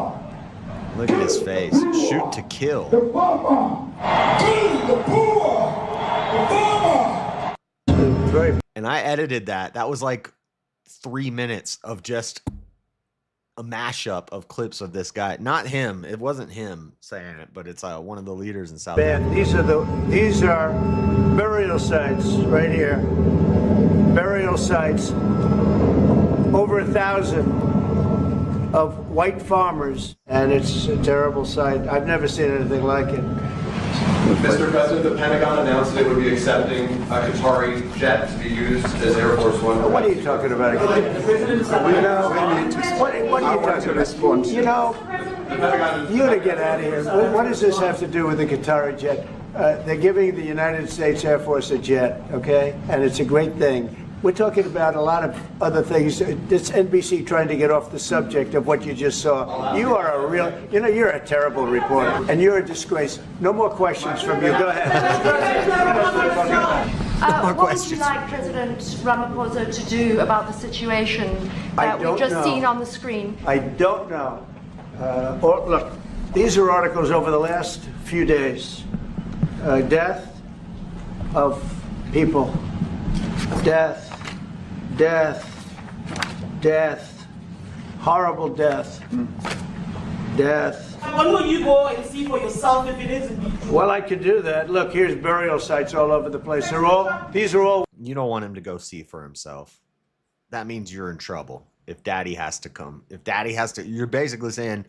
Look at his face. Shoot to kill. The farmer, kill the poor, the farmer. And I edited that. That was like 3 minutes of just a mashup of clips of this guy. Not him. It wasn't him saying it, but it's one of the leaders in South Africa. These are burial sites right here. Burial sites. Over 1,000 of white farmers, and it's a terrible sight. I've never seen anything like it. Mr. President, the Pentagon announced that it would be accepting a Qatari jet to be used as Air Force One. What are you talking about? What are you talking about? You know, you to get out of here. What does this have to do with the Qatari jet? They're giving the United States Air Force a jet, okay? And it's a great thing. We're talking about a lot of other things. It's NBC trying to get off the subject of what you just saw. You are a real, you're a terrible reporter, and you're a disgrace. No more questions from you. Go ahead. What would you like President Ramaphosa to do about the situation that we've just seen on the screen? I don't know. Look, these are articles over the last few days. Death of people. Death. Horrible death. Death. Why don't you go and see for yourself if it is indeed true? Well, I could do that. Look, here's burial sites all over the place. These are all. You don't want him to go see for himself. That means you're in trouble. If daddy has to come, you're basically saying,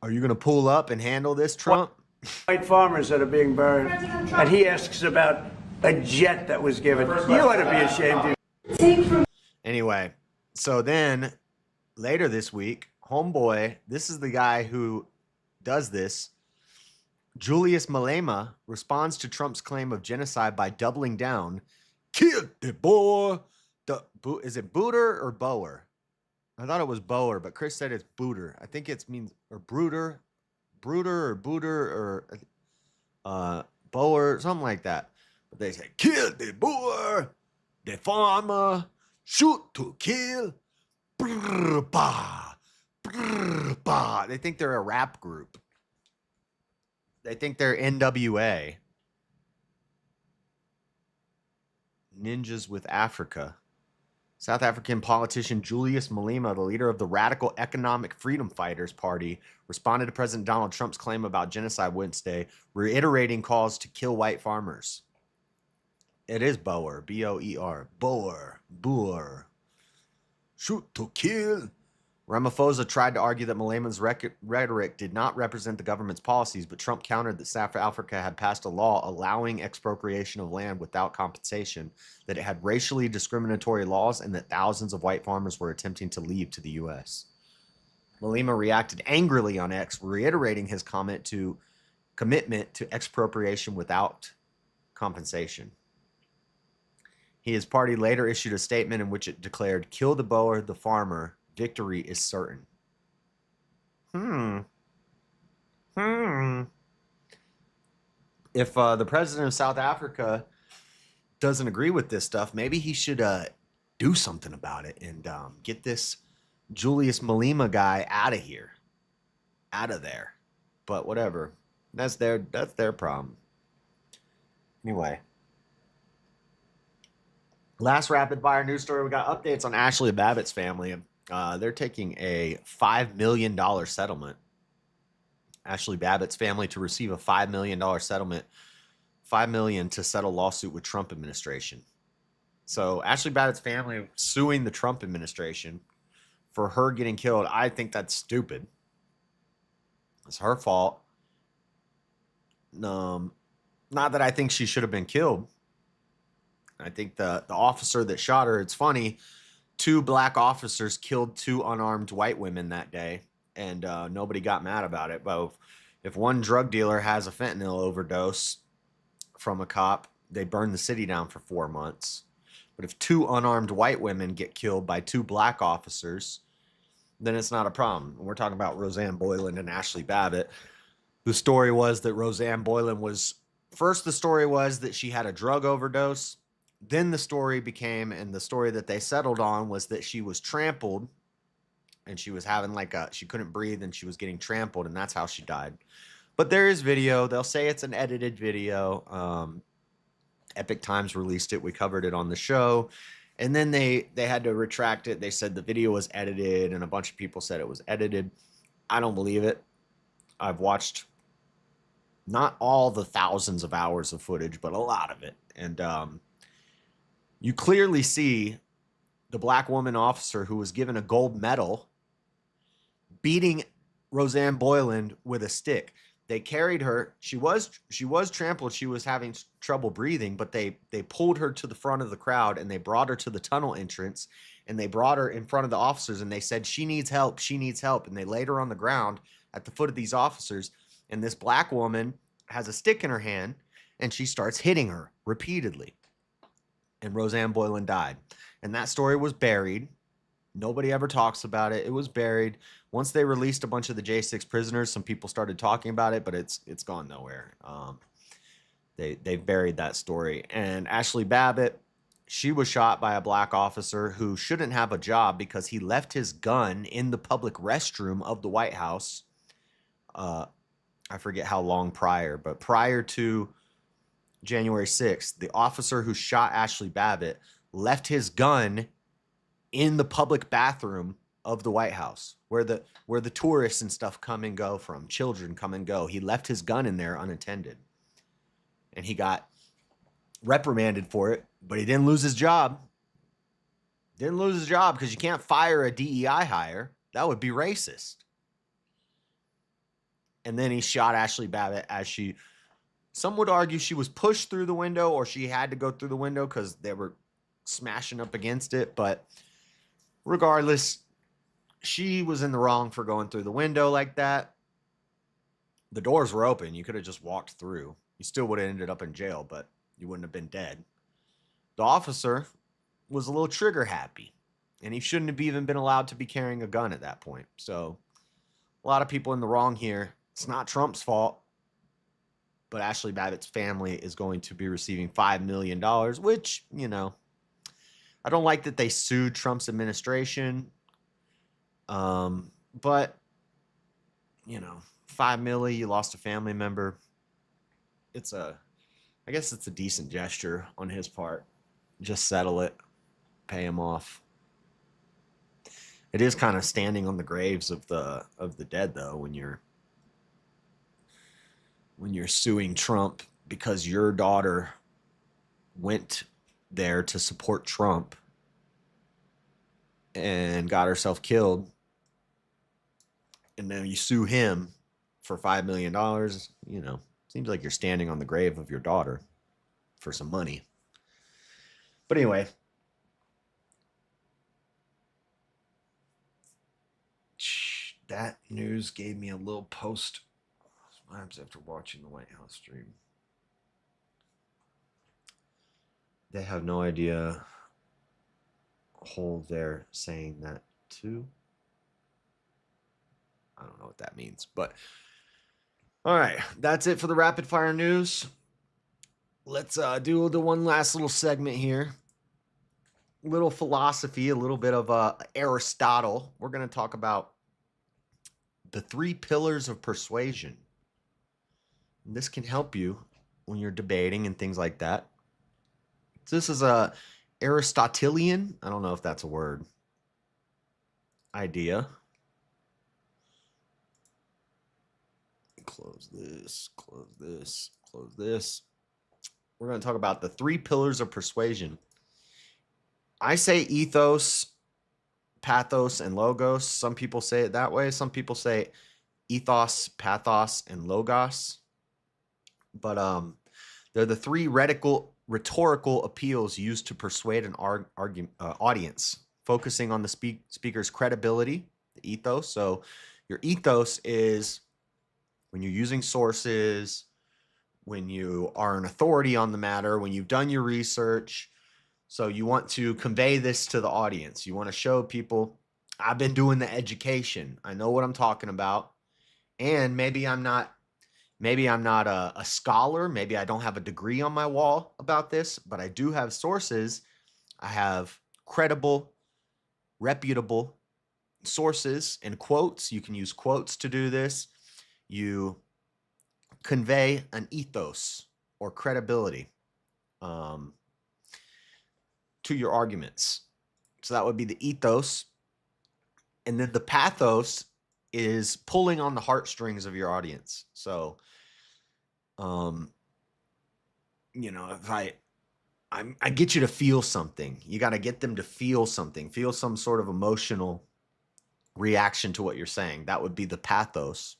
are you going to pull up and handle this, Trump? White farmers that are being buried. And he asks about a jet that was given. You ought to be ashamed of. Anyway, so then later this week, homeboy, this is the guy who does this. Julius Malema responds to Trump's claim of genocide by doubling down. Kill the boy. Is it Booter or Boer? I thought it was Boer, but Chris said it's Booter. I think it means, or Bruder or Booter or Boer, something like that. But they say, kill the Boer, the farmer, shoot to kill. Brr, bah, brr, bah. They think they're a rap group. They think they're NWA. Ninjas with Africa. South African politician Julius Malema, the leader of the Radical Economic Freedom Fighters Party, responded to President Donald Trump's claim about genocide Wednesday, reiterating calls to kill white farmers. It is Boer, B-O-E-R, Boer. Shoot to kill. Ramaphosa tried to argue that Malema's rhetoric did not represent the government's policies, but Trump countered that South Africa had passed a law allowing expropriation of land without compensation, that it had racially discriminatory laws, and that thousands of white farmers were attempting to leave to the U.S. Malema reacted angrily on X, reiterating his commitment to expropriation without compensation. His party later issued a statement in which it declared, "Kill the Boer, the farmer. Victory is certain." If the president of South Africa doesn't agree with this stuff, maybe he should do something about it and get this Julius Malema guy out of here, out of there. But whatever, that's their problem. Anyway, last rapid fire news story. We got updates on Ashley Babbitt's family. They're taking a $5 million settlement. Ashley Babbitt's family to receive a $5 million settlement, $5 million to settle lawsuit with Trump administration. So Ashley Babbitt's family suing the Trump administration for her getting killed. I think that's stupid. It's her fault. Not that I think she should have been killed. I think the officer that shot her, it's funny, 2 black officers killed 2 unarmed white women that day, and nobody got mad about it. But if one drug dealer has a fentanyl overdose from a cop, they burn the city down for 4 months. But if 2 unarmed white women get killed by 2 black officers, then it's not a problem. We're talking about Roseanne Boyland and Ashley Babbitt. The story was that Roseanne Boyland was, first the story was that she had a drug overdose. Then the story became, and the story that they settled on was that she was trampled and she was having she couldn't breathe and she was getting trampled, and that's how she died. But there is video. They'll say it's an edited video. Epic Times released it. We covered it on the show. And then they had to retract it. They said the video was edited, and a bunch of people said it was edited. I don't believe it. I've watched not all the thousands of hours of footage, but a lot of it. And you clearly see the black woman officer who was given a gold medal beating Roseanne Boyland with a stick. They carried her. She was trampled. She was having trouble breathing, but they pulled her to the front of the crowd and they brought her to the tunnel entrance, and they brought her in front of the officers, and they said, "She needs help. She needs help." And they laid her on the ground at the foot of these officers. And this black woman has a stick in her hand and she starts hitting her repeatedly. And Roseanne Boyland died. And that story was buried. Nobody ever talks about it. It was buried. Once they released a bunch of the J6 prisoners, some people started talking about it, but it's gone nowhere. They buried that story. And Ashley Babbitt, she was shot by a black officer who shouldn't have a job because he left his gun in the public restroom of the White House. I forget how long prior, but prior to January 6th, the officer who shot Ashley Babbitt left his gun in the public bathroom of the White House, where the tourists and stuff come and go from, children come and go. He left his gun in there unattended, and he got reprimanded for it, but he didn't lose his job. Didn't lose his job because you can't fire a DEI hire. That would be racist. And then he shot Ashley Babbitt as some would argue she was pushed through the window or she had to go through the window because they were smashing up against it. But regardless, she was in the wrong for going through the window like that. The doors were open. You could have just walked through. You still would have ended up in jail, but you wouldn't have been dead. The officer was a little trigger happy, and he shouldn't have even been allowed to be carrying a gun at that point. So a lot of people in the wrong here. It's not Trump's fault, but Ashley Babbitt's family is going to be receiving $5 million, which, you know, I don't like that they sued Trump's administration. But, you know, $5 million, you lost a family member. I guess it's a decent gesture on his part. Just settle it, pay him off. It is kind of standing on the graves of the dead, though, when you're suing Trump because your daughter went there to support Trump and got herself killed, and then you sue him for $5 million. You know, seems like you're standing on the grave of your daughter for some money. But anyway, that news gave me a little post vibes after watching the White House stream. They have no idea who they're saying that to. I don't know what that means, but all right, that's it for the rapid fire news. Let's do the one last little segment here. Little philosophy, a little bit of Aristotle. We're going to talk about the 3 pillars of persuasion. And this can help you when you're debating and things like that. This is a Aristotelian, I don't know if that's a word, idea. Close this, close this, close this. We're going to talk about the 3 pillars of persuasion. I say ethos, pathos, and logos. Some people say it that way. Some people say ethos, pathos, and logos. But they're the 3 rhetorical appeals used to persuade an audience, focusing on the speaker's credibility, the ethos. So your ethos is when you're using sources, when you are an authority on the matter, when you've done your research. So you want to convey this to the audience. You want to show people, I've been doing the education. I know what I'm talking about. And maybe I'm not a scholar. Maybe I don't have a degree on my wall about this, but I do have sources. I have credible, reputable sources and quotes. You can use quotes to do this. You convey an ethos or credibility to your arguments. So that would be the ethos. And then the pathos is pulling on the heartstrings of your audience. So, you know, if I get you to feel something, you got to get them to feel something, feel some sort of emotional reaction to what you're saying. That would be the pathos.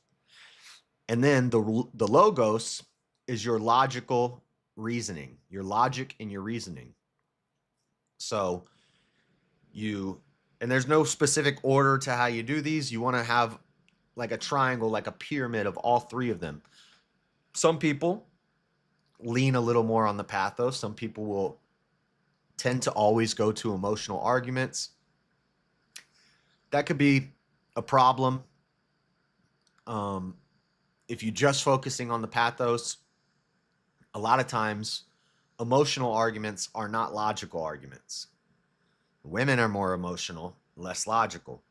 And then the logos is your logical reasoning, your logic and your reasoning. So and there's no specific order to how you do these. You want to have like a triangle, like a pyramid of all 3 of them. Some people lean a little more on the pathos. Some people will tend to always go to emotional arguments. That could be a problem. If you're just focusing on the pathos, a lot of times emotional arguments are not logical arguments. Women are more emotional, less logical.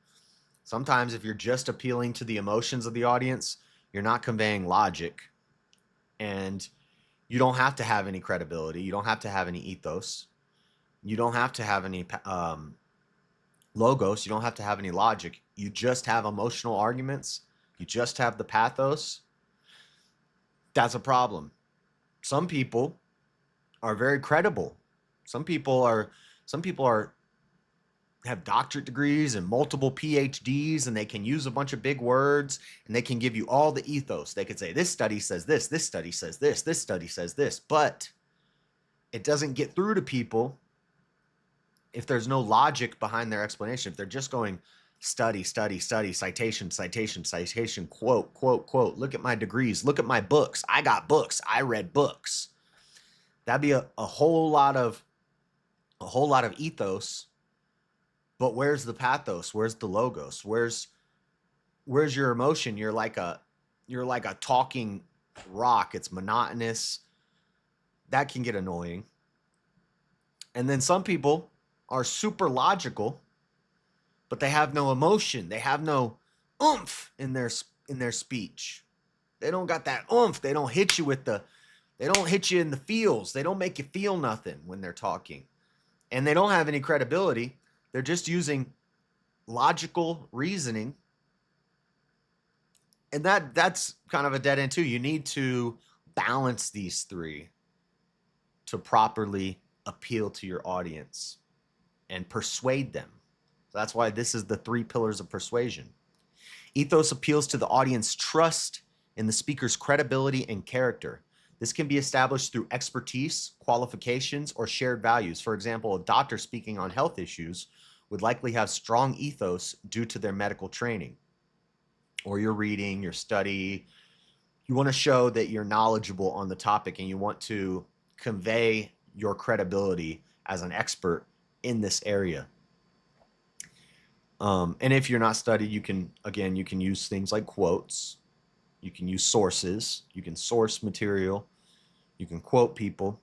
Sometimes if you're just appealing to the emotions of the audience, you're not conveying logic, and you don't have to have any credibility. You don't have to have any ethos. You don't have to have any logos, you don't have to have any logic. You just have emotional arguments. You just have the pathos. That's a problem. Some people are very credible. Some people have doctorate degrees and multiple PhDs, and they can use a bunch of big words, and they can give you all the ethos. They could say, this study says this study says this study says this, but it doesn't get through to people if there's no logic behind their explanation. If they're just going study, citation, quote, look at my degrees, look at my books. I got books. I read books. That'd be a whole lot of ethos. But where's the pathos? Where's the logos? Where's your emotion? You're like a talking rock. It's monotonous. That can get annoying. And then some people are super logical, but they have no emotion. They have no oomph in their speech. They don't got that oomph. They don't hit you in the feels. They don't make you feel nothing when they're talking. And they don't have any credibility. They're just using logical reasoning. And that's kind of a dead end too. You need to balance these three to properly appeal to your audience and persuade them. That's why this is the 3 pillars of persuasion. Ethos appeals to the audience trust in the speaker's credibility and character. This can be established through expertise, qualifications, or shared values. For example, a doctor speaking on health issues would likely have strong ethos due to their medical training. Or your reading, your study. You want to show that you're knowledgeable on the topic and you want to convey your credibility as an expert in this area. And if you're not studied, you can use things like quotes. You can use sources. You can source material. You can quote people.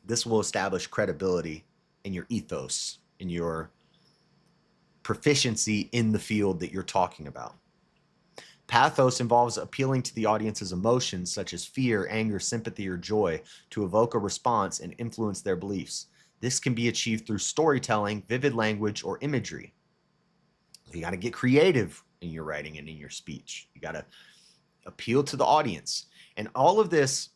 This will establish credibility in your ethos, in your proficiency in the field that you're talking about. Pathos involves appealing to the audience's emotions such as fear, anger, sympathy, or joy to evoke a response and influence their beliefs. This can be achieved through storytelling, vivid language, or imagery. You got to get creative in your writing and in your speech. You got to appeal to the audience. And all of this,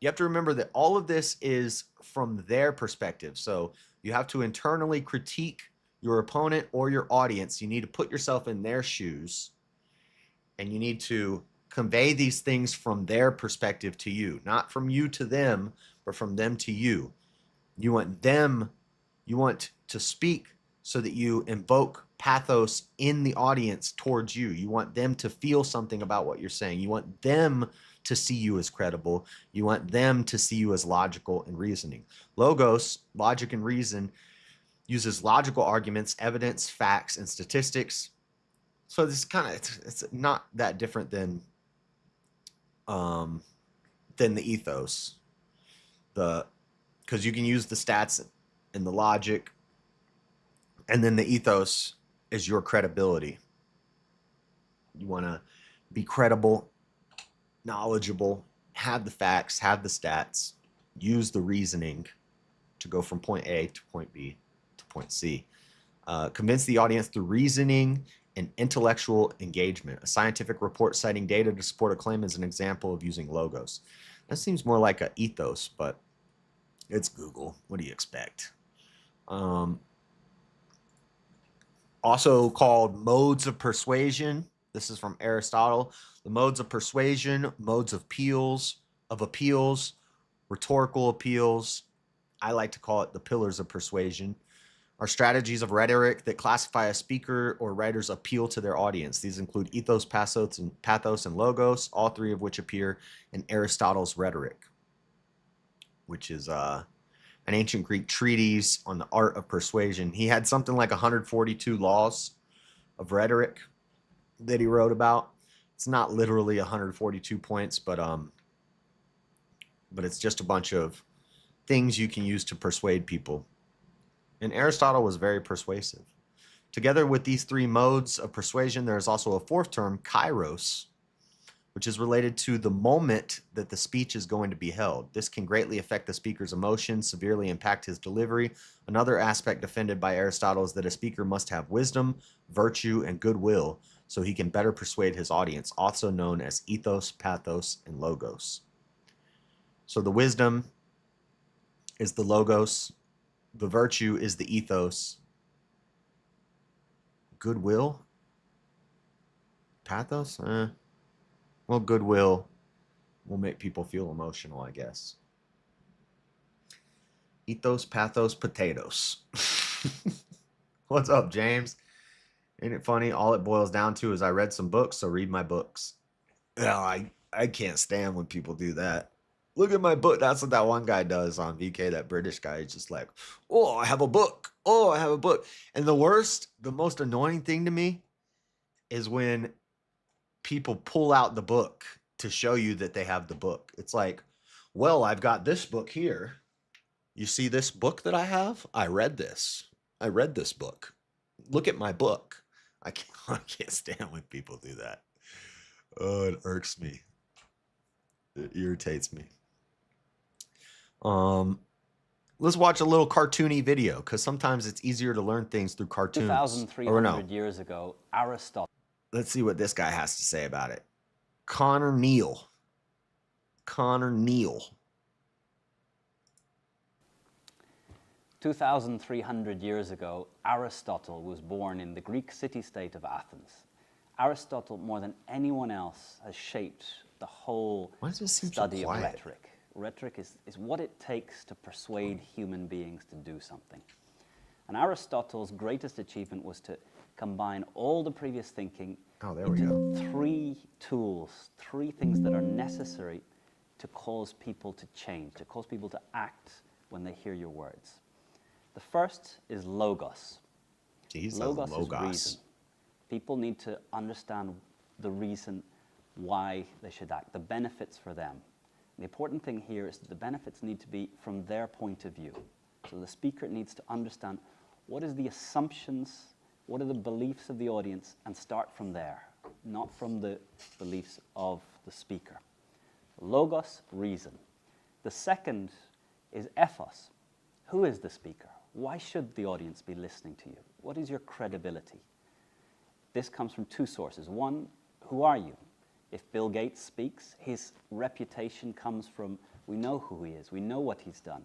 you have to remember that all of this is from their perspective. So you have to internally critique your opponent or your audience. You need to put yourself in their shoes, and you need to convey these things from their perspective to you, not from you to them, but from them to you. You want to speak so that you invoke pathos in the audience towards you. You want them to feel something about what you're saying. You want them to see you as credible. You want them to see you as logical and reasoning. Logos, logic and reason, uses logical arguments, evidence, facts, and statistics. So this it's not that different than the ethos. Because you can use the stats and the logic, and then the ethos is your credibility. You want to be credible, knowledgeable, have the facts, have the stats, use the reasoning to go from point A to point B to point C. Convince the audience through reasoning and intellectual engagement. A scientific report citing data to support a claim is an example of using logos. That seems more like an ethos, but it's Google. What do you expect? Also called modes of persuasion. This is from Aristotle. The modes of persuasion, modes of appeals, rhetorical appeals. I like to call it the pillars of persuasion, are strategies of rhetoric that classify a speaker or writer's appeal to their audience. These include ethos, pathos, and logos, all 3 of which appear in Aristotle's Rhetoric, which is an ancient Greek treatise on the art of persuasion. He had something like 142 laws of rhetoric that he wrote about. It's not literally 142 points, but it's just a bunch of things you can use to persuade people. And Aristotle was very persuasive. Together with these 3 modes of persuasion, there is also a 4th term, kairos, which is related to the moment that the speech is going to be held. This can greatly affect the speaker's emotions, severely impact his delivery. Another aspect defended by Aristotle is that a speaker must have wisdom, virtue, and goodwill so he can better persuade his audience, also known as ethos, pathos, and logos. So the wisdom is the logos, the virtue is the ethos, goodwill, pathos, well, goodwill will make people feel emotional, I guess. Ethos, pathos, potatoes. What's up, James? Ain't it funny? All it boils down to is I read some books, so read my books. Yeah, I can't stand when people do that. Look at my book. That's what that one guy does on VK, that British guy. He's just like, oh, I have a book. Oh, I have a book. And the most annoying thing to me is when people pull out the book to show you that they have the book. It's like, well, I've got this book here. You see this book that I have? I read this. I read this book. Look at my book. I can't stand when people do that. Oh, it irks me. It irritates me. Let's watch a little cartoony video because sometimes it's easier to learn things through cartoons. 2,300 years ago, Aristotle. Let's see what this guy has to say about it. Connor Neal. 2,300 years ago, Aristotle was born in the Greek city-state of Athens. Aristotle, more than anyone else, has shaped the whole study of rhetoric. Rhetoric is what it takes to persuade human beings to do something. And Aristotle's greatest achievement was to combine all the previous thinking into three tools, three things that are necessary to cause people to change, to cause people to act when they hear your words. The first is logos. Logos is reason. People need to understand the reason why they should act, the benefits for them. The important thing here is that the benefits need to be from their point of view. So the speaker needs to understand what is the assumptions, what are the beliefs of the audience, and start from there, not from the beliefs of the speaker. Logos, reason. The second is ethos. Who is the speaker? Why should the audience be listening to you? What is your credibility? This comes from two sources. One, who are you? If Bill Gates speaks, his reputation comes from, we know who he is, we know what he's done.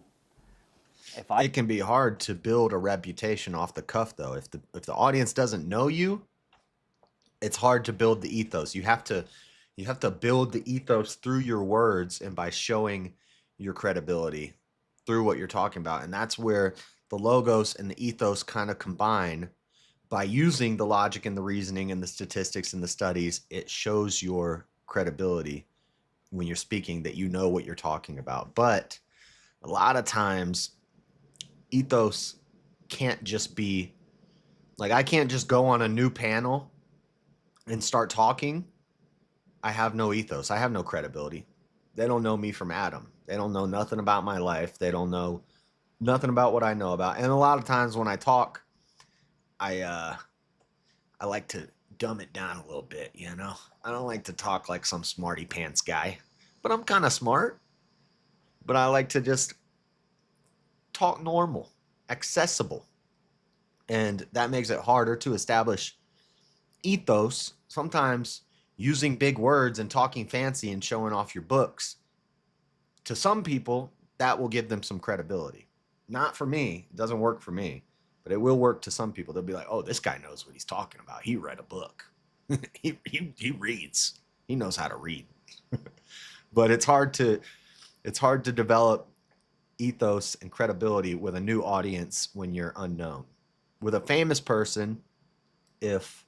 It can be hard to build a reputation off the cuff, though. If the audience doesn't know you, it's hard to build the ethos. You have to build the ethos through your words and by showing your credibility through what you're talking about. And that's where the logos and the ethos kind of combine. By using the logic and the reasoning and the statistics and the studies, it shows your credibility when you're speaking, that you know what you're talking about. But a lot of times, ethos can't just be, like, I can't just go on a new panel and start talking. I have no ethos. I have no credibility. They don't know me from Adam. They don't know nothing about my life. They don't know nothing about what I know about. And a lot of times when I talk, I like to dumb it down a little bit, you know? I don't like to talk like some smarty pants guy, but I'm kind of smart. But I like to just talk normal, accessible. And that makes it harder to establish ethos. Sometimes using big words and talking fancy and showing off your books, to some people, that will give them some credibility. Not for me. It doesn't work for me. But it will work to some people. They'll be like, oh, this guy knows what he's talking about. He read a book. he reads. He knows how to read. But it's hard to develop ethos and credibility with a new audience when you're unknown. With a famous person, if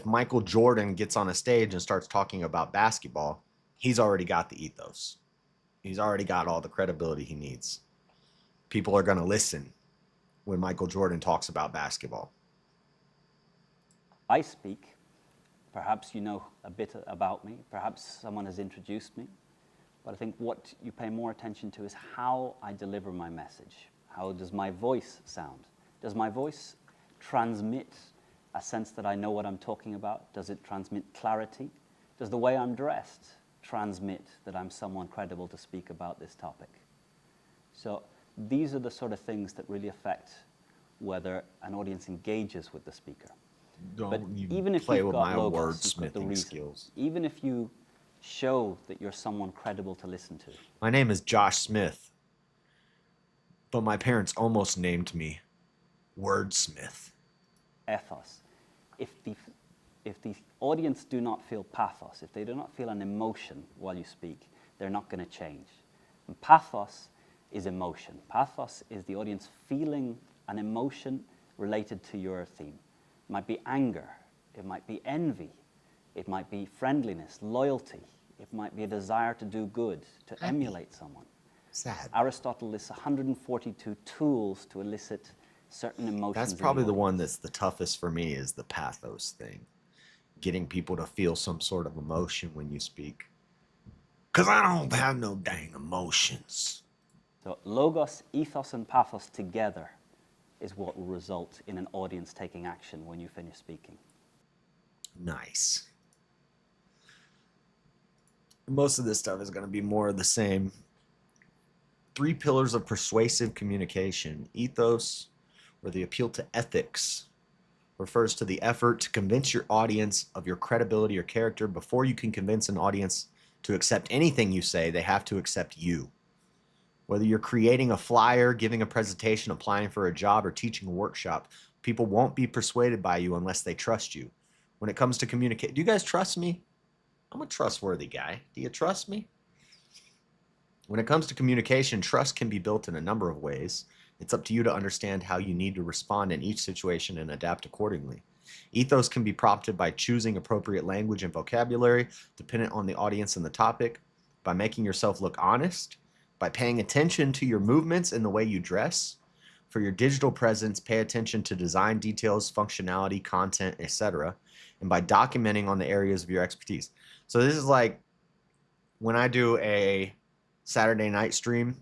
Michael Jordan gets on a stage and starts talking about basketball, he's already got the ethos. He's already got all the credibility he needs. People are going to listen when Michael Jordan talks about basketball. I speak, perhaps you know a bit about me, perhaps someone has introduced me, but I think what you pay more attention to is how I deliver my message. How does my voice sound? Does my voice transmit a sense that I know what I'm talking about? Does it transmit clarity? Does the way I'm dressed transmit that I'm someone credible to speak about this topic? So these are the sort of things that really affect whether an audience engages with the speaker. But even if you've got logos, you've got the reason, skills. even if you show that you're someone credible to listen to. My name is Josh Smith, but my parents almost named me Wordsmith. Ethos. If the audience do not feel pathos, if they do not feel an emotion while you speak, they're not going to change. And pathos is emotion. Pathos is the audience feeling an emotion related to your theme. It might be anger, it might be envy, it might be friendliness, loyalty, it might be a desire to do good, to emulate someone. Sad. Aristotle lists 142 tools to elicit certain emotions. That's probably the one that's the toughest for me, is the pathos thing. Getting people to feel some sort of emotion when you speak. Because I don't have no dang emotions. So logos, ethos, and pathos together is what will result in an audience taking action when you finish speaking. Nice. Most of this stuff is going to be more of the same. 3 pillars of persuasive communication. Ethos, or the appeal to ethics, refers to the effort to convince your audience of your credibility or character. Before you can convince an audience to accept anything you say, they have to accept you. Whether you're creating a flyer, giving a presentation, applying for a job, or teaching a workshop, people won't be persuaded by you unless they trust you. When it comes to communicate, do you guys trust me? I'm a trustworthy guy. Do you trust me? When it comes to communication, trust can be built in a number of ways. It's up to you to understand how you need to respond in each situation and adapt accordingly. Ethos can be prompted by choosing appropriate language and vocabulary, dependent on the audience and the topic, by making yourself look honest, by paying attention to your movements and the way you dress. For your digital presence, pay attention to design details, functionality, content, etc., and by documenting on the areas of your expertise. So this is like when I do a Saturday night stream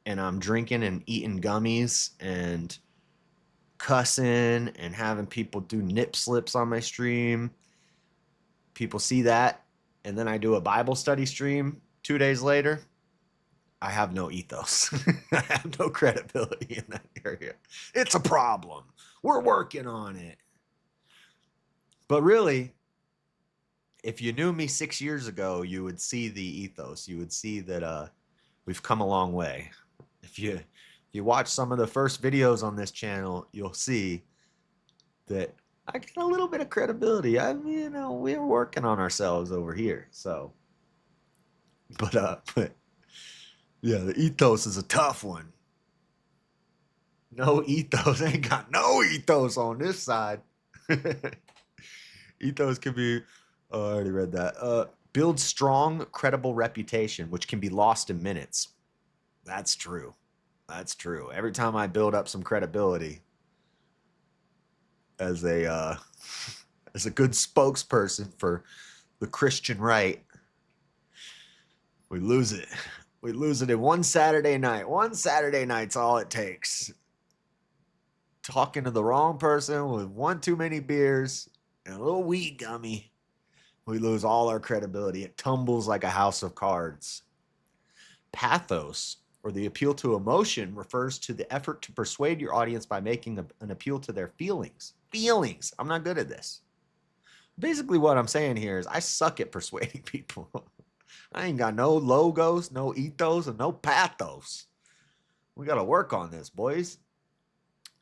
and I'm drinking and eating gummies and cussing and having people do nip slips on my stream. People see that, and then I do a Bible study stream 2 days later. I have no ethos. I have no credibility in that area. It's a problem. We're working on it. But really, if you knew me 6 years ago, you would see the ethos. You would see that we've come a long way. If you watch some of the first videos on this channel, you'll see that I get a little bit of credibility. We're working on ourselves over here. So, but yeah, the ethos is a tough one. No ethos. Ain't got no ethos on this side. Ethos could be, I already read that. Build strong, credible reputation, which can be lost in minutes. That's true. That's true. Every time I build up some credibility as a good spokesperson for the Christian right, we lose it. We lose it in one Saturday night. One Saturday night's all it takes. Talking to the wrong person with one too many beers and a little weed gummy. We lose all our credibility. It tumbles like a house of cards. Pathos, or the appeal to emotion, refers to the effort to persuade your audience by making an appeal to their feelings. Feelings. I'm not good at this. Basically what I'm saying here is I suck at persuading people. I ain't got no logos, no ethos, and no pathos. We got to work on this, boys.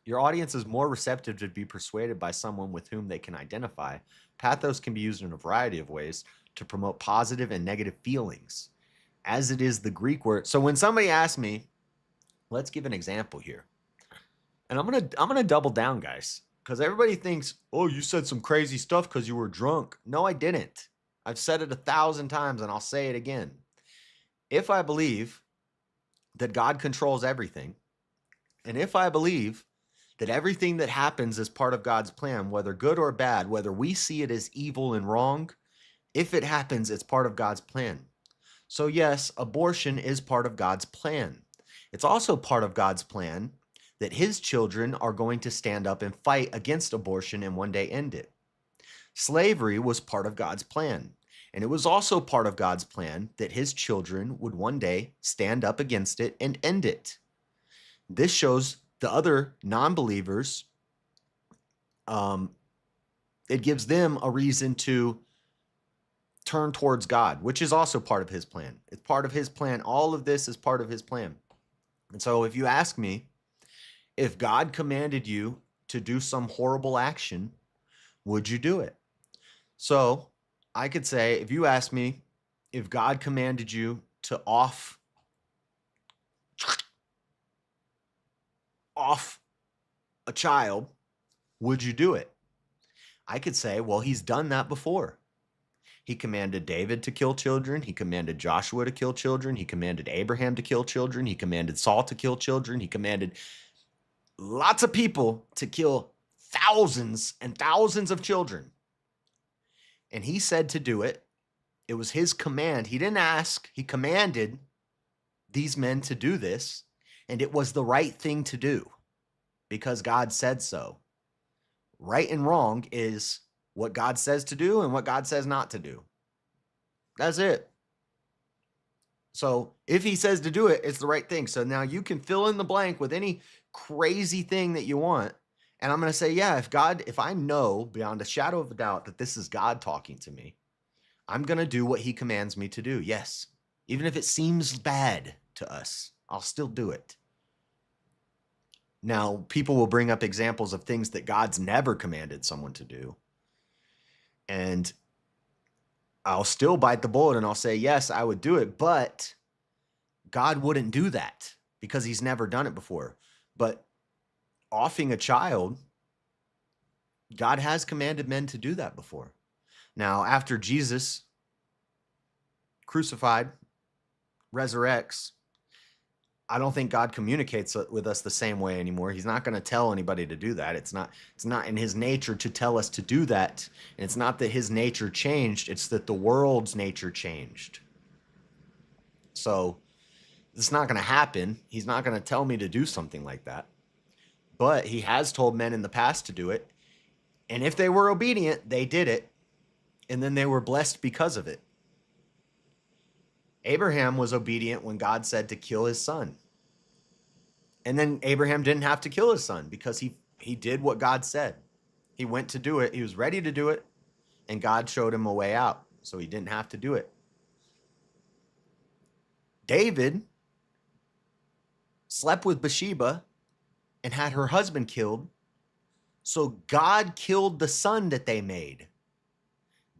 Your audience is more receptive to be persuaded by someone with whom they can identify. Pathos can be used in a variety of ways to promote positive and negative feelings, as it is the Greek word. So when somebody asks me, let's give an example here. And I'm gonna double down, guys, because everybody thinks, oh, you said some crazy stuff because you were drunk. No, I didn't. I've said it 1,000 times and I'll say it again. If I believe that God controls everything, and if I believe that everything that happens is part of God's plan, whether good or bad, whether we see it as evil and wrong, if it happens, it's part of God's plan. So yes, abortion is part of God's plan. It's also part of God's plan that his children are going to stand up and fight against abortion and one day end it. Slavery was part of God's plan. And it was also part of God's plan that his children would one day stand up against it and end it. This shows the other non-believers, it gives them a reason to turn towards God, which is also part of his plan. It's part of his plan. All of this is part of his plan. And so if you ask me, if God commanded you to do some horrible action, would you do it? So I could say, if you ask me, if God commanded you to off a child, would you do it? I could say, well, he's done that before. He commanded David to kill children. He commanded Joshua to kill children. He commanded Abraham to kill children. He commanded Saul to kill children. He commanded lots of people to kill thousands and thousands of children. And he said to do it. It was his command. He didn't ask. He commanded these men to do this. And it was the right thing to do because God said so. Right and wrong is what God says to do and what God says not to do. That's it. So if he says to do it, it's the right thing. So now you can fill in the blank with any crazy thing that you want. And I'm going to say, yeah, if I know beyond a shadow of a doubt that this is God talking to me, I'm going to do what he commands me to do. Yes. Even if it seems bad to us, I'll still do it. Now, people will bring up examples of things that God's never commanded someone to do. And I'll still bite the bullet and I'll say, yes, I would do it. But God wouldn't do that because he's never done it before. But offing a child, God has commanded men to do that before. Now, after Jesus crucified, resurrects, I don't think God communicates with us the same way anymore. He's not going to tell anybody to do that. It's not in his nature to tell us to do that. And it's not that his nature changed. It's that the world's nature changed. So it's not going to happen. He's not going to tell me to do something like that. But he has told men in the past to do it. And if they were obedient, they did it. And then they were blessed because of it. Abraham was obedient when God said to kill his son. And then Abraham didn't have to kill his son because he did what God said. He went to do it. He was ready to do it. And God showed him a way out. So he didn't have to do it. David slept with Bathsheba and had her husband killed. So God killed the son that they made.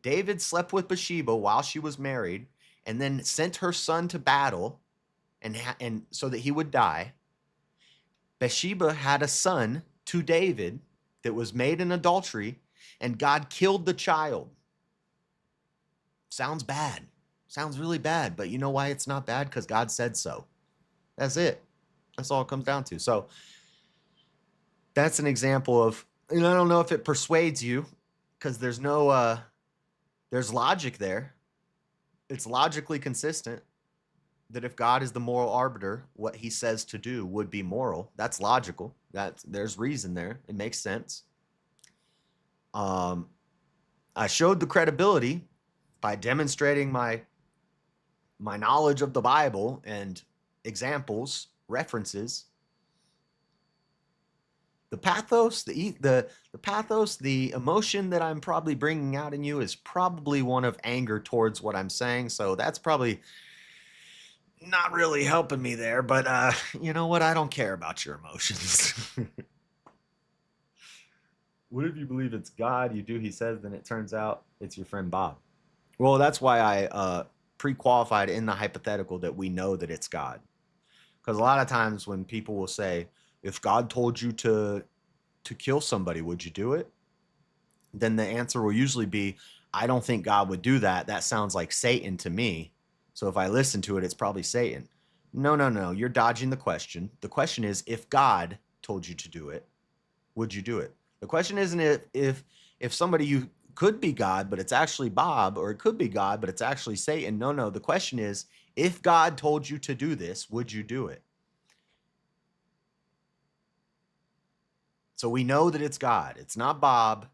David slept with Bathsheba while she was married and then sent her son to battle and so that he would die. Bathsheba had a son to David that was made in adultery, and God killed the child. Sounds bad. Sounds really bad, but you know why it's not bad? Because God said so. That's it. That's all it comes down to. So that's an example of, and I don't know if it persuades you because there's no, there's logic there. It's logically consistent that if God is the moral arbiter, what he says to do would be moral. That's logical. There's reason there. It makes sense. I showed the credibility by demonstrating my knowledge of the Bible and examples, references. The pathos, the pathos, the emotion that I'm probably bringing out in you is probably one of anger towards what I'm saying. So that's probably not really helping me there. But you know what? I don't care about your emotions. What if you believe it's God? You do, he says, then it turns out it's your friend Bob. Well, that's why I pre-qualified in the hypothetical that we know that it's God. Because a lot of times when people will say, if God told you to kill somebody, would you do it? Then the answer will usually be, I don't think God would do that. That sounds like Satan to me. So if I listen to it, it's probably Satan. No. You're dodging the question. The question is, if God told you to do it, would you do it? The question isn't if somebody you could be God, but it's actually Bob, or it could be God, but it's actually Satan. No. The question is, if God told you to do this, would you do it? So we know that it's God. It's not Bob.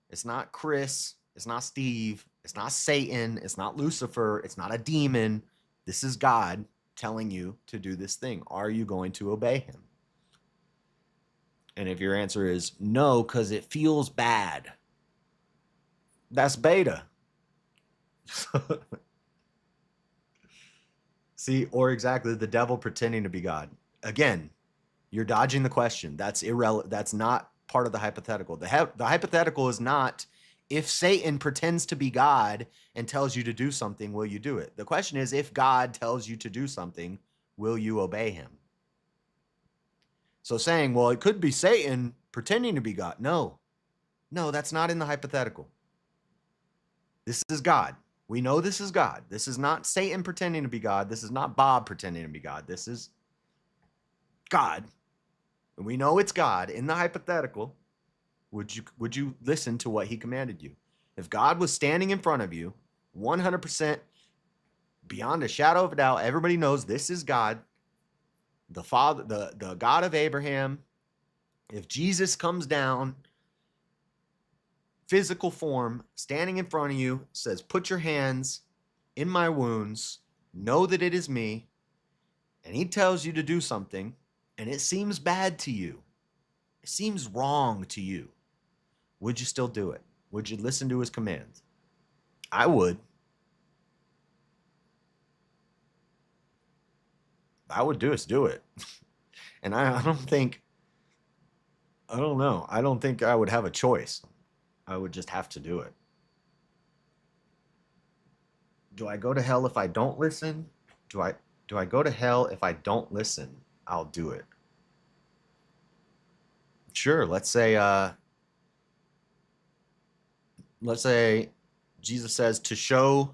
It's not Chris. It's not Steve. It's not Satan. It's not Lucifer. It's not a demon. This is God telling you to do this thing. Are you going to obey him? And if your answer is no, because it feels bad, that's beta. See, or exactly the devil pretending to be God. Again, you're dodging the question. That's irrelevant. That's not part of the hypothetical. The hypothetical is not if Satan pretends to be God and tells you to do something, will you do it? The question is, if God tells you to do something, will you obey him? So saying, well, it could be Satan pretending to be God. No, that's not in the hypothetical. This is God. We know this is God. This is not Satan pretending to be God. This is not Bob pretending to be God. This is God. And we know it's God. In the hypothetical, would you listen to what he commanded you? If God was standing in front of you, 100% beyond a shadow of a doubt, everybody knows this is God, the Father, the God of Abraham. If Jesus comes down, physical form, standing in front of you, says, put your hands in my wounds, know that it is me, and he tells you to do something, and it seems bad to you, it seems wrong to you, would you still do it? Would you listen to his commands? I would. I would do it. And I don't know. I don't think I would have a choice. I would just have to do it. Do I go to hell if I don't listen? Do I go to hell if I don't listen? I'll do it. Sure, let's say Jesus says to show,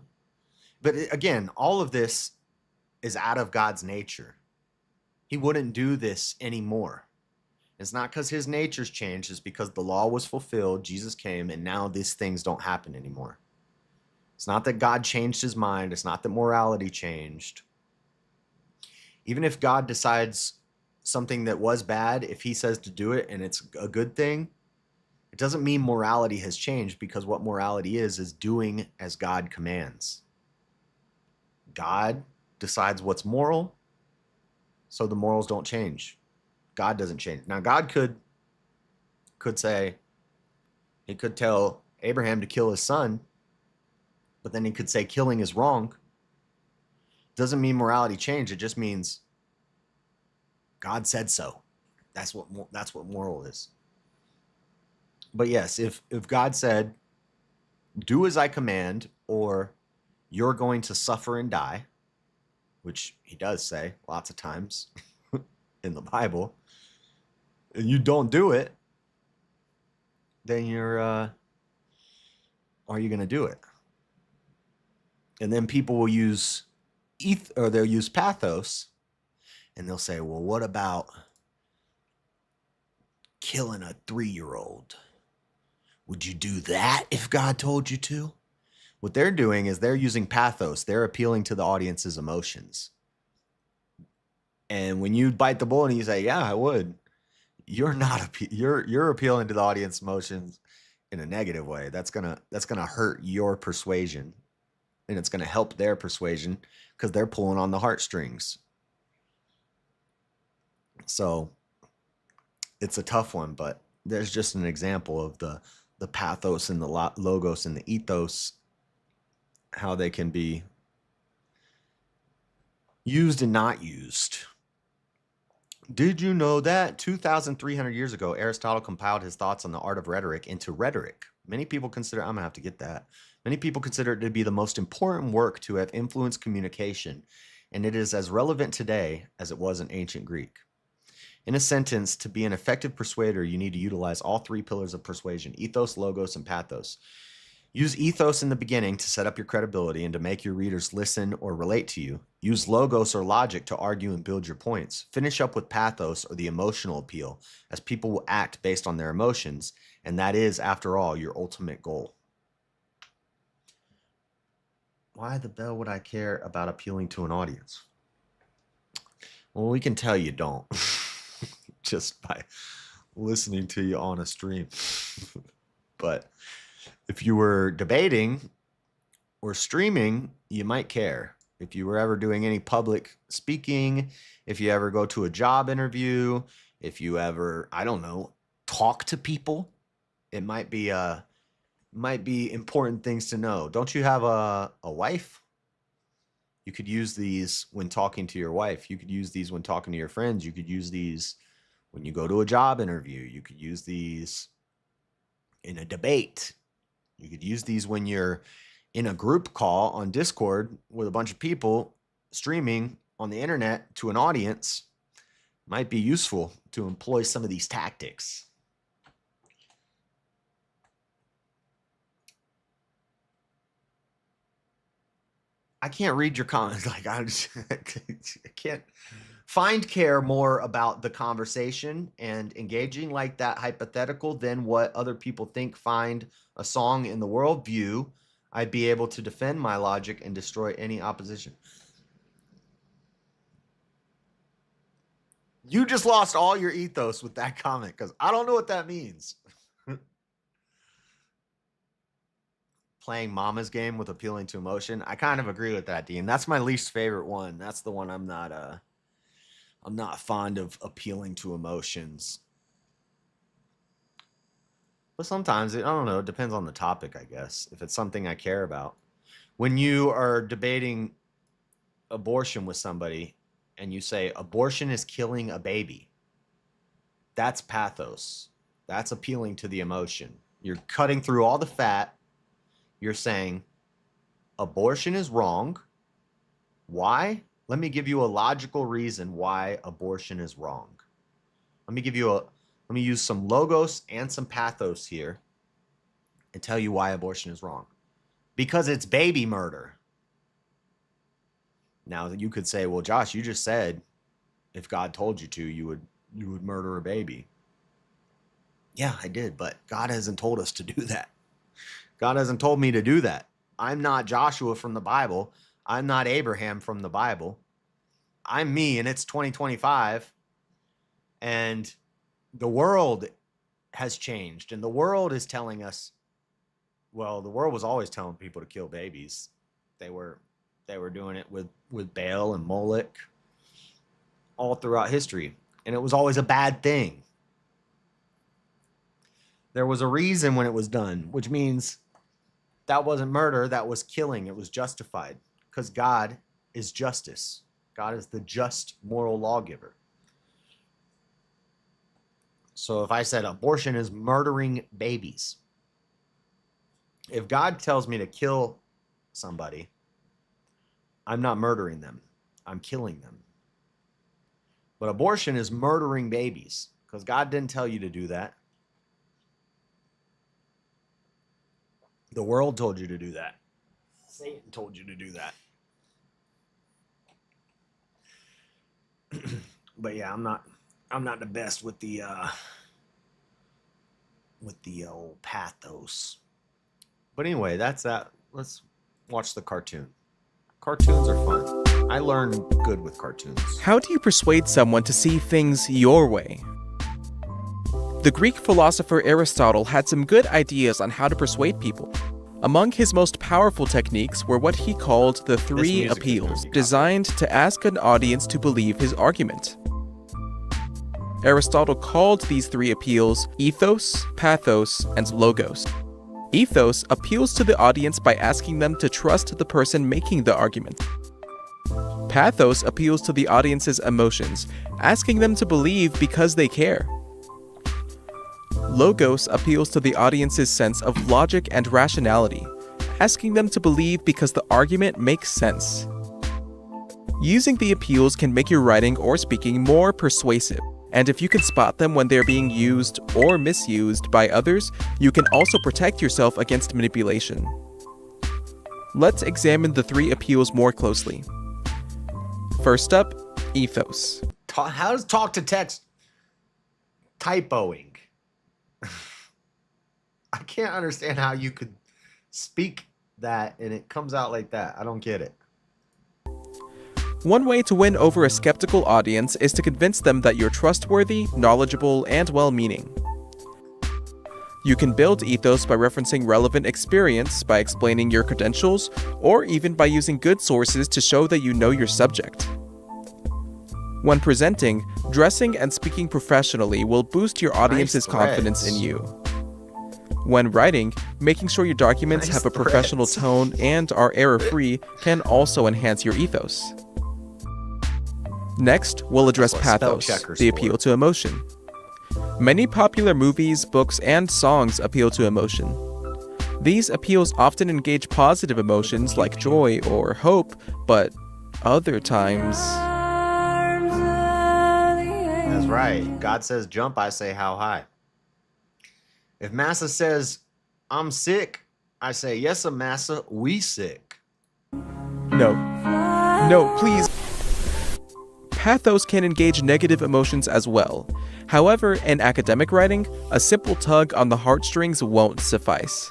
but again, all of this is out of God's nature. He wouldn't do this anymore. It's not because his nature's changed. It's because the law was fulfilled. Jesus came, and now these things don't happen anymore. It's not that God changed his mind. It's not that morality changed. Even if God decides something that was bad, if he says to do it and it's a good thing, it doesn't mean morality has changed, because what morality is doing as God commands. God decides what's moral, so the morals don't change. God doesn't change. Now, God could say, he could tell Abraham to kill his son, but then he could say killing is wrong. Doesn't mean morality changed. It just means God said so. That's what moral is. But yes, if God said, do as I command, or you're going to suffer and die, which he does say lots of times in the Bible, and you don't do it, then are you going to do it? And then people will use they'll use pathos, and they'll say, well, what about killing a 3-year-old? Would you do that if God told you to? What they're doing is they're using pathos. They're appealing to the audience's emotions. And when you bite the bullet and you say, yeah, I would, you're appealing to the audience emotions in a negative way. That's gonna hurt your persuasion, and it's gonna help their persuasion because they're pulling on the heartstrings. So it's a tough one, but there's just an example of the pathos and the logos and the ethos, how they can be used and not used. Did you know that 2,300 years ago, Aristotle compiled his thoughts on the art of rhetoric into Rhetoric? Many people consider, I'm going to have to get that. Many people consider it to be the most important work to have influenced communication, and it is as relevant today as it was in ancient Greek. In a sentence, to be an effective persuader, you need to utilize all 3 pillars of persuasion: ethos, logos, and pathos. Use ethos in the beginning to set up your credibility and to make your readers listen or relate to you. Use logos or logic to argue and build your points. Finish up with pathos, or the emotional appeal, as people will act based on their emotions, and that is, after all, your ultimate goal. Why the bell would I care about appealing to an audience? Well, we can tell you don't. Just by listening to you on a stream. But If you were debating or streaming, you might care. If you were ever doing any public speaking, if you ever go to a job interview, if you ever, I don't know, talk to people, it might be important things to know. Don't you have a wife? You could use these when talking to your wife. You could use these when talking to your friends. You could use these when you go to a job interview. You could use these in a debate. You could use these when you're in a group call on Discord with a bunch of people streaming on the internet to an audience. Might be useful to employ some of these tactics. I can't read your comments. Like I can't find care more about the conversation and engaging like that hypothetical than what other people think find a song in the worldview. I'd be able to defend my logic and destroy any opposition. You just lost all your ethos with that comment because I don't know what that means. Playing mama's game with appealing to emotion. I kind of agree with that, Dean. That's my least favorite one. That's the one I'm not fond of, appealing to emotions. But sometimes, I don't know, it depends on the topic, I guess, if it's something I care about. When you are debating abortion with somebody and you say, abortion is killing a baby, that's pathos. That's appealing to the emotion. You're cutting through all the fat. You're saying, abortion is wrong. Why? Let me give you a logical reason why abortion is wrong. Let me use some logos and some pathos here and tell you why abortion is wrong. Because it's baby murder. Now you could say, well, Josh, you just said if God told you to, you would murder a baby. Yeah, I did, but God hasn't told us to do that. God hasn't told me to do that. I'm not Joshua from the Bible. I'm not Abraham from the Bible. I'm me, and it's 2025. And the world has changed. And the world is telling us, well, the world was always telling people to kill babies. They were doing it with Baal and Moloch all throughout history. And it was always a bad thing. There was a reason when it was done, which means that wasn't murder, that was killing. It was justified because God is justice. God is the just moral lawgiver. So if I said abortion is murdering babies, if God tells me to kill somebody, I'm not murdering them. I'm killing them. But abortion is murdering babies because God didn't tell you to do that. The world told you to do that. Satan told you to do that. But yeah, I'm not the best with the old pathos. But anyway, that's that. Let's watch the cartoon. Cartoons are fun. I learn good with cartoons. How do you persuade someone to see things your way? The Greek philosopher Aristotle had some good ideas on how to persuade people. Among his most powerful techniques were what he called the three appeals, designed to ask an audience to believe his argument. Aristotle called these three appeals ethos, pathos, and logos. Ethos appeals to the audience by asking them to trust the person making the argument. Pathos appeals to the audience's emotions, asking them to believe because they care. Logos appeals to the audience's sense of logic and rationality, asking them to believe because the argument makes sense. Using the appeals can make your writing or speaking more persuasive, and if you can spot them when they're being used or misused by others, you can also protect yourself against manipulation. Let's examine the three appeals more closely. First up, ethos. How does talk to text typoing? I can't understand how you could speak that and it comes out like that. I don't get it. One way to win over a skeptical audience is to convince them that you're trustworthy, knowledgeable, and well-meaning. You can build ethos by referencing relevant experience, by explaining your credentials, or even by using good sources to show that you know your subject. When presenting, dressing and speaking professionally will boost your audience's confidence in you. When writing, making sure your documents have a professional tone and are error-free can also enhance your ethos. Next, we'll address pathos, the appeal to emotion. Many popular movies, books, and songs appeal to emotion. These appeals often engage positive emotions like joy or hope, but other times... That's right. God says jump, I say how high. If Massa says, I'm sick, I say, yes, Massa, we sick. No. No, please. Pathos can engage negative emotions as well. However, in academic writing, a simple tug on the heartstrings won't suffice.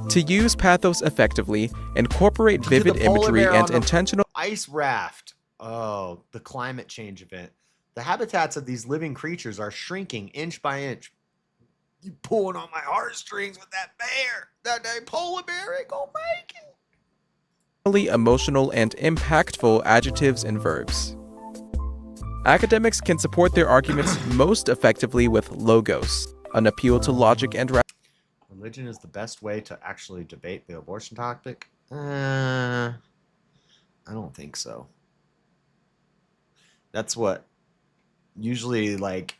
To use pathos effectively, incorporate vivid imagery and intentional ice raft. Oh, the climate change event. The habitats of these living creatures are shrinking inch by inch. You pulling on my heartstrings with that bear. That polar bear ain't gonna make it. Emotional and impactful adjectives and verbs. Academics can support their arguments most effectively with logos, an appeal to logic and religion is the best way to actually debate the abortion topic? I don't think so. That's what usually, like,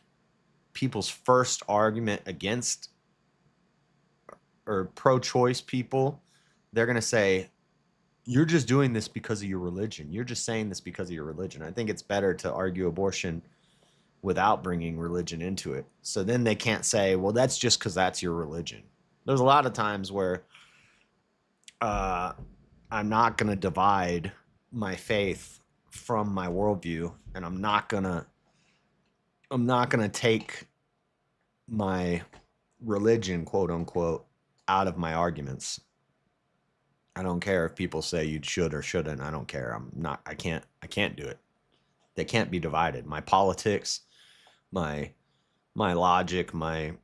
people's first argument against or pro-choice people, they're going to say, you're just doing this because of your religion. You're just saying this because of your religion. I think it's better to argue abortion without bringing religion into it. So then they can't say, well, that's just because that's your religion. There's a lot of times where I'm not going to divide my faith from my worldview, and I'm not going to take my religion, quote unquote, out of my arguments. I don't care if people say you should or shouldn't. I don't care. I can't do it. They can't be divided. My politics, my logic, my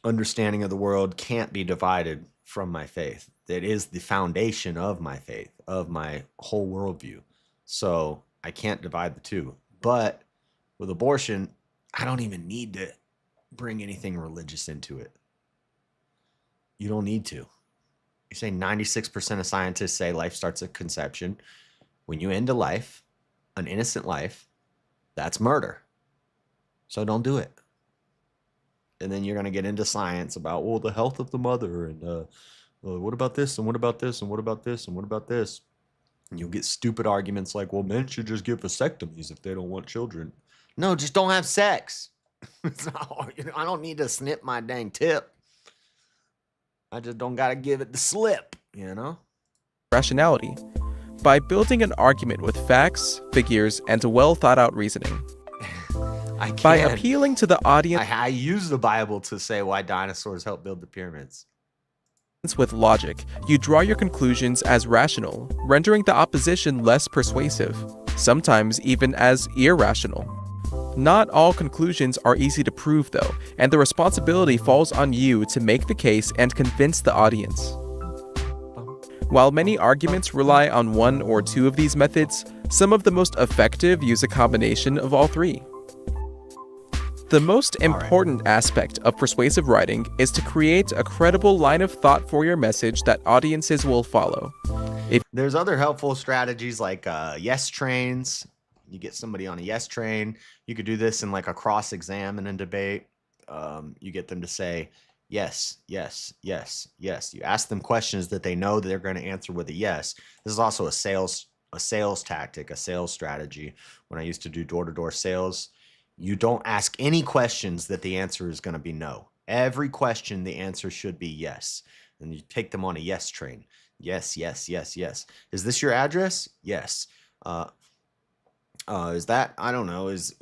understanding of the world can't be divided from my faith. It is the foundation of my faith, of my whole worldview. So I can't divide the two. But with abortion, I don't even need to bring anything religious into it. You don't need to. You say 96% of scientists say life starts at conception. When you end a life, an innocent life, that's murder. So don't do it. And then you're going to get into science about, well, the health of the mother, and what about this, and what about this, and what about this, and what about this? And you'll get stupid arguments like, well, men should just give vasectomies if they don't want children. No, just don't have sex. I don't need to snip my dang tip. I just don't got to give it the slip, you know? Rationality. By building an argument with facts, figures, and well thought out reasoning. By appealing to the audience. I use the Bible to say why dinosaurs helped build the pyramids. With logic, you draw your conclusions as rational, rendering the opposition less persuasive, sometimes even as irrational. Not all conclusions are easy to prove, though, and the responsibility falls on you to make the case and convince the audience. While many arguments rely on one or two of these methods, some of the most effective use a combination of all three. The most important aspect of persuasive writing is to create a credible line of thought for your message that audiences will follow. There's other helpful strategies like yes trains. You get somebody on a yes train. You could do this in like a cross exam in a debate. You get them to say yes, yes, yes, yes. You ask them questions that they know that they're going to answer with a yes. This is also a sales tactic, a sales strategy. When I used to do door-to-door sales, you don't ask any questions that the answer is going to be no. Every question, the answer should be yes. And you take them on a yes train. Yes, yes, yes, yes. Is this your address? Yes. Is that, I don't know, is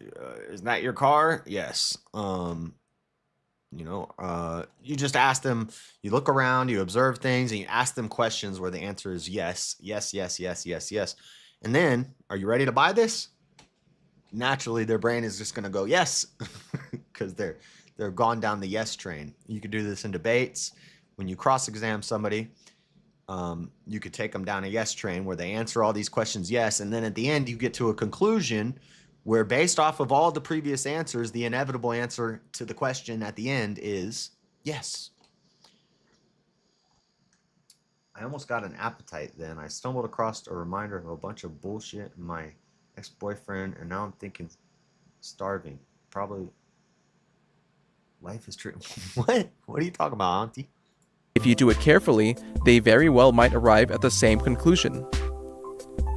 that your car? Yes. You just ask them, you look around, you observe things, and you ask them questions where the answer is yes, yes, yes, yes, yes, yes. And then, are you ready to buy this? Naturally, their brain is just going to go yes, because they're They're gone down the yes train. You could do this in debates. When you cross-examine somebody, you could take them down a yes train where they answer all these questions yes, and then at the end you get to a conclusion where, based off of all the previous answers, the inevitable answer to the question at the end is yes. I almost got an appetite then. I stumbled across a reminder of a bunch of bullshit in my ex-boyfriend, and now I'm thinking starving. Probably life is true. What? What are you talking about, Auntie? If you do it carefully, they very well might arrive at the same conclusion.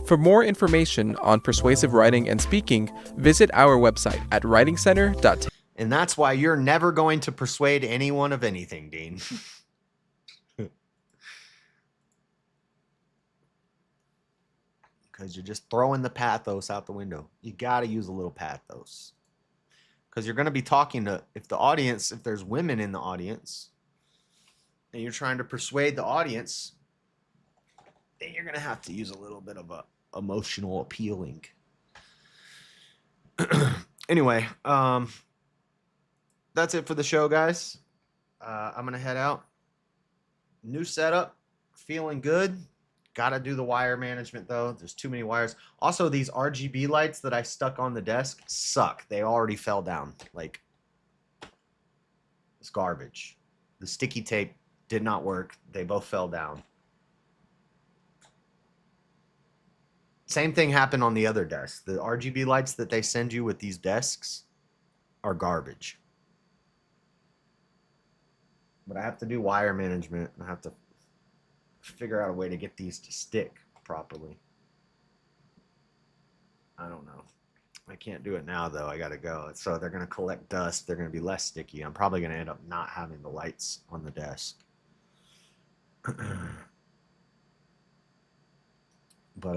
For more information on persuasive writing and speaking, visit our website at writingcenter.tech. And that's why you're never going to persuade anyone of anything, Dean. Because you're just throwing the pathos out the window. You got to use a little pathos. Because you're going to be talking to, if there's women in the audience, and you're trying to persuade the audience, then you're going to have to use a little bit of a emotional appealing. Anyway, that's it for the show, guys. I'm going to head out. New setup, feeling good. Got to do the wire management, though. There's too many wires. Also, these RGB lights that I stuck on the desk suck. They already fell down. Like, it's garbage. The sticky tape did not work. They both fell down. Same thing happened on the other desk. The RGB lights that they send you with these desks are garbage. But I have to do wire management. I have to figure out a way to get these to stick properly. I don't know. I can't do it now, though. I gotta go. So they're gonna collect dust. They're gonna be less sticky. I'm probably gonna end up not having the lights on the desk. But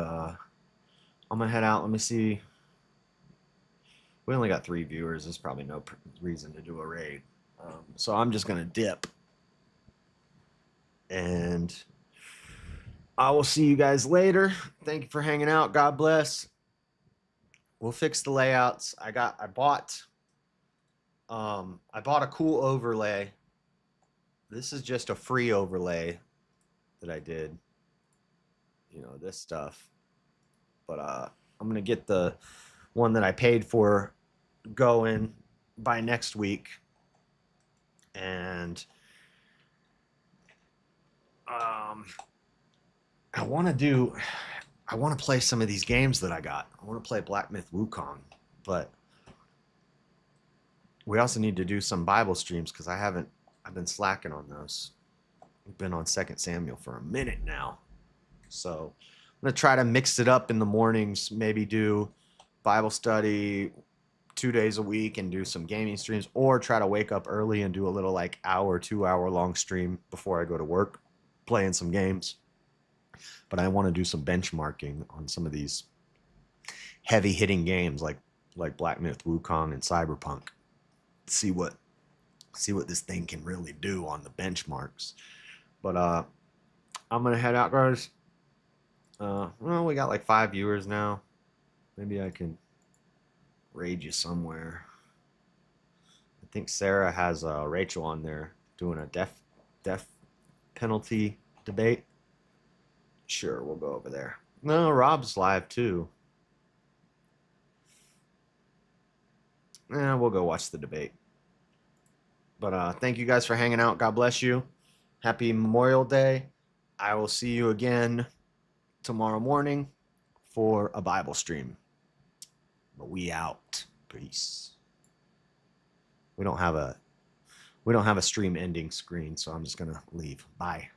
I'm gonna head out. Let me see. We only got 3 viewers. There's probably no reason to do a raid. So I'm just gonna dip. And I will see you guys later. Thank you for hanging out. God bless. We'll fix the layouts. I bought a cool overlay. This is just a free overlay that I did. You know, this stuff. But I'm gonna get the one that I paid for going by next week. And I want to play some of these games that I got. I want to play Black Myth Wukong, but we also need to do some Bible streams because I've been slacking on those. We've been on 2 Samuel for a minute now. So I'm going to try to mix it up in the mornings, maybe do Bible study 2 days a week and do some gaming streams, or try to wake up early and do a little like 2-hour long stream before I go to work, playing some games. But I want to do some benchmarking on some of these heavy hitting games like Black Myth Wukong and Cyberpunk. See what this thing can really do on the benchmarks. But I'm gonna head out, guys. Well, we got like 5 viewers now. Maybe I can raid you somewhere. I think Sarah has Rachel on there doing a death penalty debate. Sure, we'll go over there. No, Rob's live too. We'll go watch the debate. But thank you guys for hanging out. God bless you. Happy Memorial Day. I will see you again tomorrow morning for a Bible stream. But we out. Peace. We don't have a stream ending screen, so I'm just gonna leave. Bye.